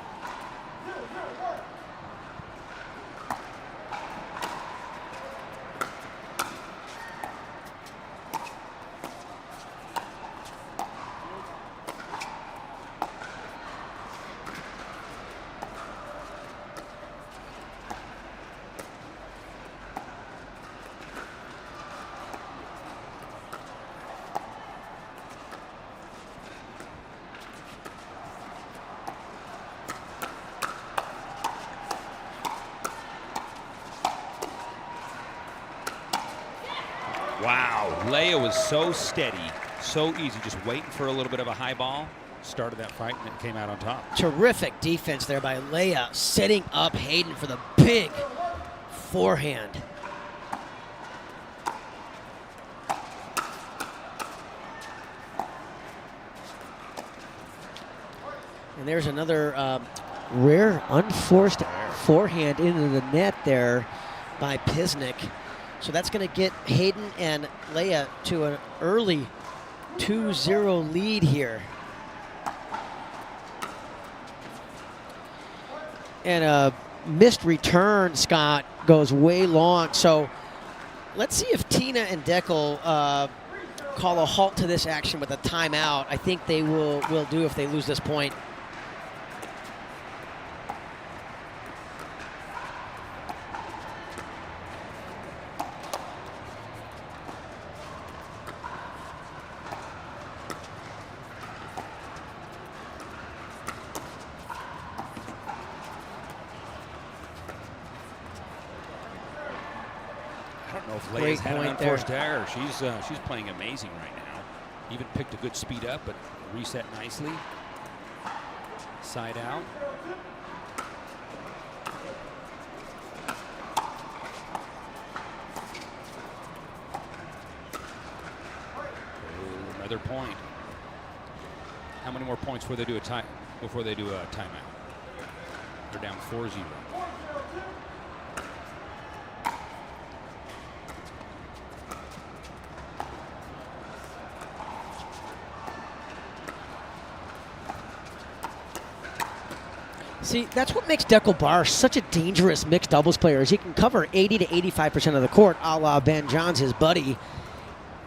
Wow, Leia was so steady, so easy, just waiting for a little bit of a high ball. Started that fight and it came out on top. Terrific defense there by Leia, setting up Hayden for the big forehand. And there's another rare, unforced forehand into the net there by Pisnick. So that's going to get Hayden and Leia to an early 2-0 lead here. And a missed return, Scott, goes way long. So let's see if Tina and Deckel call a halt to this action with a timeout. I think they will do if they lose this point. I don't know if Great Leia's had an point there. unforced error. She's playing amazing right now. Even picked a good speed up, but reset nicely. Side out. Oh, another point. How many more points before they do a timeout? They're down 4-0. See, that's what makes Deckel Barr such a dangerous mixed doubles player, is he can cover 80 to 85% of the court, a la Ben Johns, his buddy.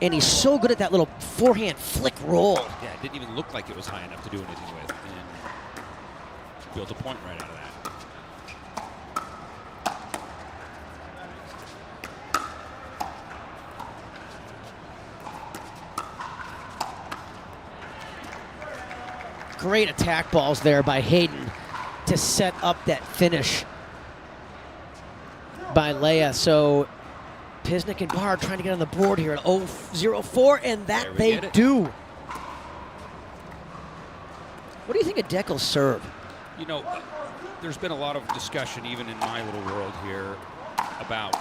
And he's so good at that little forehand flick roll. Yeah, it didn't even look like it was high enough to do anything with. And built a point right out of that. Great attack balls there by Hayden to set up that finish by Leia. So Pisnick and Barr trying to get on the board here at 0-4, and that they do. What do you think of Deckel's serve? You know, there's been a lot of discussion, even in my little world here, about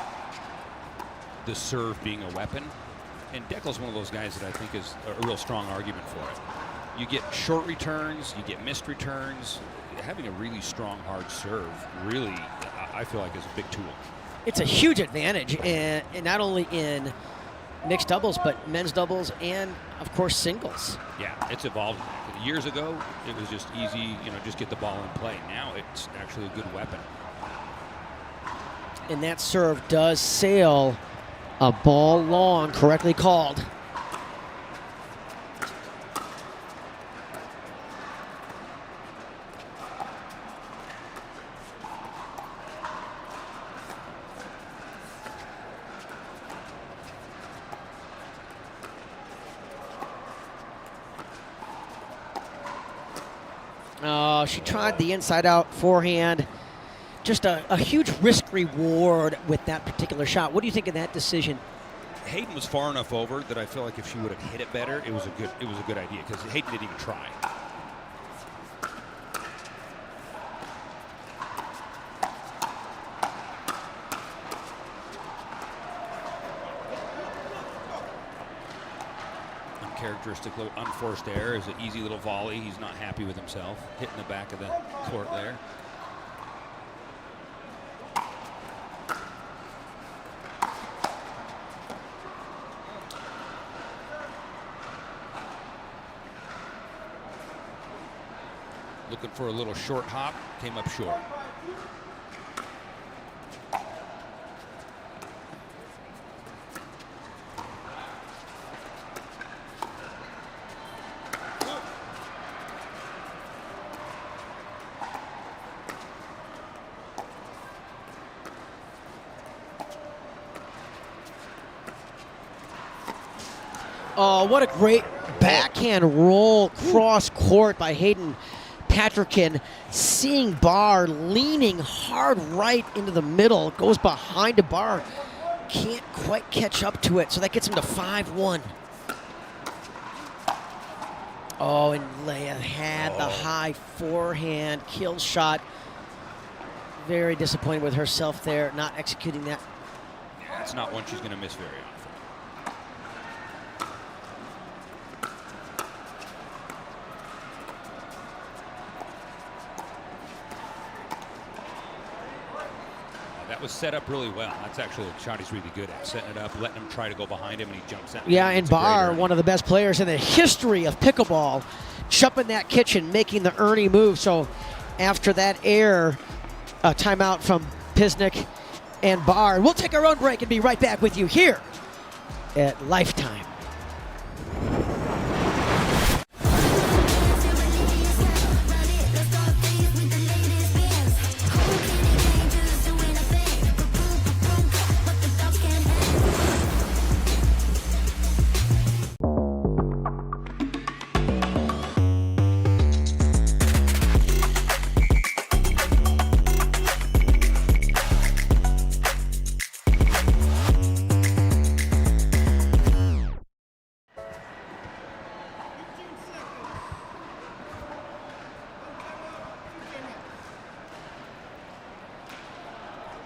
the serve being a weapon. And Deckel's one of those guys that I think is a real strong argument for it. You get short returns, you get missed returns. Having a really strong, hard serve really, I feel like, is a big tool. It's a huge advantage, and not only in mixed doubles, but men's doubles and, of course, singles. Yeah, it's evolved. Years ago, it was just easy, just get the ball in play. Now it's actually a good weapon. And that serve does sail a ball long, correctly called. She tried the inside-out forehand. Just a huge risk reward with that particular shot. What do you think of that decision? Hayden was far enough over that I feel like if she would have hit it better, it was a good idea because Hayden didn't even try. Uncharacteristic little unforced error is an easy little volley. He's not happy with himself, hitting the back of the court there. Looking for a little short hop, came up short. Oh, what a great backhand roll cross court by Hayden Patrickin. Seeing Barr leaning hard right into the middle. Goes behind the bar. Can't quite catch up to it, so that gets him to 5-1. Oh, and Leia had the high forehand kill shot. Very disappointed with herself there, not executing that. Yeah, it's not one she's going to miss very often. That was set up really well. That's actually a shot he's really good at, setting it up, letting him try to go behind him, and he jumps out. Yeah, and Barr, one of the best players in the history of pickleball, jumping that kitchen, making the Ernie move. So after that error, a timeout from Pisnik and Barr. We'll take our own break and be right back with you here at Lifetime.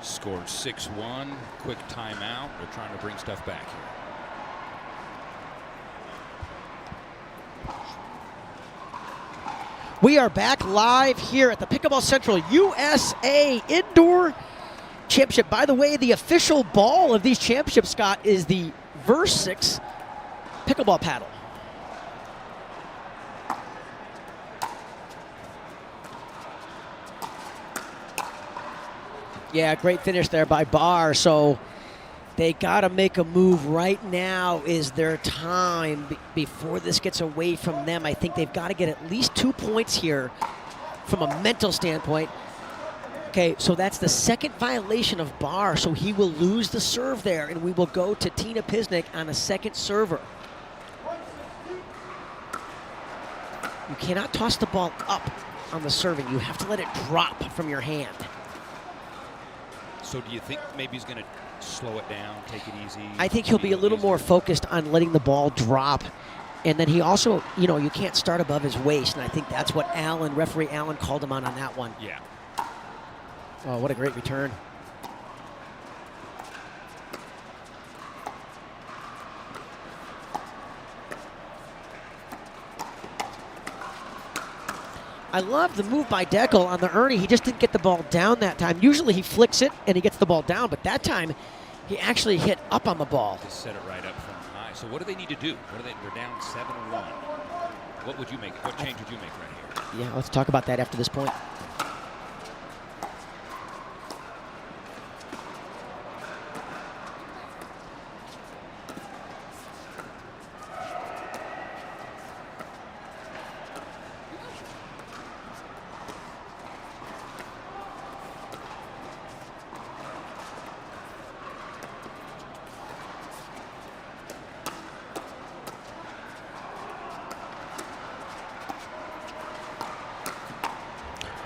Scored 6-1, quick timeout. They're trying to bring stuff back here. We are back live here at the Pickleball Central USA Indoor Championship. By the way, the official ball of these championships, Scott, is the Versix pickleball paddle. Yeah, great finish there by Barr. So they got to make a move right now is their time before this gets away from them. I think they've got to get at least 2 points here from a mental standpoint. Okay, so that's the second violation of Barr, so he will lose the serve there, and we will go to Tina Pisnik on a second server. You cannot toss the ball up on the serving. You have to let it drop from your hand. So do you think maybe he's going to slow it down, take it easy? I think he'll be a little more focused on letting the ball drop. And then he also, you know, you can't start above his waist. And I think that's what referee Allen called him on that one. Yeah. Oh, what a great return. I love the move by Deckel on the Ernie. He just didn't get the ball down that time. Usually he flicks it and he gets the ball down, but that time he actually hit up on the ball. Just set it right up from high. So what do they need to do? They're down 7-1. What would you make? What change would you make right here? Yeah, let's talk about that after this point.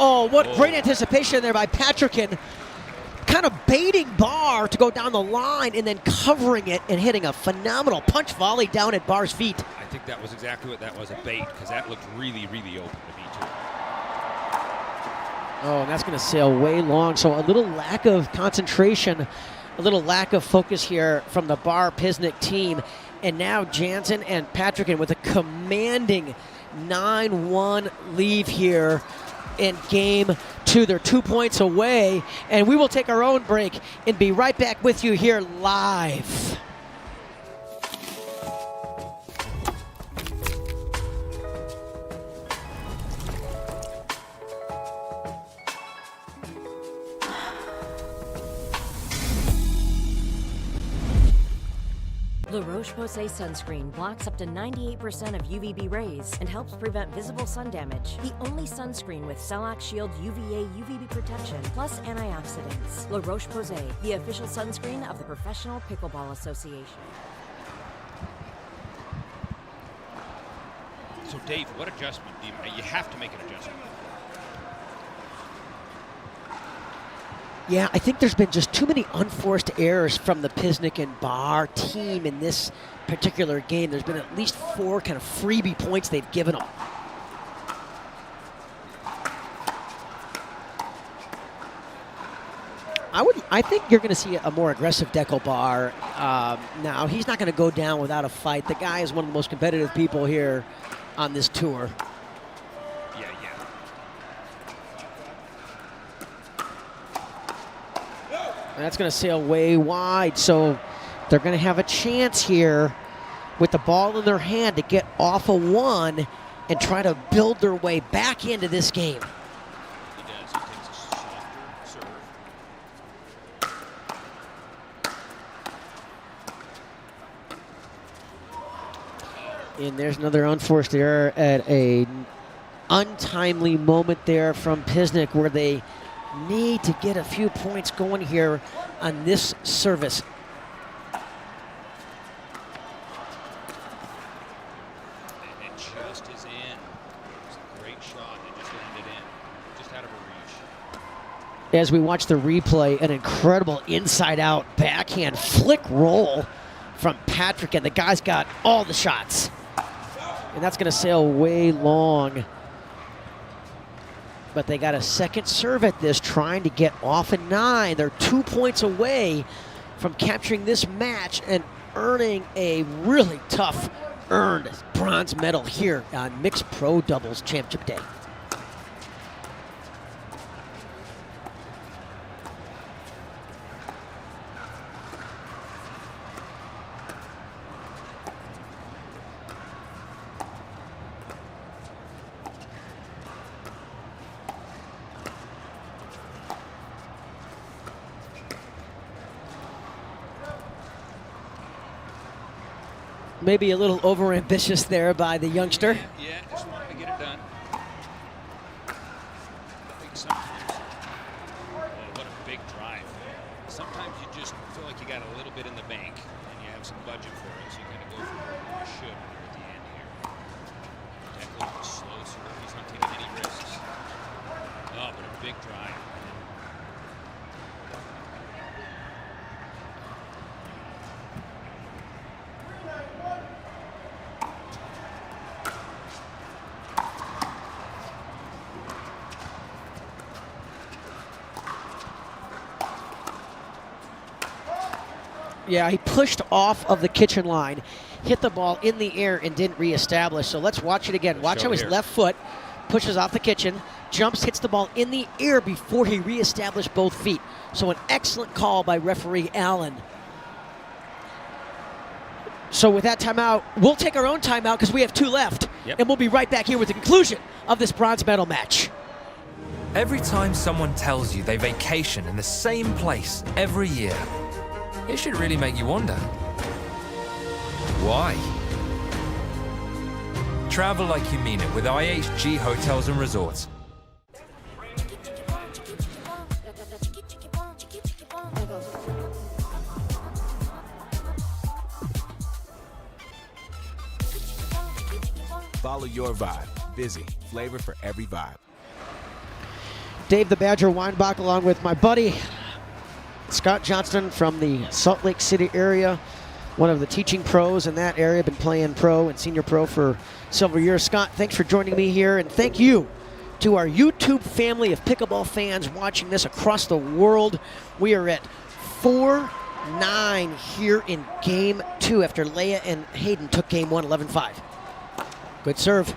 Oh, what great anticipation there by Patrickin. Kind of baiting Barr to go down the line and then covering it and hitting a phenomenal punch volley down at Barr's feet. I think that was exactly what that was, a bait, because that looked really, really open to me, too. Oh, and that's going to sail way long. So a little lack of concentration, a little lack of focus here from the Barr Pisnik team. And now Jansen and Patrickin with a commanding 9-1 lead here in game 2. They're 2 points away, and we will take our own break and be right back with you here live. La Roche-Posay sunscreen blocks up to 98% of UVB rays and helps prevent visible sun damage. The only sunscreen with Cell-Lock Shield UVA UVB protection plus antioxidants. La Roche-Posay, the official sunscreen of the Professional Pickleball Association. So, Dave, what adjustment do you have to make an adjustment? Yeah, I think there's been just too many unforced errors from the Pisnik and Barr team in this particular game. There's been at least 4 kind of freebie points they've given them. I think you're going to see a more aggressive Dekel Barr now. He's not going to go down without a fight. The guy is one of the most competitive people here on this tour. That's going to sail way wide, so they're going to have a chance here with the ball in their hand to get off a 1 and try to build their way back into this game. He does. He takes a softer serve. And there's another unforced error at a untimely moment there from Pisnik where they need to get a few points going here on this service. And it just is in. It's a great shot. It just landed in. Just out of her reach. As we watch the replay, an incredible inside-out backhand flick roll from Patrick, and the guy's got all the shots. And that's going to sail way long. But they got a second serve at this, trying to get off a 9. They're 2 points away from capturing this match and earning a really tough earned bronze medal here on Mixed Pro Doubles Championship Day. Maybe a little overambitious there by the youngster. Yeah, just wanted to get it done. I think sometimes, what a big drive. Sometimes you just feel like you got a little bit in the bank and you have some budget for it, so you kind of go for it when you should at the end here. Dekel with a slow serve. He's not taking any risks. Oh, but a big drive. Yeah, he pushed off of the kitchen line, hit the ball in the air and didn't reestablish. So let's watch it again. Watch how his left foot pushes off the kitchen, jumps, hits the ball in the air before he reestablished both feet. So an excellent call by referee Allen. So with that timeout, we'll take our own timeout because we have 2 left. And we'll be right back here with the conclusion of this bronze medal match. Every time someone tells you they vacation in the same place every year, it should really make you wonder, why? Travel like you mean it with IHG Hotels and Resorts. Follow your vibe. Busy. Flavor for every vibe. Dave the Badger Weinbach, along with my buddy Scott Johnston from the Salt Lake City area, one of the teaching pros in that area. Been playing pro and senior pro for several years. Scott, thanks for joining me here, and thank you to our YouTube family of pickleball fans watching this across the world. We are at 4-9 here in Game 2 after Leia and Hayden took Game 1, 11-5. Good serve.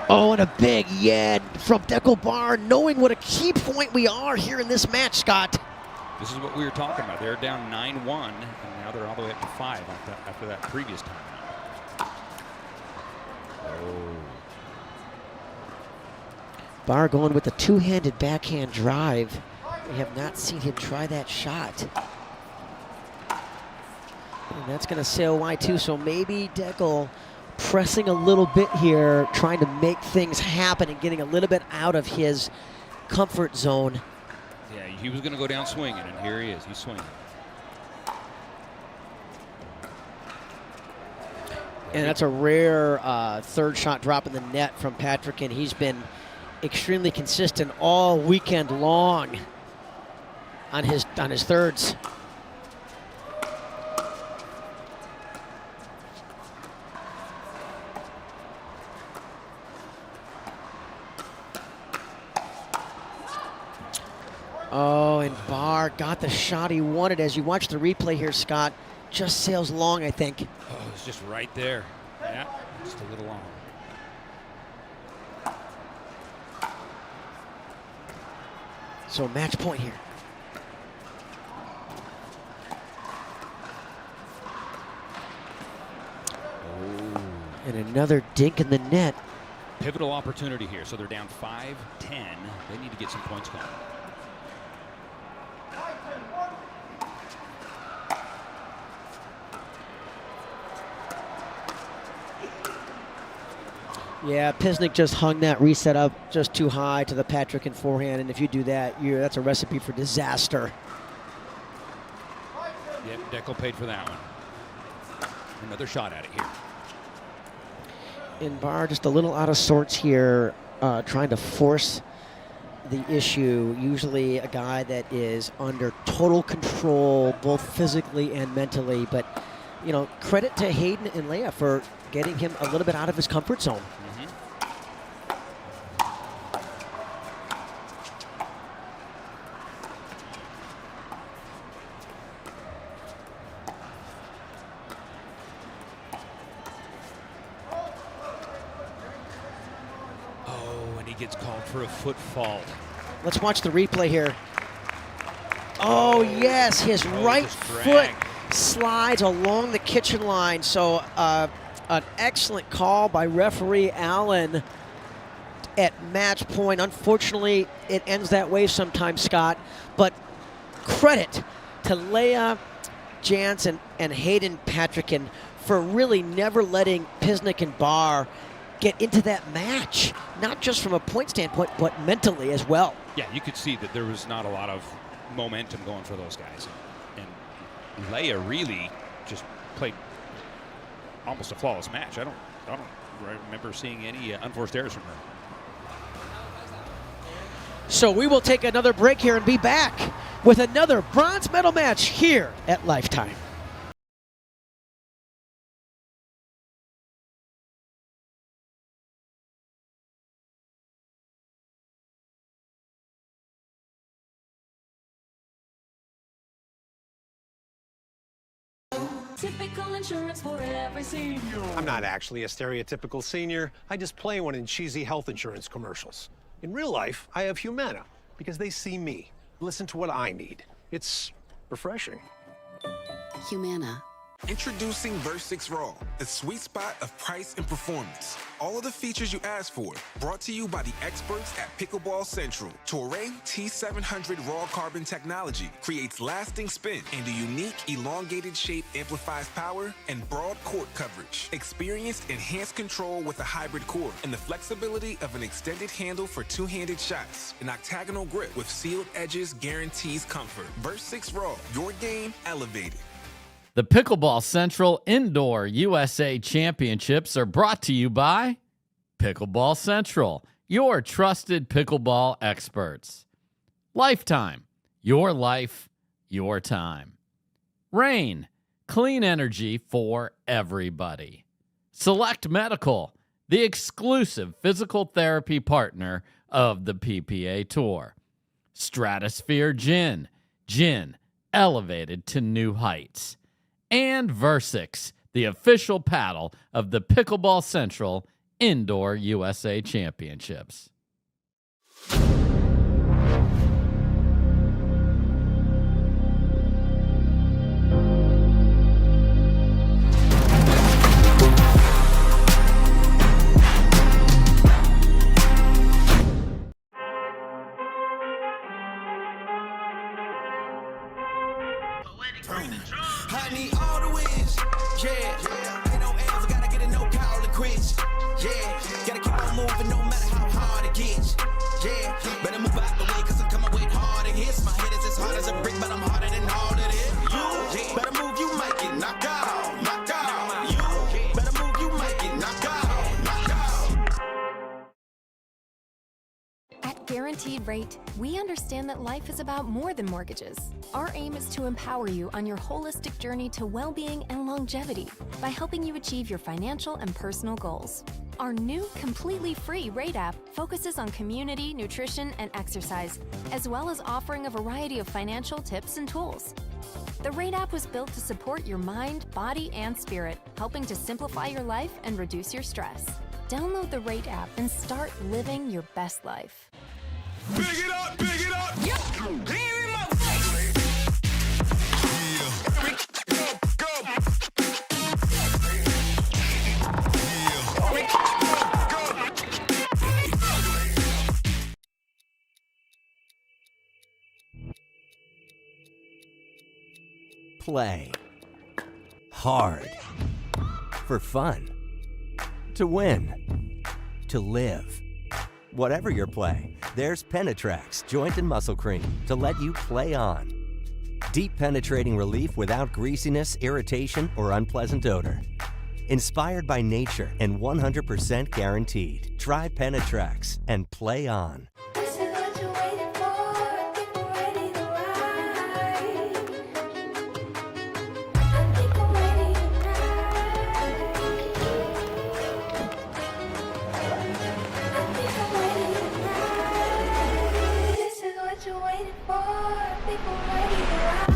Oh, and a big yeah from Dekel Bar, knowing what a key point we are here in this match, Scott. This is what we were talking about. They're down 9-1, and now they're all the way up to 5 after that previous time. Oh. Bar going with the two-handed backhand drive. We have not seen him try that shot. And that's going to sail wide too, so maybe Dekel pressing a little bit here, trying to make things happen and getting a little bit out of his comfort zone. Yeah, he was going to go down swinging, and here he is. He's swinging. And that's a rare third shot drop in the net from Patrick, and he's been extremely consistent all weekend long on his thirds. Oh, and Barr got the shot he wanted. As you watch the replay here, Scott, just sails long, I think. Oh, it's just right there. Yeah, just a little long. So match point here. Oh. And another dink in the net. Pivotal opportunity here. So they're down 5-10. They need to get some points going. Yeah, Pisnik just hung that reset up just too high to the Patrick and forehand, and if you do that, that's a recipe for disaster. Yep, Dekel paid for that one. Another shot at it here. And Barr just a little out of sorts here, trying to force the issue. Usually a guy that is under total control, both physically and mentally, but you know, credit to Hayden and Leia for getting him a little bit out of his comfort zone. Gets called for a foot fault. Let's watch the replay here. Oh, yes, his right foot slides along the kitchen line. So an excellent call by referee Allen at match point. Unfortunately, it ends that way sometimes, Scott. But credit to Leia Jansen and Hayden Patrickin for really never letting Pisnik and Barr get into that match, not just from a point standpoint, but mentally as well. Yeah, you could see that there was not a lot of momentum going for those guys. And Leia really just played almost a flawless match. I don't remember seeing any unforced errors from her. So we will take another break here and be back with another bronze medal match here at Lifetime. Typical insurance for every senior. I'm not actually a stereotypical senior. I just play one in cheesy health insurance commercials. In real life, I have Humana because they see me, listen to what I need. It's refreshing. Humana. Introducing Verse 6 Raw, the sweet spot of price and performance. All of the features you asked for, brought to you by the experts at Pickleball Central. Toray T700 Raw Carbon technology creates lasting spin, and a unique elongated shape amplifies power and broad court coverage. Experience enhanced control with a hybrid core and the flexibility of an extended handle for two-handed shots. An octagonal grip with sealed edges guarantees comfort. Verse 6 Raw, your game elevated. The Pickleball Central Indoor USA Championships are brought to you by Pickleball Central, your trusted pickleball experts. Lifetime, your life, your time. Rain, clean energy for everybody. Select Medical, the exclusive physical therapy partner of the PPA Tour. Stratosphere Gin, gin elevated to new heights. And Versix, the official paddle of the Pickleball Central Indoor USA Championships. I need all the wins, yeah. Ain't no else, gotta get it, no call to quits, yeah. Gotta keep on moving no matter how hard it gets, yeah. Better move out the way, cause I'm coming with harder hits. My head is as hard as a brick, but I'm harder than all of it. You, better move, you might get knocked out, knocked out. You, better move, you might get knocked out, knocked out. At Guaranteed Rate, we understand that life is about more than mortgages. Our aim is to empower you on your holistic journey to well-being and longevity by helping you achieve your financial and personal goals. Our new, completely free Rate app focuses on community, nutrition, and exercise, as well as offering a variety of financial tips and tools. The Rate app was built to support your mind, body, and spirit, helping to simplify your life and reduce your stress. Download the Rate app and start living your best life. Big it up, big it up. Yeah. Play hard for fun, to win, to live. Whatever your play, there's Penetrax Joint and Muscle Cream to let you play on. Deep penetrating relief without greasiness, irritation, or unpleasant odor. Inspired by nature and 100% guaranteed. Try Penetrax and play on. This is what you're waiting for. I think we're ready to ride. I think I'm ready to ride. I think I'm ready to ride. This is what you're waiting for. I think we're ready to ride.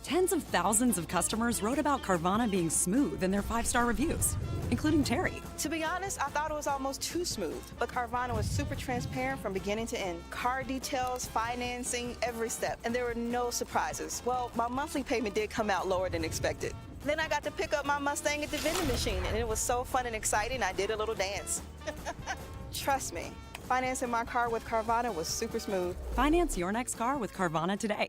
Tens of thousands of customers wrote about Carvana being smooth in their 5-star reviews, including Terry. To be honest, I thought it was almost too smooth, but Carvana was super transparent from beginning to end. Car details, financing, every step, and there were no surprises. Well, my monthly payment did come out lower than expected. Then I got to pick up my Mustang at the vending machine, and it was so fun and exciting, I did a little dance. Trust me, financing my car with Carvana was super smooth. Finance your next car with Carvana today.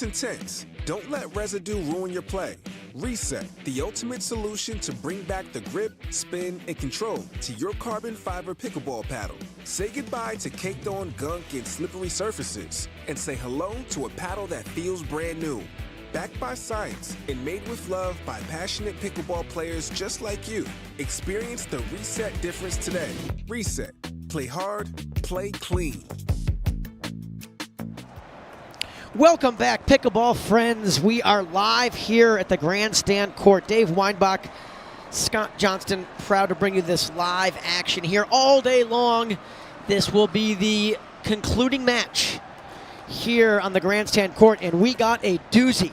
It's intense. Don't let residue ruin your play. Reset, the ultimate solution to bring back the grip, spin, and control to your carbon fiber pickleball paddle. Say goodbye to caked-on gunk and slippery surfaces, and say hello to a paddle that feels brand new. Backed by science and made with love by passionate pickleball players just like you. Experience the Reset difference today. Reset. Play hard, play clean. Welcome back, pickleball friends. We are live here at the grandstand court. Dave Weinbach, Scott Johnston, proud to bring you this live action here all day long. This will be the concluding match here on the grandstand court, and we got a doozy.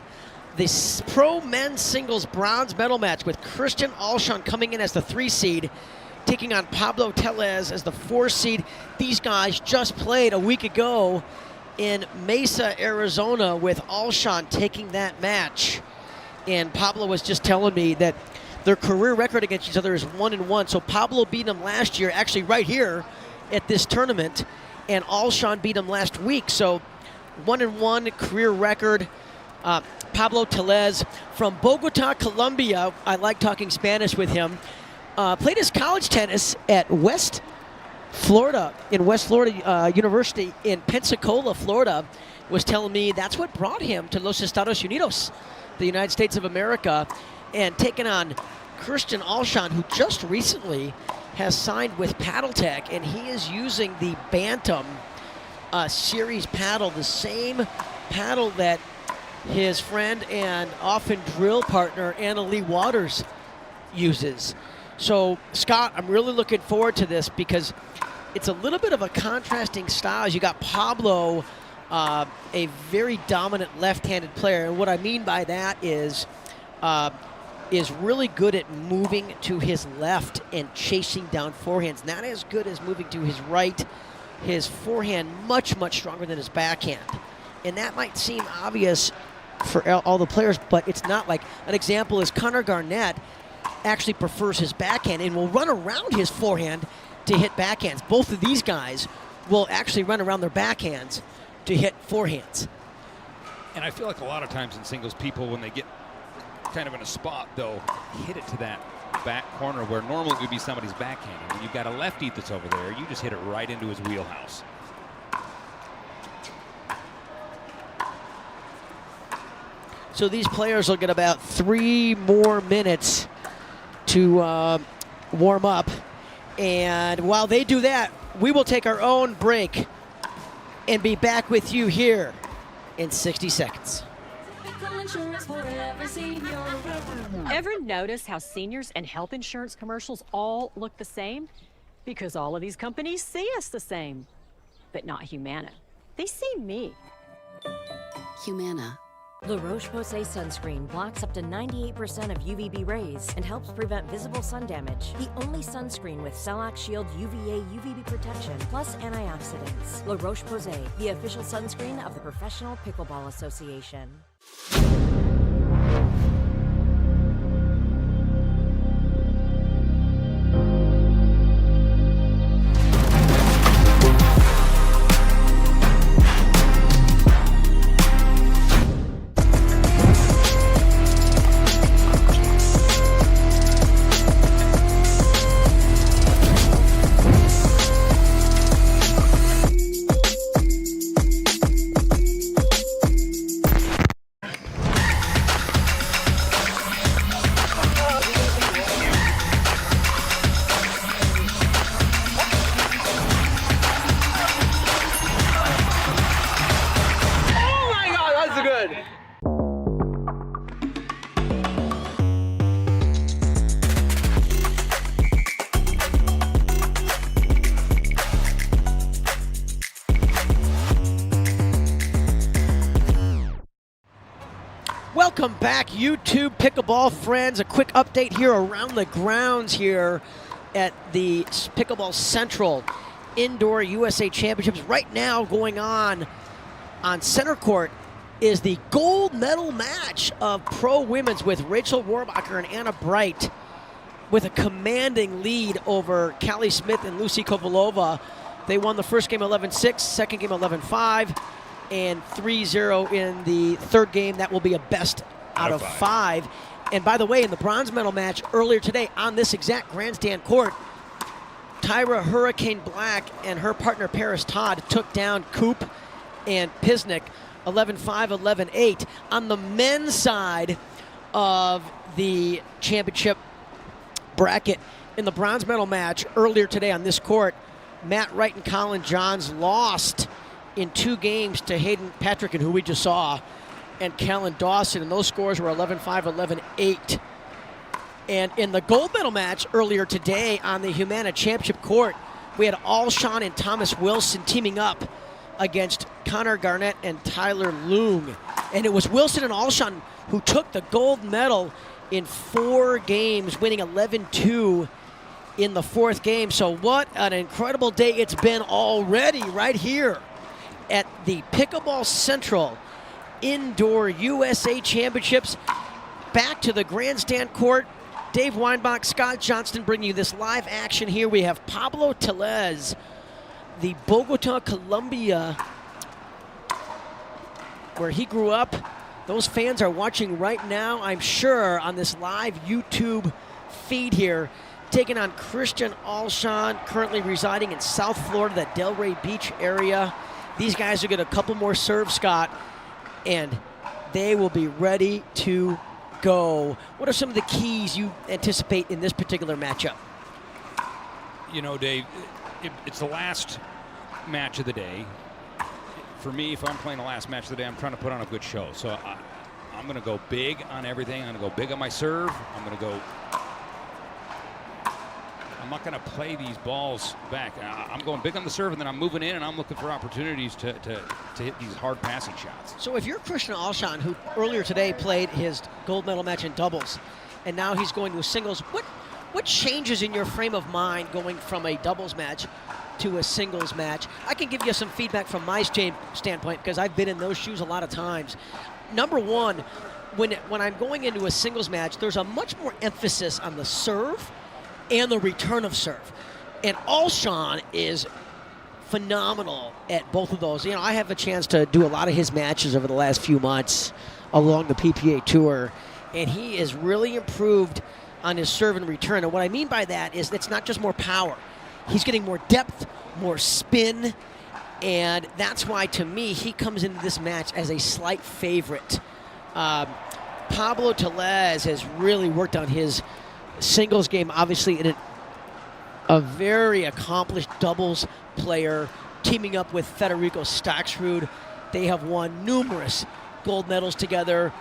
This pro men's singles bronze medal match with Christian Alshon coming in as the 3 seed, taking on Pablo Tellez as the 4 seed. These guys just played a week ago in Mesa, Arizona, with Alshon taking that match. And Pablo was just telling me that their career record against each other is 1-1. So Pablo beat him last year, actually right here at this tournament, and Alshon beat him last week. So 1-1 career record. Pablo Tellez from Bogota, Colombia. I like talking Spanish with him. Played his college tennis at West Florida University in Pensacola, Florida. Was telling me that's what brought him to Los Estados Unidos, the United States of America, and taking on Christian Alshon, who just recently has signed with Paddletech, and he is using the Bantam series paddle, the same paddle that his friend and often drill partner Anna Lee Waters uses. So, Scott, I'm really looking forward to this because it's a little bit of a contrasting style. You got Pablo, a very dominant left-handed player, and what I mean by that is really good at moving to his left and chasing down forehands. Not as good as moving to his right. His forehand much, much stronger than his backhand. And that might seem obvious for all the players, but it's not. Like an example is Connor Garnett actually prefers his backhand and will run around his forehand to hit backhands. Both of these guys will actually run around their backhands to hit forehands. And I feel like a lot of times in singles, people, when they get kind of in a spot, they'll hit it to that back corner where normally it would be somebody's backhand. And when you've got a lefty that's over there, you just hit it right into his wheelhouse. So these players will get about 3 more minutes to warm up. And while they do that, we will take our own break and be back with you here in 60 seconds. Ever notice how seniors and health insurance commercials all look the same? Because all of these companies see us the same, but not Humana. They see me. Humana. La Roche-Posay sunscreen blocks up to 98% of UVB rays and helps prevent visible sun damage. The only sunscreen with Celac Shield UVA UVB protection plus antioxidants. La Roche-Posay, the official sunscreen of the Professional Pickleball Association. Welcome back, YouTube Pickleball friends. A quick update here around the grounds here at the Pickleball Central Indoor USA Championships. Right now going on center court is the gold medal match of pro women's with Rachel Warbacher and Anna Bright with a commanding lead over Callie Smith and Lucy Kovalova. They won the first game 11-6, second game 11-5. and 3-0 in the third game. That will be a best out of 5. And by the way, in the bronze medal match earlier today on this exact grandstand court, Tyra Hurricane Black and her partner Paris Todd took down Coop and Pisnik 11-5, 11-8. On the men's side of the championship bracket, in the bronze medal match earlier today on this court, Matt Wright and Colin Johns lost in 2 games to Hayden Patrick, and who we just saw, and Kellen Dawson, and those scores were 11-5, 11-8. And in the gold medal match earlier today on the Humana Championship court, we had Alshon and Thomas Wilson teaming up against Connor Garnett and Tyler Loong. And it was Wilson and Alshon who took the gold medal in 4 games, winning 11-2 in the 4th game. So what an incredible day it's been already right here at the Pickleball Central Indoor USA Championships. Back to the grandstand court. Dave Weinbach, Scott Johnston bringing you this live action here. We have Pablo Tellez, the Bogota, Colombia, where he grew up. Those fans are watching right now, I'm sure, on this live YouTube feed here, taking on Christian Alshon, currently residing in South Florida, that Delray Beach area. These guys will get a couple more serves, Scott, and they will be ready to go. What are some of the keys you anticipate in this particular matchup? You know, Dave, it's the last match of the day. For me, if I'm playing the last match of the day, I'm trying to put on a good show. So I'm going to go big on everything. I'm going to go big on my serve. I'm not going to play these balls back. I'm going big on the serve, and then I'm moving in, and I'm looking for opportunities to hit these hard passing shots. So if you're Christian Alshon, who earlier today played his gold medal match in doubles, and now he's going to a singles, what changes in your frame of mind going from a doubles match to a singles match? I can give you some feedback from my standpoint, because I've been in those shoes a lot of times. Number one, when I'm going into a singles match, there's a much more emphasis on the serve and the return of serve. And Alshon is phenomenal at both of those. You know, I have a chance to do a lot of his matches over the last few months along the PPA Tour, and he is really improved on his serve and return. And what I mean by that is it's not just more power. He's getting more depth, more spin, and that's why, to me, he comes into this match as a slight favorite. Pablo Tellez has really worked on his singles game, obviously in a very accomplished doubles player, teaming up with Federico Stocksrud. They have won numerous gold medals together,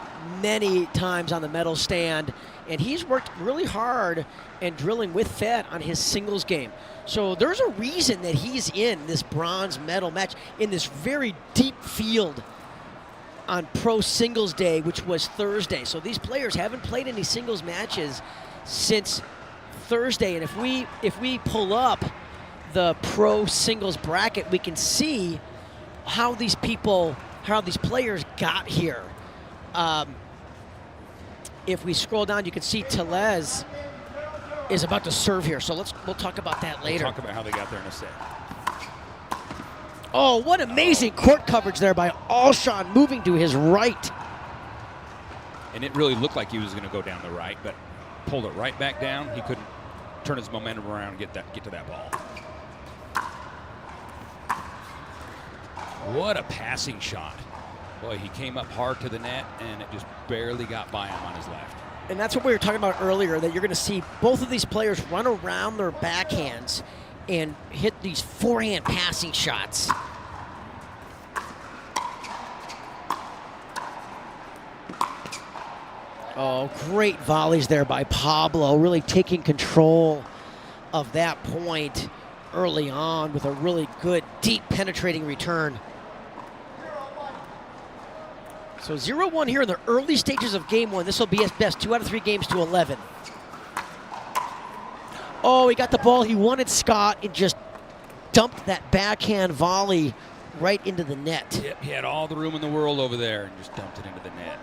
many times on the medal stand, and he's worked really hard and drilling with Fed on his singles game. So there's a reason that he's in this bronze medal match in this very deep field on Pro Singles Day, which was Thursday. So these players haven't played any singles matches since Thursday, and if we pull up the Pro Singles bracket, we can see how these players got here. If we scroll down, you can see Tellez is about to serve here. So we'll talk about that later. We'll talk about how they got there in a sec. Oh, what amazing court coverage there by Alshon, moving to his right. And it really looked like he was going to go down the right, but pulled it right back down. He couldn't turn his momentum around and get to that ball. What a passing shot. Boy, he came up hard to the net, and it just barely got by him on his left. And that's what we were talking about earlier, that you're going to see both of these players run around their backhands and hit these forehand passing shots. Oh, great volleys there by Pablo, really taking control of that point early on with a really good, deep, penetrating return. So 0-1 here in the early stages of game one. This will be at best 2 out of 3 games to 11. Oh, he got the ball he wanted, Scott, and just dumped that backhand volley right into the net. Yep, he had all the room in the world over there and just dumped it into the net.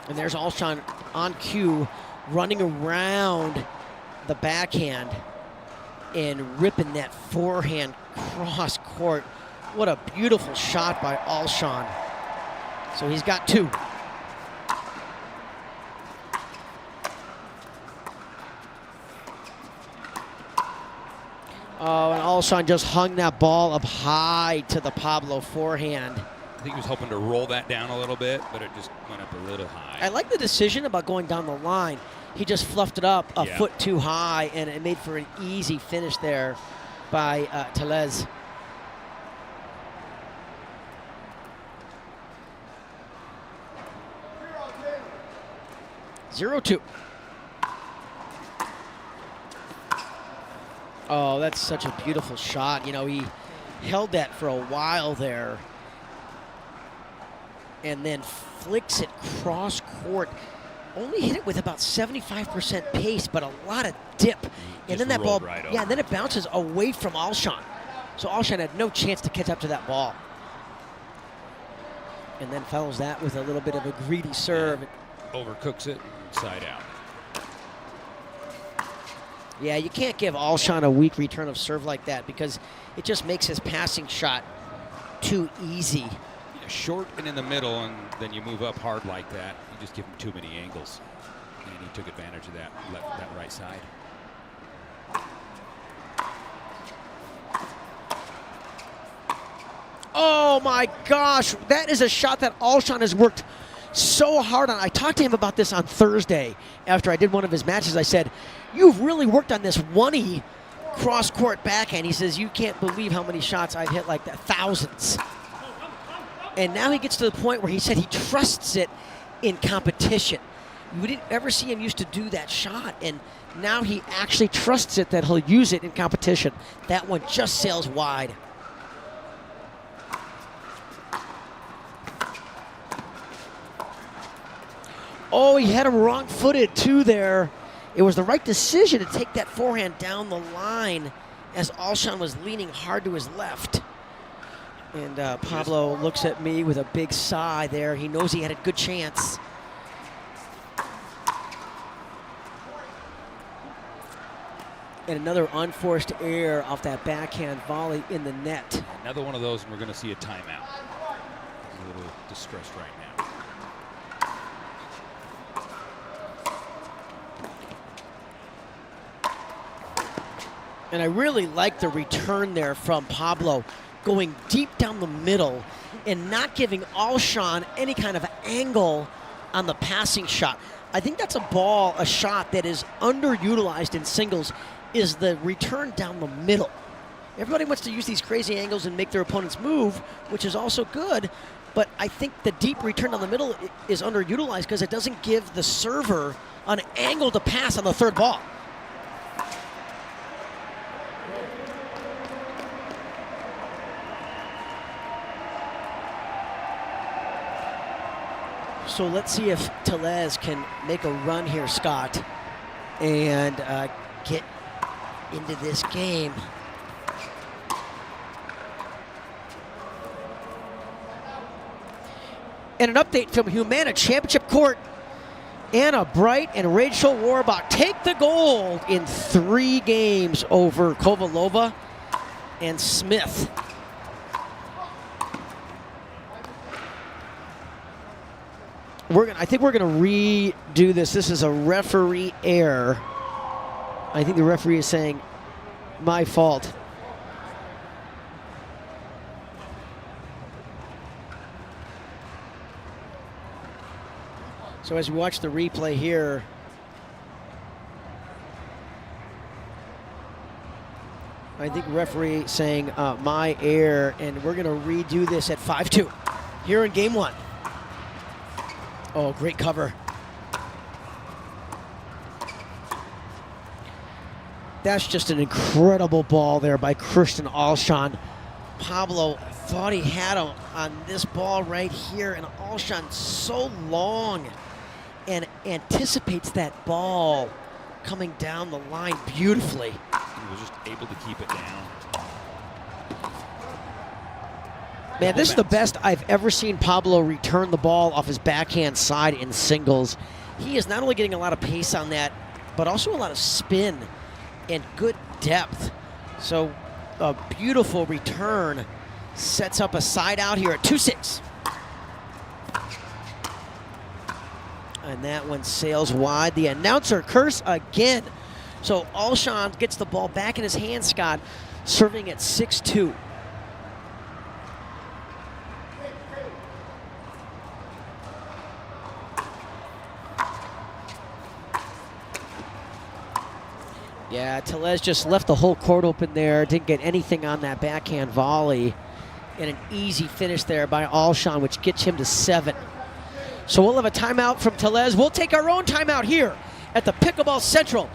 And there's Alshon on cue, running around the backhand and ripping that forehand cross court. What a beautiful shot by Alshon. So he's got 2. Oh, and Alshon just hung that ball up high to the Pablo forehand. I think he was hoping to roll that down a little bit, but it just went up a little high. I like the decision about going down the line. He just fluffed it up a foot too high, and it made for an easy finish there by Tellez. Zero two. Oh, that's such a beautiful shot. You know, he held that for a while there and then flicks it cross court. Only hit it with about 75% pace, but a lot of dip. And then that ball, and then it bounces away from Alshon. So Alshon had no chance to catch up to that ball. And then follows that with a little bit of a greedy serve. Overcooks it, side out. Yeah, you can't give Alshon a weak return of serve like that because it just makes his passing shot too easy. Yeah, short and in the middle, and then you move up hard like that. You just give him too many angles. And he took advantage of that, that right side. Oh my gosh, that is a shot that Alshon has worked so hard on. I talked to him about this on Thursday after I did one of his matches. I said, you've really worked on this 1E cross-court backhand. He says, you can't believe how many shots I've hit like that, thousands. And now he gets to the point where he said he trusts it in competition. We didn't ever see him used to do that shot, and now he actually trusts it that he'll use it in competition. That one just sails wide. Oh, he had him wrong-footed too there. It was the right decision to take that forehand down the line as Alshon was leaning hard to his left. And Pablo looks at me with a big sigh there. He knows he had a good chance. And another unforced error off that backhand volley in the net. Another one of those, and we're going to see a timeout. He's a little distressed right now. And I really like the return there from Pablo, going deep down the middle and not giving Alshon any kind of angle on the passing shot. I think that's a shot that is underutilized in singles, is the return down the middle. Everybody wants to use these crazy angles and make their opponents move, which is also good, but I think the deep return down the middle is underutilized because it doesn't give the server an angle to pass on the third ball. So let's see if Tellez can make a run here, Scott, and get into this game. And an update from Humana Championship Court. Anna Bright and Rachel Warbach take the gold in 3 games over Kovalova and Smith. I think we're going to redo this. This is a referee error. I think the referee is saying, my fault. So as we watch the replay here, I think referee saying, my error, and we're going to redo this at 5-2 here in game 1. Oh, great cover. That's just an incredible ball there by Kirsten Alshon. Pablo thought he had him on this ball right here, and Alshon so long and anticipates that ball coming down the line beautifully. He was just able to keep it down. Man, this is the best I've ever seen Pablo return the ball off his backhand side in singles. He is not only getting a lot of pace on that, but also a lot of spin and good depth So a beautiful return sets up a side out here at 2-6. And that one sails wide. The announcer curse again. So Alshon gets the ball back in his hand, Scott, serving at 6-2. Yeah, Tellez just left the whole court open there. Didn't get anything on that backhand volley. And an easy finish there by Alshon, which gets him to 7. So we'll have a timeout from Tellez. We'll take our own timeout here at the Pickleball Central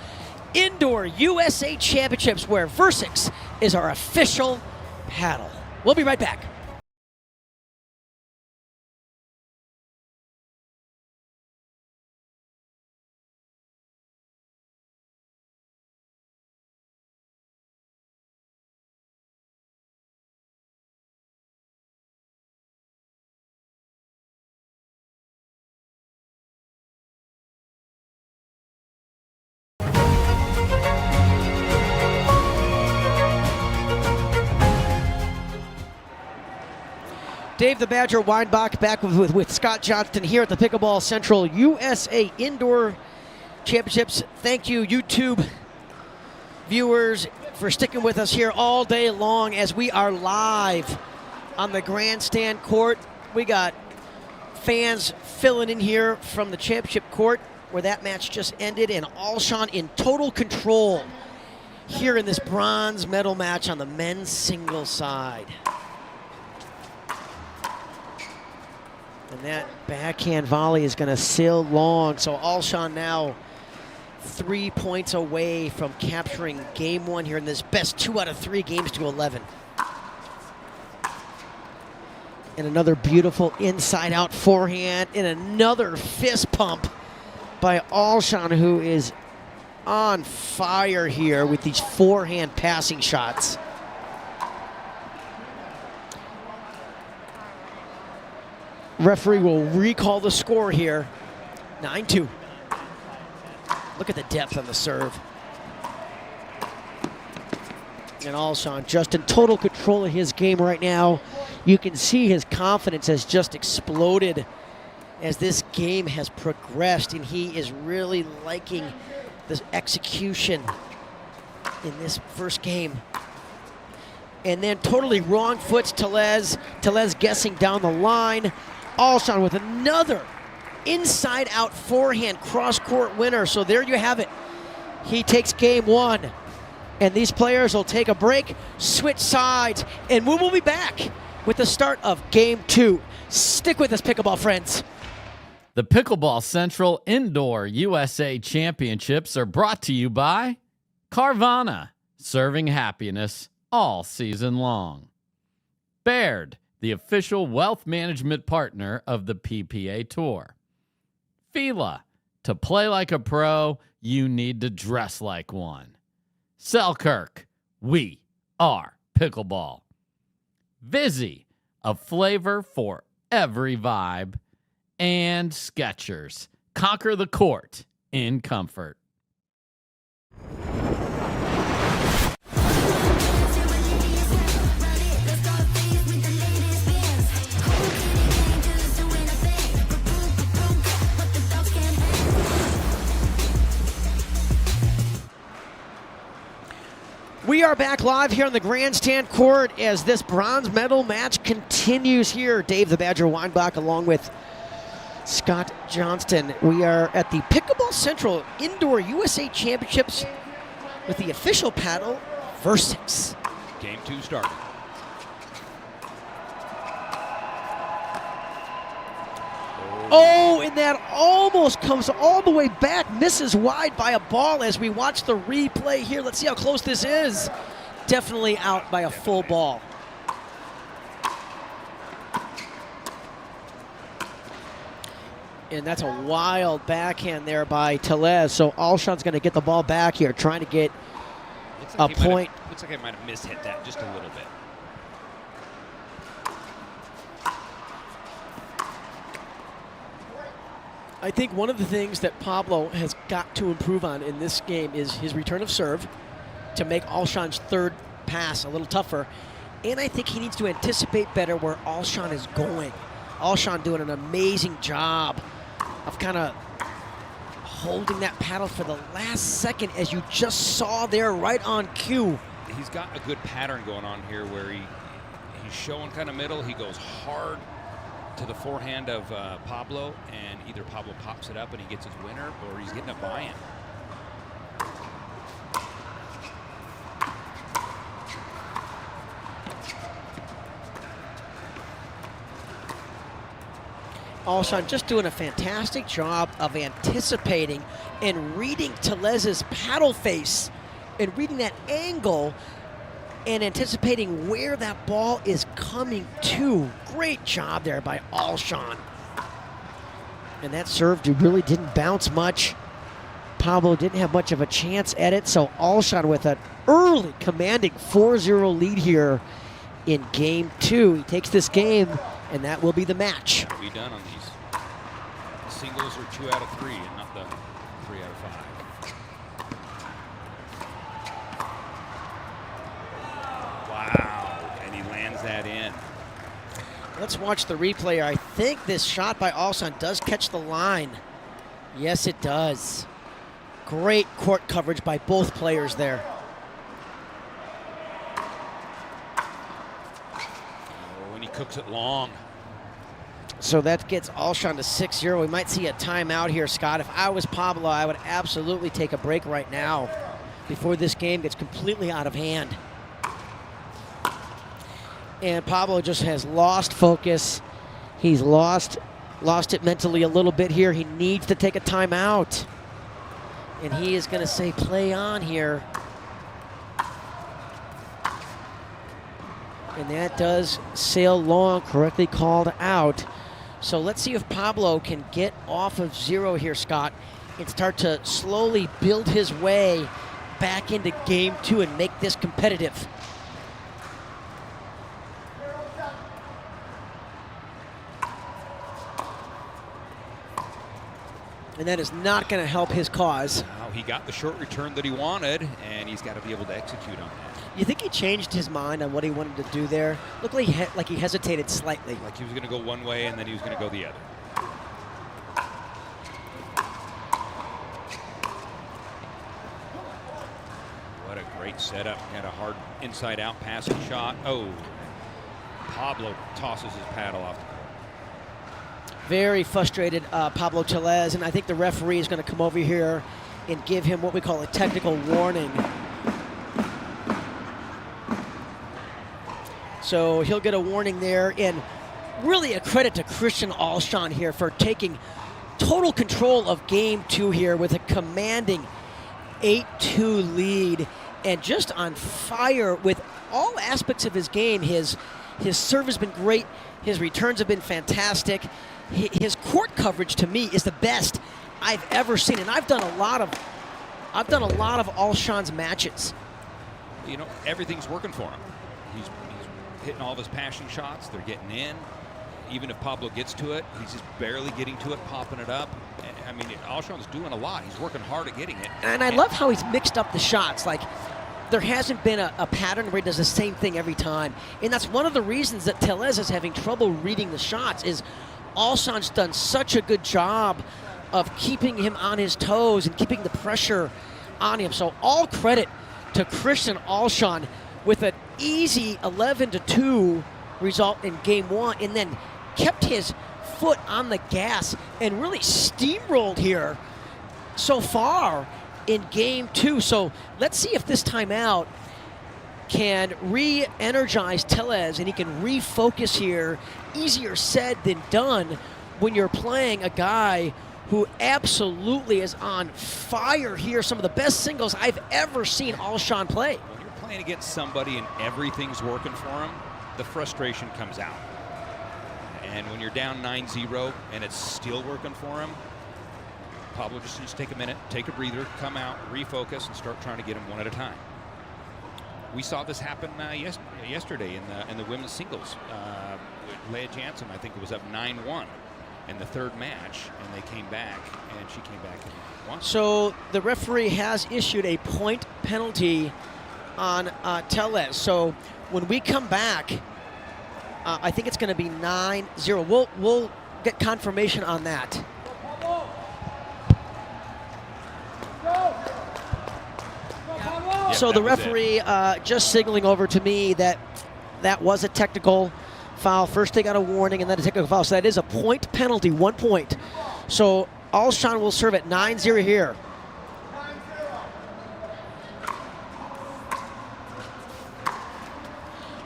Indoor USA Championships, where Versix is our official paddle. We'll be right back. Dave the Badger Weinbach back with Scott Johnston here at the Pickleball Central USA Indoor Championships. Thank you, YouTube viewers, for sticking with us here all day long as we are live on the grandstand court. We got fans filling in here from the championship court where that match just ended, and Alshon in total control here in this bronze medal match on the men's singles side. And that backhand volley is going to sail long. So Alshon now 3 points away from capturing game 1 here in this best 2 out of 3 games to 11. And another beautiful inside out forehand and another fist pump by Alshon, who is on fire here with these forehand passing shots. Referee will recall the score here. 9-2. Look at the depth on the serve. And Alshon just in total control of his game right now. You can see his confidence has just exploded as this game has progressed, and he is really liking this execution in this first game. And then totally wrong foots Tellez. Tellez guessing down the line. Alshon with another inside-out forehand cross-court winner. So there you have it. He takes game 1. And these players will take a break, switch sides, and we will be back with the start of game 2. Stick with us, pickleball friends. The Pickleball Central Indoor USA Championships are brought to you by Carvana, serving happiness all season long. Baird, the official wealth management partner of the PPA Tour. Fila, to play like a pro, you need to dress like one. Selkirk, we are pickleball. Vizzy, a flavor for every vibe. And Skechers, conquer the court in comfort. We are back live here on the grandstand court as this bronze medal match continues here. Dave the Badger Weinbach along with Scott Johnston. We are at the Pickleball Central Indoor USA Championships with the official paddle, Versix. Game 2 started. Oh, and that almost comes all the way back, misses wide by a ball as we watch the replay here. Let's see how close this is. Definitely out by a full ball. And that's a wild backhand there by Tellez. So Alshon's going to get the ball back here, trying to get a point. Looks like I might have mishit that just a little bit. I think one of the things that Pablo has got to improve on in this game is his return of serve to make Alshon's third pass a little tougher. And I think he needs to anticipate better where Alshon is going. Alshon doing an amazing job of kind of holding that paddle for the last second, as you just saw there right on cue. He's got a good pattern going on here where he's showing kind of middle. He goes hard to the forehand of Pablo, and either Pablo pops it up and he gets his winner, or he's getting a buy-in. Alshon just doing a fantastic job of anticipating and reading Tellez's paddle face and reading that angle and anticipating where that ball is coming to. Great job there by Alshon. And that serve really didn't bounce much. Pablo didn't have much of a chance at it, so Alshon with an early commanding 4-0 lead here in game 2. He takes this game, and that will be the match. Be done on these. The singles are 2 out of 3 and not the 3 out of 5. Wow, and he lands that in. Let's watch the replay. I think this shot by Alshon does catch the line. Yes, it does. Great court coverage by both players there. When he cooks it long. So that gets Alshon to 6-0. We might see a timeout here, Scott. If I was Pablo, I would absolutely take a break right now before this game gets completely out of hand. And Pablo just has lost focus. He's lost it mentally a little bit here. He needs to take a timeout. And he is going to say play on here. And that does sail long, correctly called out. So let's see if Pablo can get off of 0 here, Scott, and start to slowly build his way back into game 2 and make this competitive. And that is not going to help his cause. Now he got the short return that he wanted, and he's got to be able to execute on that. You think he changed his mind on what he wanted to do there? Looked like he hesitated slightly. Like he was going to go one way and then he was going to go the other. What a great setup. Had a hard inside-out passing shot. Oh, Pablo tosses his paddle off the court. Very frustrated Pablo Tellez, and I think the referee is going to come over here and give him what we call a technical warning. So he'll get a warning there, and really a credit to Christian Alshon here for taking total control of game 2 here with a commanding 8-2 lead, and just on fire with all aspects of his game. His serve has been great. His returns have been fantastic. His court coverage to me is the best I've ever seen, and I've done a lot of Alshon's matches. You know, everything's working for him. He's hitting all of his passing shots. They're getting in. Even if Pablo gets to it, he's just barely getting to it, popping it up. I mean, Alshon's doing a lot. He's working hard at getting it. And I love how he's mixed up the shots. Like, there hasn't been a pattern where he does the same thing every time. And that's one of the reasons that Tellez is having trouble reading the shots, is Alshon's done such a good job of keeping him on his toes and keeping the pressure on him. So all credit to Christian Alshon with an easy 11-2 result in game 1, and then kept his foot on the gas and really steamrolled here so far in game 2. So let's see if this timeout can re-energize Tellez and he can refocus here. Easier said than done when you're playing a guy who absolutely is on fire here. Some of the best singles I've ever seen Alshon play. When you're playing against somebody and everything's working for him, the frustration comes out. And when you're down 9-0 and it's still working for him, Pablo just needs to take a minute, take a breather, come out, refocus, and start trying to get him one at a time. We saw this happen yesterday in the women's singles. Leah Jansen, I think it was up 9-1 in the third match, and they came back, and she came back and won. So the referee has issued a point penalty on Tellez. So when we come back, I think it's going to be 9-0. We'll get confirmation on that. So the referee just signaling over to me that that was a technical foul. First they got a warning and then a technical foul. So that is a point penalty, 1 point. So Alshon will serve at 9-0 here.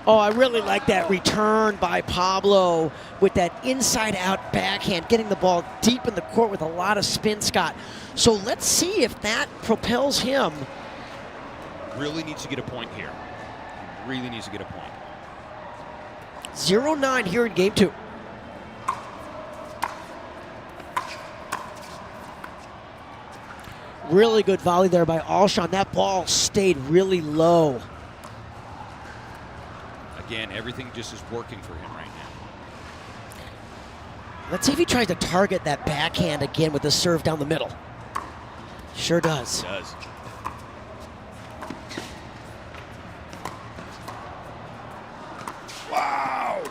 Oh, I really like that return by Pablo with that inside-out backhand, getting the ball deep in the court with a lot of spin, Scott. So let's see if that propels him. Really needs to get a point here. Really needs to get a point. 0-9 here in game 2. Really good volley there by Alshon. That ball stayed really low. Again, everything just is working for him right now. Let's see if he tries to target that backhand again with the serve down the middle. Sure does. He does. Wow!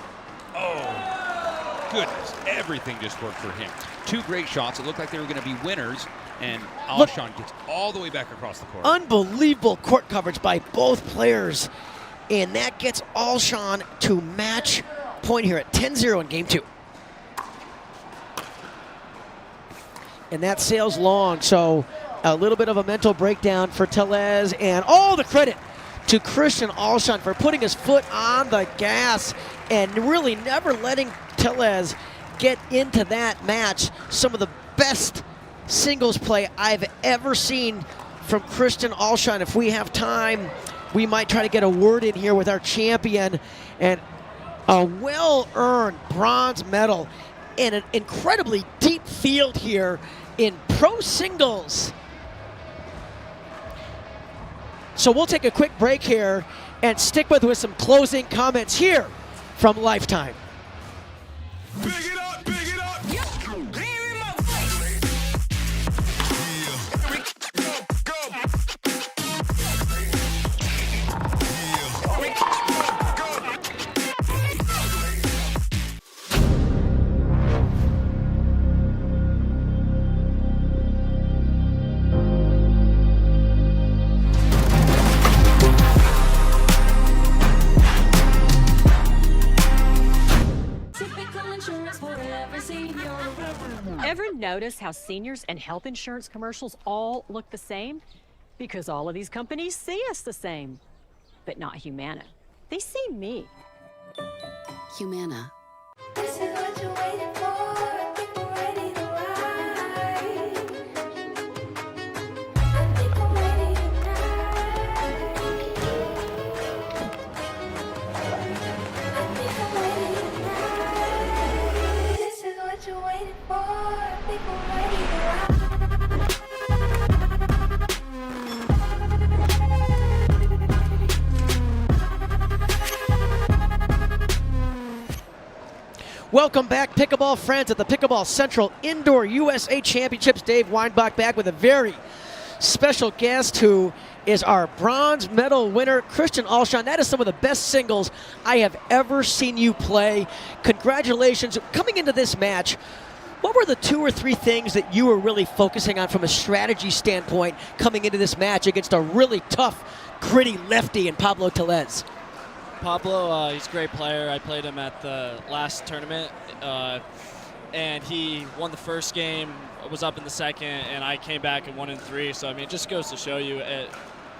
Oh, goodness. Everything just worked for him. 2 great shots. It looked like they were going to be winners, and Alshon gets all the way back across the court. Unbelievable court coverage by both players. And that gets Alshon to match point here at 10-0 in game 2. And that sails long, so a little bit of a mental breakdown for Tellez, and all the credit to Christian Alshon for putting his foot on the gas and really never letting Tellez get into that match. Some of the best singles play I've ever seen from Christian Alshon. If we have time, we might try to get a word in here with our champion, and a well-earned bronze medal in an incredibly deep field here in pro singles. So we'll take a quick break here and stick with some closing comments here from Lifetime. Ever notice how seniors and health insurance commercials all look the same? Because all of these companies see us the same, but not Humana. They see me. Humana. This is what you're waiting for. People ready to ride. I think I'm ready tonight. I think I'm ready tonight. This is what you're waiting for. People ready to ride. Welcome back, pickleball friends, at the Pickleball Central Indoor USA Championships. Dave Weinbach back with a very special guest who is our bronze medal winner, Christian Alshon. That is some of the best singles I have ever seen you play. Congratulations. Coming into this match, what were the 2 or 3 things that you were really focusing on from a strategy standpoint coming into this match against a really tough, gritty lefty in Pablo Tellez? Pablo, he's a great player. I played him at the last tournament, and he won the first game, was up in the second, and I came back and won in 3. So, I mean, it just goes to show you it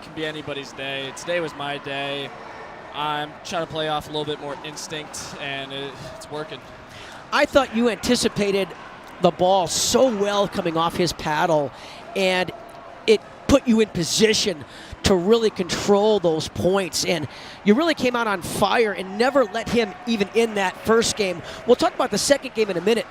can be anybody's day. Today was my day. I'm trying to play off a little bit more instinct, and it's working. I thought you anticipated the ball so well coming off his paddle, and it put you in position to really control those points, and you really came out on fire and never let him even in that first game. We'll talk about the second game in a minute,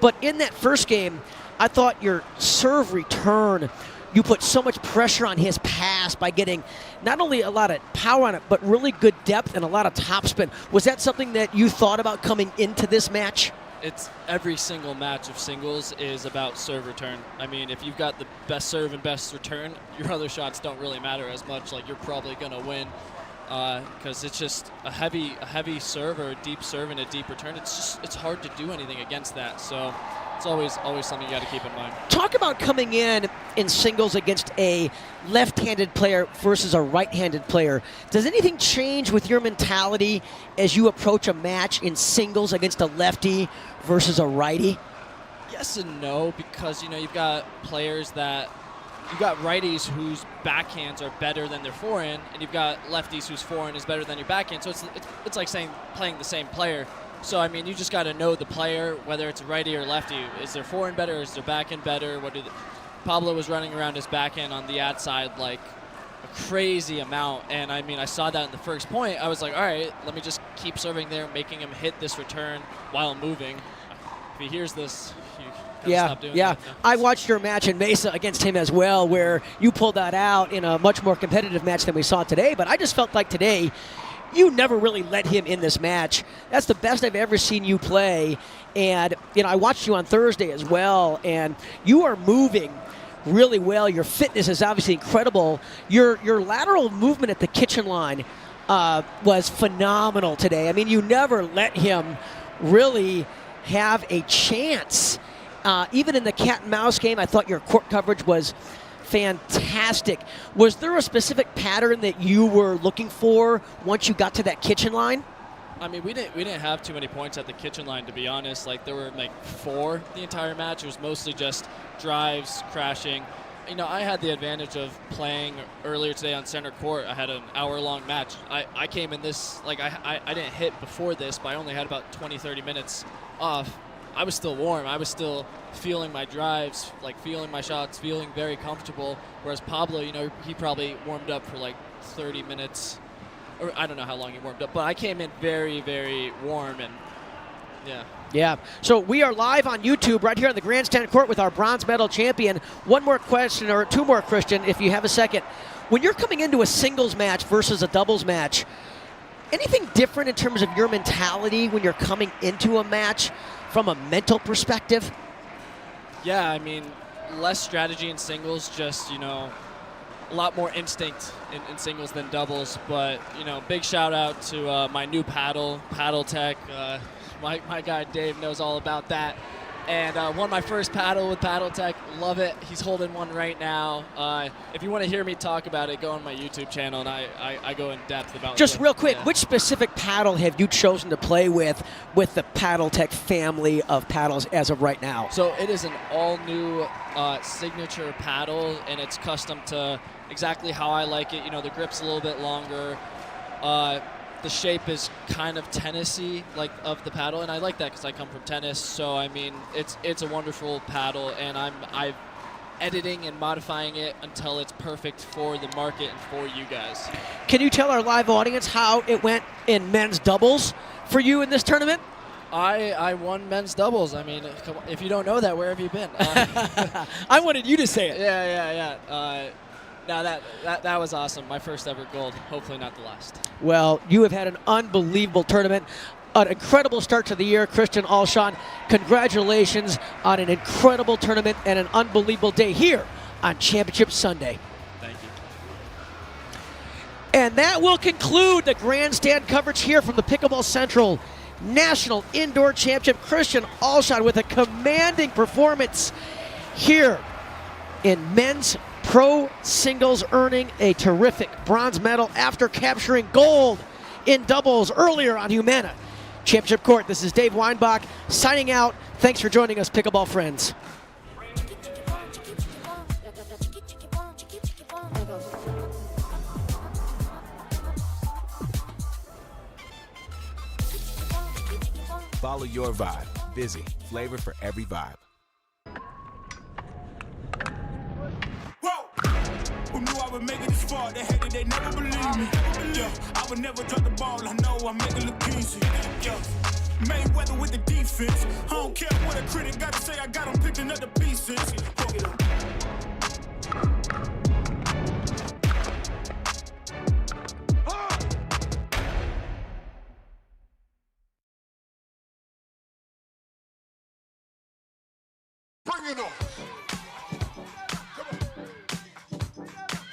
but in that first game, I thought your serve return, you put so much pressure on his pass by getting not only a lot of power on it, but really good depth and a lot of topspin. Was that something that you thought about coming into this match? it's every single match of singles is about serve return. I mean, if you've got the best serve and best return, your other shots don't really matter as much. Like, you're probably going to win because it's just a heavy serve or a deep serve and a deep return. It's hard to do anything against that. So it's always something you got to keep in mind. Talk about coming in singles against a left-handed player versus a right-handed player. Does anything change with your mentality as you approach a match in singles against a lefty versus a righty? Yes and no, because you've got players that you've got righties whose backhands are better than their forehand, and you've got lefties whose forehand is better than your backhand. So it's like playing the same player. So, I mean, you just got to know the player, whether it's righty or lefty. Is their forehand better? Is their backhand better? Pablo was running around his backhand on the ad side like a crazy amount. And, I mean, I saw that in the first point. I was like, all right, let me just keep serving there, making him hit this return while moving. If he hears this, stop doing that. No. I watched your match in Mesa against him as well, where you pulled that out in a much more competitive match than we saw today. But I just felt like today, you never really let him in this match. That's the best I've ever seen you play. And, I watched you on Thursday as well, and you are moving really well. Your fitness is obviously incredible. Your lateral movement at the kitchen line was phenomenal today. I mean, you never let him really have a chance. Even in the cat and mouse game, I thought your court coverage was fantastic. Was there a specific pattern that you were looking for once you got to that kitchen line? I mean, we didn't have too many points at the kitchen line, to be honest. Like, there were like 4 the entire match. It was mostly just drives, crashing. I had the advantage of playing earlier today on center court. I had an hour-long match. I came in this, like, I didn't hit before this, but I only had about 20-30 minutes off. I was still warm. I was still feeling my drives, like feeling my shots, feeling very comfortable. Whereas Pablo, he probably warmed up for like 30 minutes, or I don't know how long he warmed up, but I came in very, very warm, and yeah. Yeah. So we are live on YouTube right here on the grandstand court with our bronze medal champion. One more question, or 2 more, Christian, if you have a second. When you're coming into a singles match versus a doubles match, anything different in terms of your mentality when you're coming into a match from a mental perspective? Yeah, I mean, less strategy in singles, just, a lot more instinct in singles than doubles. But, big shout out to my new paddle tech. My guy Dave knows all about that. And won my first paddle with Paddle Tech. Love it. He's holding one right now. If you want to hear me talk about it, go on my YouTube channel, and I go in depth about it. Just real quick, which specific paddle have you chosen to play with the Paddle Tech family of paddles as of right now? So it is an all-new signature paddle, and it's custom to exactly how I like it. The grip's a little bit longer. The shape is kind of tennisy, like, of the paddle, and I like that because I come from tennis. So, I mean, it's a wonderful paddle, and I'm editing and modifying it until it's perfect for the market and for you guys. Can you tell our live audience how it went in men's doubles for you in this tournament? I won men's doubles. I mean, if you don't know that, where have you been? I wanted you to say it. Yeah. No, that was awesome. My first ever gold. Hopefully not the last. Well, you have had an unbelievable tournament, an incredible start to the year, Christian Alshon. Congratulations on an incredible tournament and an unbelievable day here on Championship Sunday. Thank you. And that will conclude the grandstand coverage here from the Pickleball Central National Indoor Championship. Christian Alshon with a commanding performance here in men's pro singles, earning a terrific bronze medal after capturing gold in doubles earlier on Humana Championship Court. This is Dave Weinbach signing out. Thanks for joining us, pickleball friends. Follow your vibe. Busy. Flavor for every vibe. Who knew I would make it this far? They hated, they never believe me. Yeah, I would never drop the ball. I know I make it look easy. Yeah, Mayweather with the defense. I don't care what a critic got to say. I got them picking up the pieces.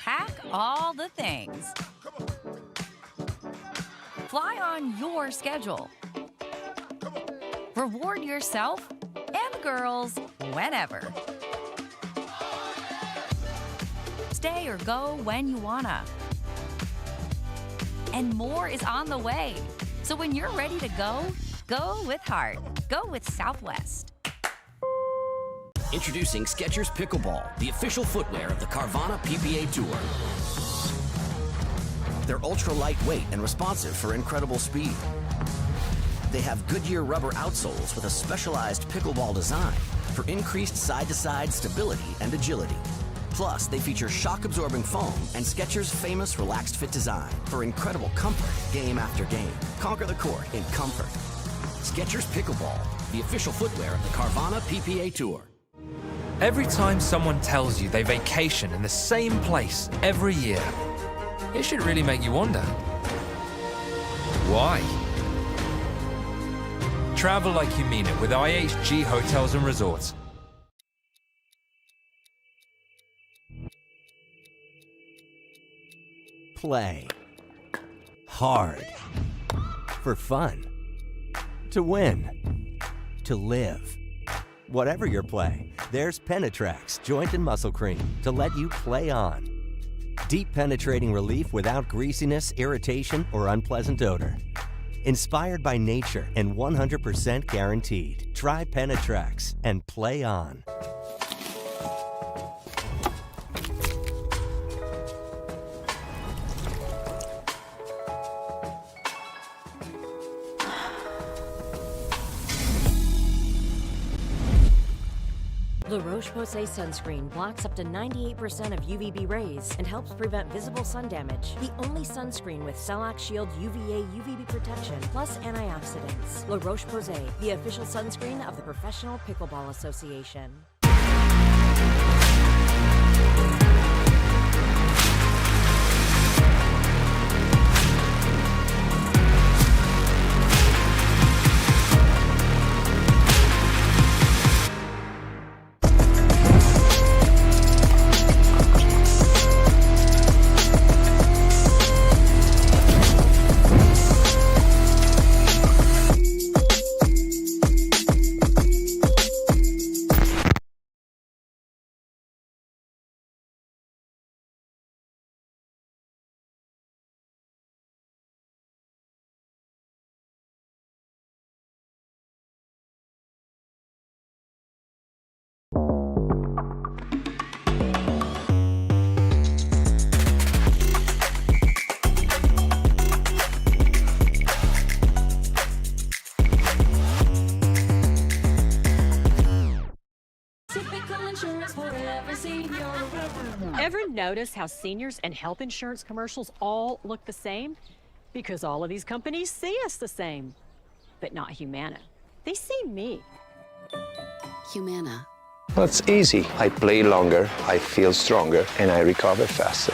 Pack all the things. Fly on your schedule. Reward yourself and the girls whenever. Stay or go when you wanna. And more is on the way. So when you're ready to go, go with heart. Go with Southwest. Introducing Skechers Pickleball, the official footwear of the Carvana PPA Tour. They're ultra lightweight and responsive for incredible speed. They have Goodyear rubber outsoles with a specialized pickleball design for increased side-to-side stability and agility. Plus, they feature shock-absorbing foam and Skechers' famous relaxed fit design for incredible comfort game after game. Conquer the court in comfort. Skechers Pickleball, the official footwear of the Carvana PPA Tour. Every time someone tells you they vacation in the same place every year, it should really make you wonder, why? Travel like you mean it with IHG Hotels and Resorts. Play hard for fun. To win. To live. Whatever your play, there's Penetrax Joint and Muscle Cream to let you play on. Deep penetrating relief without greasiness, irritation, or unpleasant odor. Inspired by nature and 100% guaranteed. Try Penetrax and play on. La Roche-Posay sunscreen blocks up to 98% of UVB rays and helps prevent visible sun damage. The only sunscreen with Cell-Lock Shield UVA UVB protection plus antioxidants. La Roche-Posay, the official sunscreen of the Professional Pickleball Association. Ever notice how seniors and health insurance commercials all look the same? Because all of these companies see us the same. But not Humana. They see me. Humana. That's easy. I play longer, I feel stronger, and I recover faster.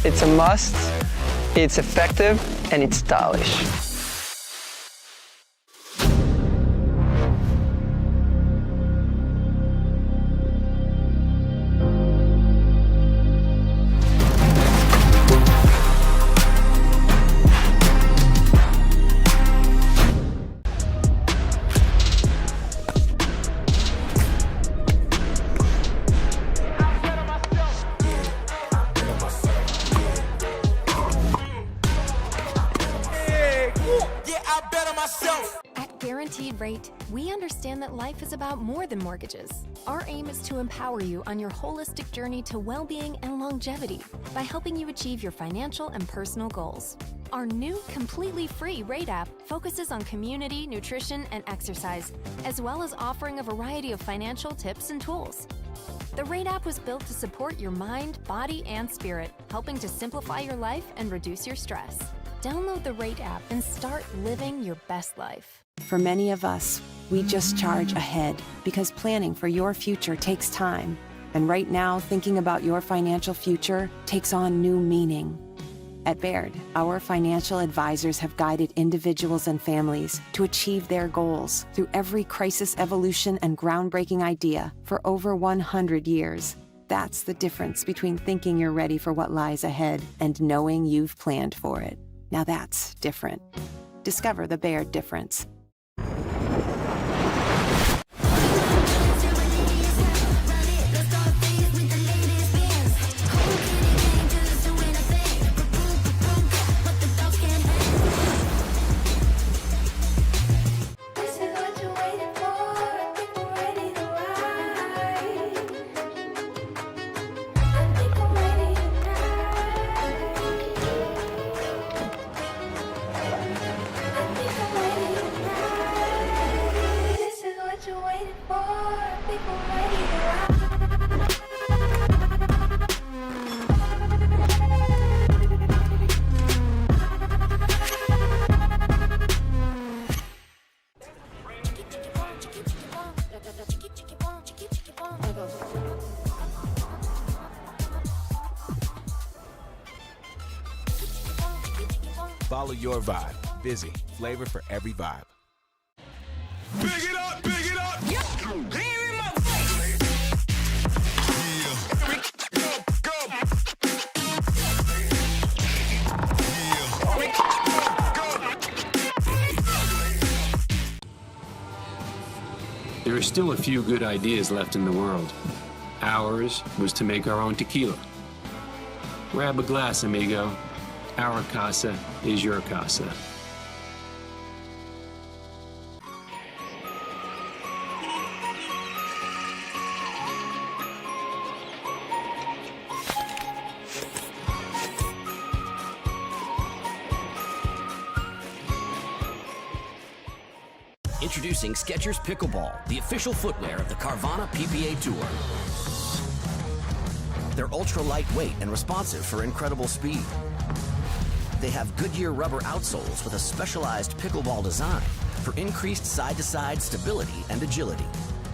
It's a must, it's effective, and it's stylish. At Guaranteed Rate, we understand that life is about more than mortgages. Our aim is to empower you on your holistic journey to well-being and longevity by helping you achieve your financial and personal goals. Our new completely free Rate app focuses on community, nutrition, and exercise, as well as offering a variety of financial tips and tools. The Rate app was built to support your mind, body, and spirit, helping to simplify your life and reduce your stress. Download the Rate app and start living your best life. For many of us, we just charge ahead because planning for your future takes time. And right now, thinking about your financial future takes on new meaning. At Baird, our financial advisors have guided individuals and families to achieve their goals through every crisis evolution and groundbreaking idea for over 100 years. That's the difference between thinking you're ready for what lies ahead and knowing you've planned for it. Now that's different. Discover the Baird difference. This is what you're waiting for. People ready to ride. I think I'm ready tonight. This is what you're waiting for. People ready to ride. Follow your vibe. Busy. Flavor for every vibe. Big it up, big it up. There are still a few good ideas left in the world. Ours was to make our own tequila. Grab a glass, amigo. Our casa is your casa. Introducing Skechers Pickleball, the official footwear of the Carvana PPA Tour. They're ultra lightweight and responsive for incredible speed. They have Goodyear rubber outsoles with a specialized pickleball design for increased side-to-side stability and agility.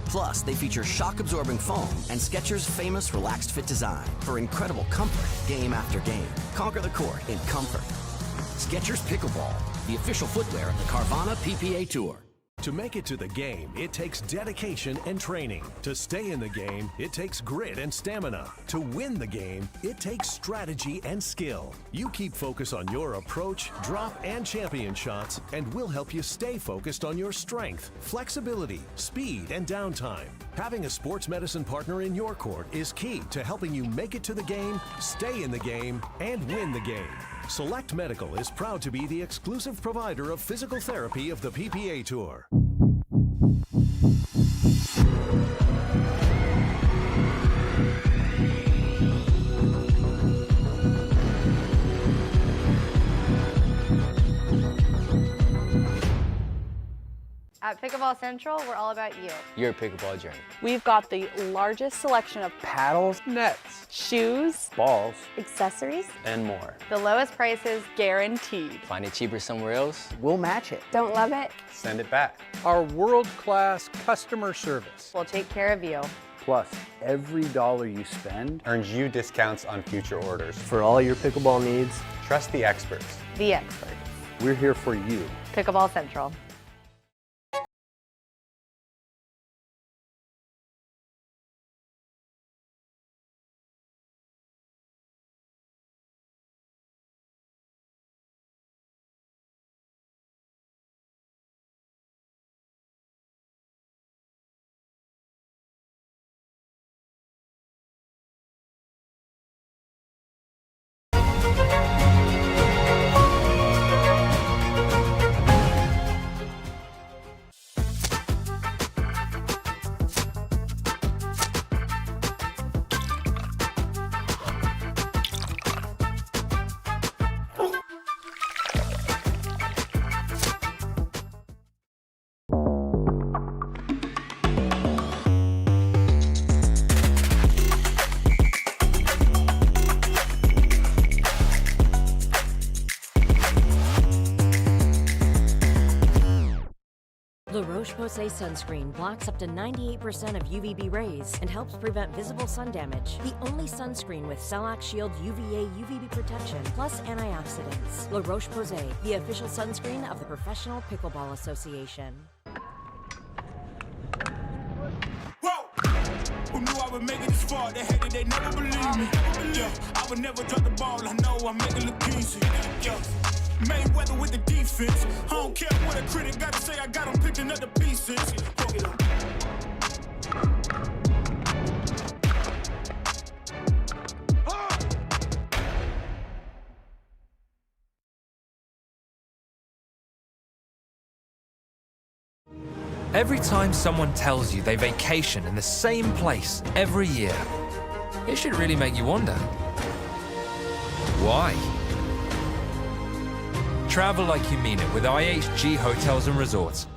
Plus, they feature shock-absorbing foam and Skechers' famous relaxed fit design for incredible comfort game after game. Conquer the court in comfort. Skechers Pickleball, the official footwear of the Carvana PPA Tour. To make it to the game, it takes dedication and training. To stay in the game, it takes grit and stamina. To win the game, it takes strategy and skill. You keep focus on your approach, drop, and champion shots, and we'll help you stay focused on your strength, flexibility, speed, and downtime. Having a sports medicine partner in your court is key to helping you make it to the game, stay in the game, and win the game. Select Medical is proud to be the exclusive provider of physical therapy of the PPA Tour. At Pickleball Central, we're all about you. Your pickleball journey. We've got the largest selection of Paddles, nets, shoes, balls, accessories, and more. The lowest prices guaranteed. Find it cheaper somewhere else? We'll match it. Don't love it? Send it back. Our world-class customer service. We'll take care of you. Plus, every dollar you spend earns you discounts on future orders. For all your pickleball needs, trust the experts. The experts. We're here for you. Pickleball Central. La Roche-Posay sunscreen blocks up to 98% of UVB rays and helps prevent visible sun damage. The only sunscreen with Cell-Lock Shield UVA UVB protection plus antioxidants. La Roche-Posay, the official sunscreen of the Professional Pickleball Association. Who knew I would make it this far? They hated, they never believe me. Yeah, I would never drop the ball. I know I make it look easy. Yeah, Mayweather with the defense. I don't care what a critic gotta say. I got them picking up the pieces. Hook it up. Every time someone tells you they vacation in the same place every year, it should really make you wonder, why? Travel like you mean it with IHG Hotels and Resorts.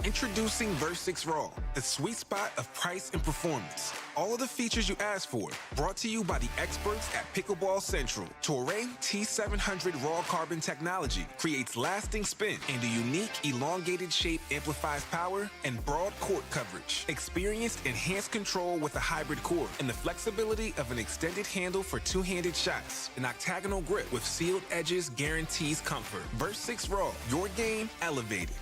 Introducing Verse 6 Raw, the sweet spot of price and performance. All of the features you asked for, brought to you by the experts at Pickleball Central. Toray T700 Raw Carbon technology creates lasting spin, and a unique elongated shape amplifies power and broad court coverage. Experience enhanced control with a hybrid core and the flexibility of an extended handle for two-handed shots. An octagonal grip with sealed edges guarantees comfort. Verse 6 Raw, your game elevated.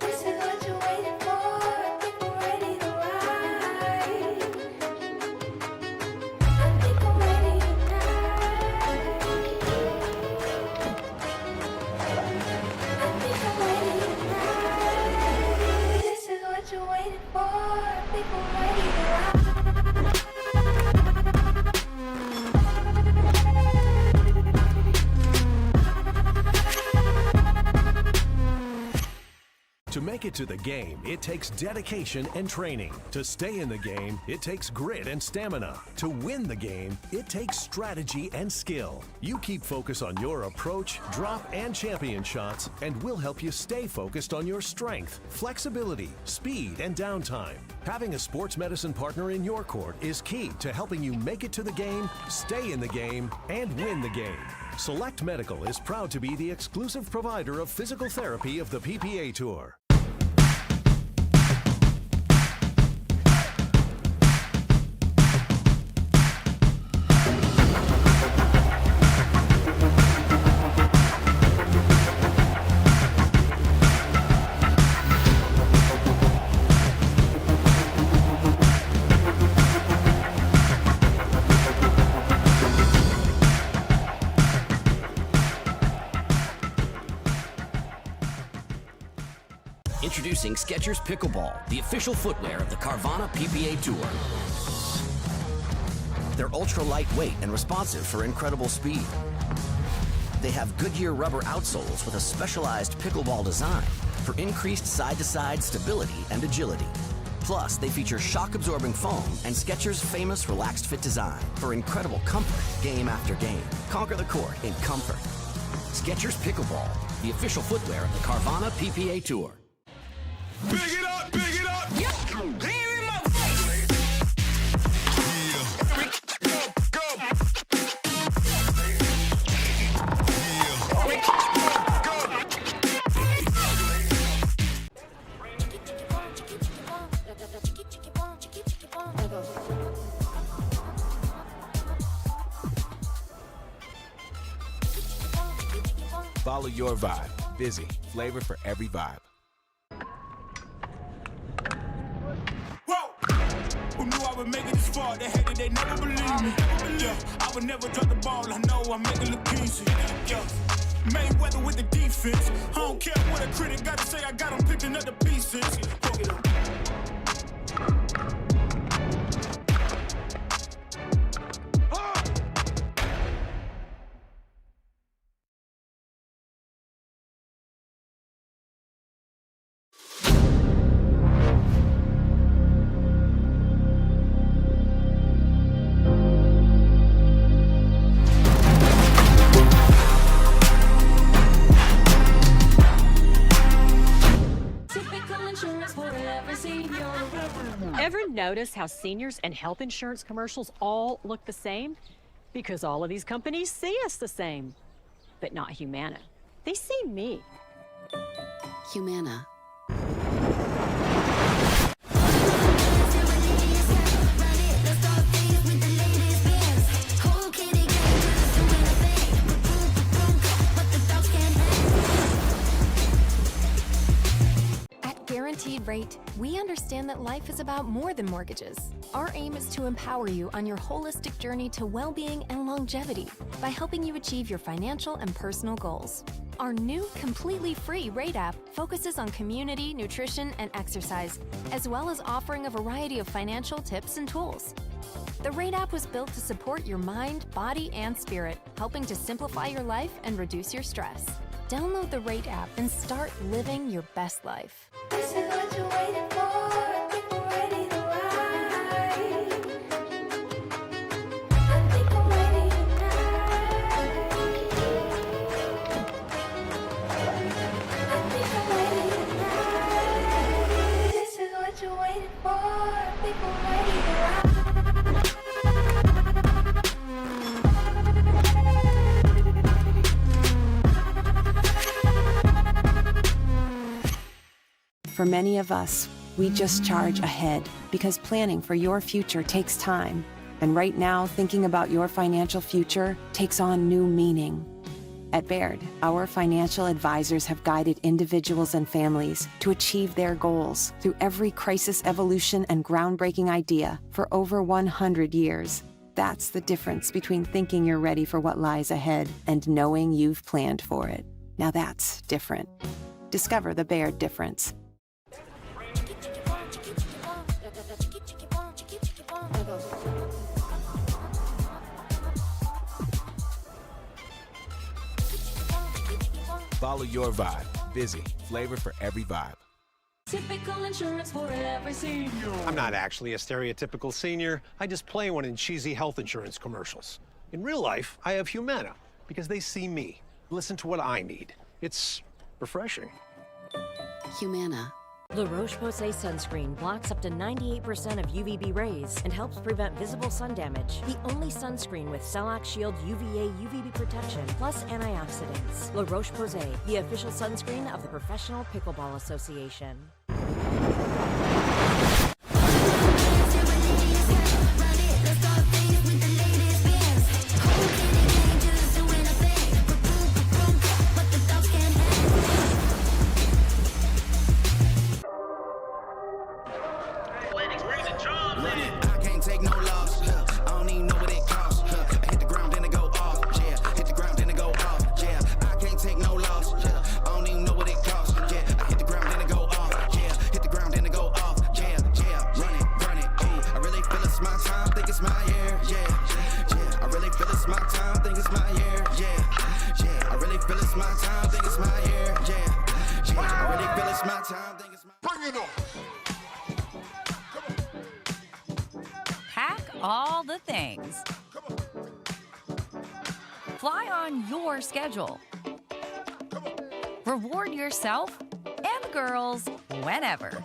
This is what you're waiting for. People ready to ride. People ready tonight. People ready tonight. This is what you're waiting for. People ready to ride. To make it to the game, it takes dedication and training. To stay in the game, it takes grit and stamina. To win the game, it takes strategy and skill. You keep focus on your approach, drop, and champion shots, and we'll help you stay focused on your strength, flexibility, speed, and downtime. Having a sports medicine partner in your court is key to helping you make it to the game, stay in the game, and win the game. Select Medical is proud to be the exclusive provider of physical therapy of the PPA Tour. Introducing Skechers Pickleball, the official footwear of the Carvana PPA Tour. They're ultra lightweight and responsive for incredible speed. They have Goodyear rubber outsoles with a specialized pickleball design for increased side-to-side stability and agility. Plus, they feature shock-absorbing foam and Skechers' famous relaxed fit design for incredible comfort game after game. Conquer the court in comfort. Skechers Pickleball, the official footwear of the Carvana PPA Tour. Big it up, big it up. Yeah. Lean in my face. Yeah. Go. Follow your vibe. Busy. Flavor for every vibe. Who knew I would make it this far? They hated, they never believe me. Yeah, I would never drop the ball. I know I make it look easy. Yeah, Mayweather with the defense. I don't care what a critic gotta say. I got them picking up the pieces. Hook it up. Ever notice how seniors and health insurance commercials all look the same? Because all of these companies see us the same. But not Humana. They see me. Humana. Guaranteed Rate, we understand that life is about more than mortgages. Our aim is to empower you on your holistic journey to well-being and longevity by helping you achieve your financial and personal goals. Our new completely free Rate app focuses on community, nutrition, and exercise, as well as offering a variety of financial tips and tools. The Rate app was built to support your mind, body, and spirit, helping to simplify your life and reduce your stress. Download the Rate app and start living your best life. This is what you're waiting for. People ready to ride. I think I'm ready tonight. I think I'm ready tonight. This is what you're waiting for. People ready to ride. For many of us, we just charge ahead because planning for your future takes time. And right now, thinking about your financial future takes on new meaning. At Baird, our financial advisors have guided individuals and families to achieve their goals through every crisis evolution and groundbreaking idea for over 100 years. That's the difference between thinking you're ready for what lies ahead and knowing you've planned for it. Now that's different. Discover the Baird difference. Follow your vibe. Busy. Flavor for every vibe. Typical insurance for every senior. I'm not actually a stereotypical senior. I just play one in cheesy health insurance commercials. In real life, I have Humana because they see me. Listen to what I need. It's refreshing. Humana. La Roche-Posay sunscreen blocks up to 98% of UVB rays and helps prevent visible sun damage. The only sunscreen with Cell Shield UVA UVB protection plus antioxidants. La Roche-Posay, the official sunscreen of the Professional Pickleball Association. Pack all the things. Fly on your schedule. Reward yourself and the girls whenever.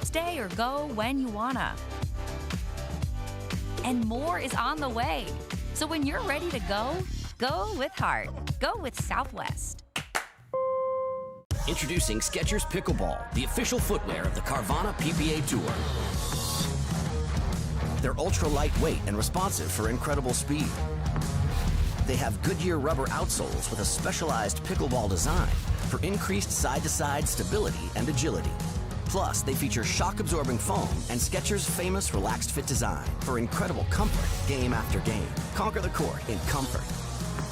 Stay or go when you wanna. And more is on the way. So when you're ready to go, go with heart. Go with Southwest. Introducing Skechers Pickleball, the official footwear of the Carvana PPA Tour. They're ultra lightweight and responsive for incredible speed. They have Goodyear rubber outsoles with a specialized pickleball design for increased side-to-side stability and agility. Plus, they feature shock-absorbing foam and Skechers' famous relaxed fit design for incredible comfort game after game. Conquer the court in comfort.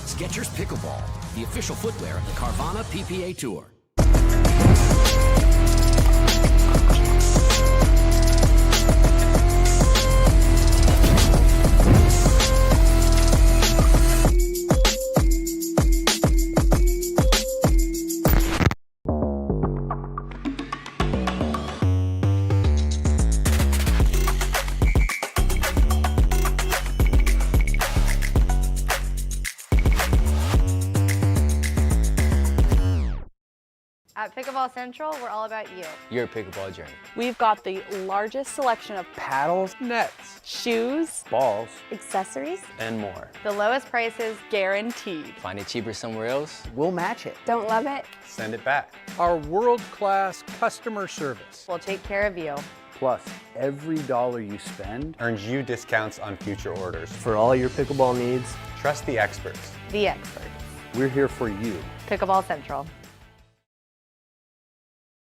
Skechers Pickleball, the official footwear of the Carvana PPA Tour. At Pickleball Central, we're all about you. Your pickleball journey. We've got the largest selection of Paddles, nets, shoes, Balls, accessories, and more. The lowest prices. guaranteed. Find it cheaper somewhere else? we'll match it. Don't love it? Send it back. Our world-class customer service. We'll take care of you. Plus, every dollar you spend earns you discounts on future orders. For all your pickleball needs, trust the experts. The experts. We're here for you. Pickleball Central.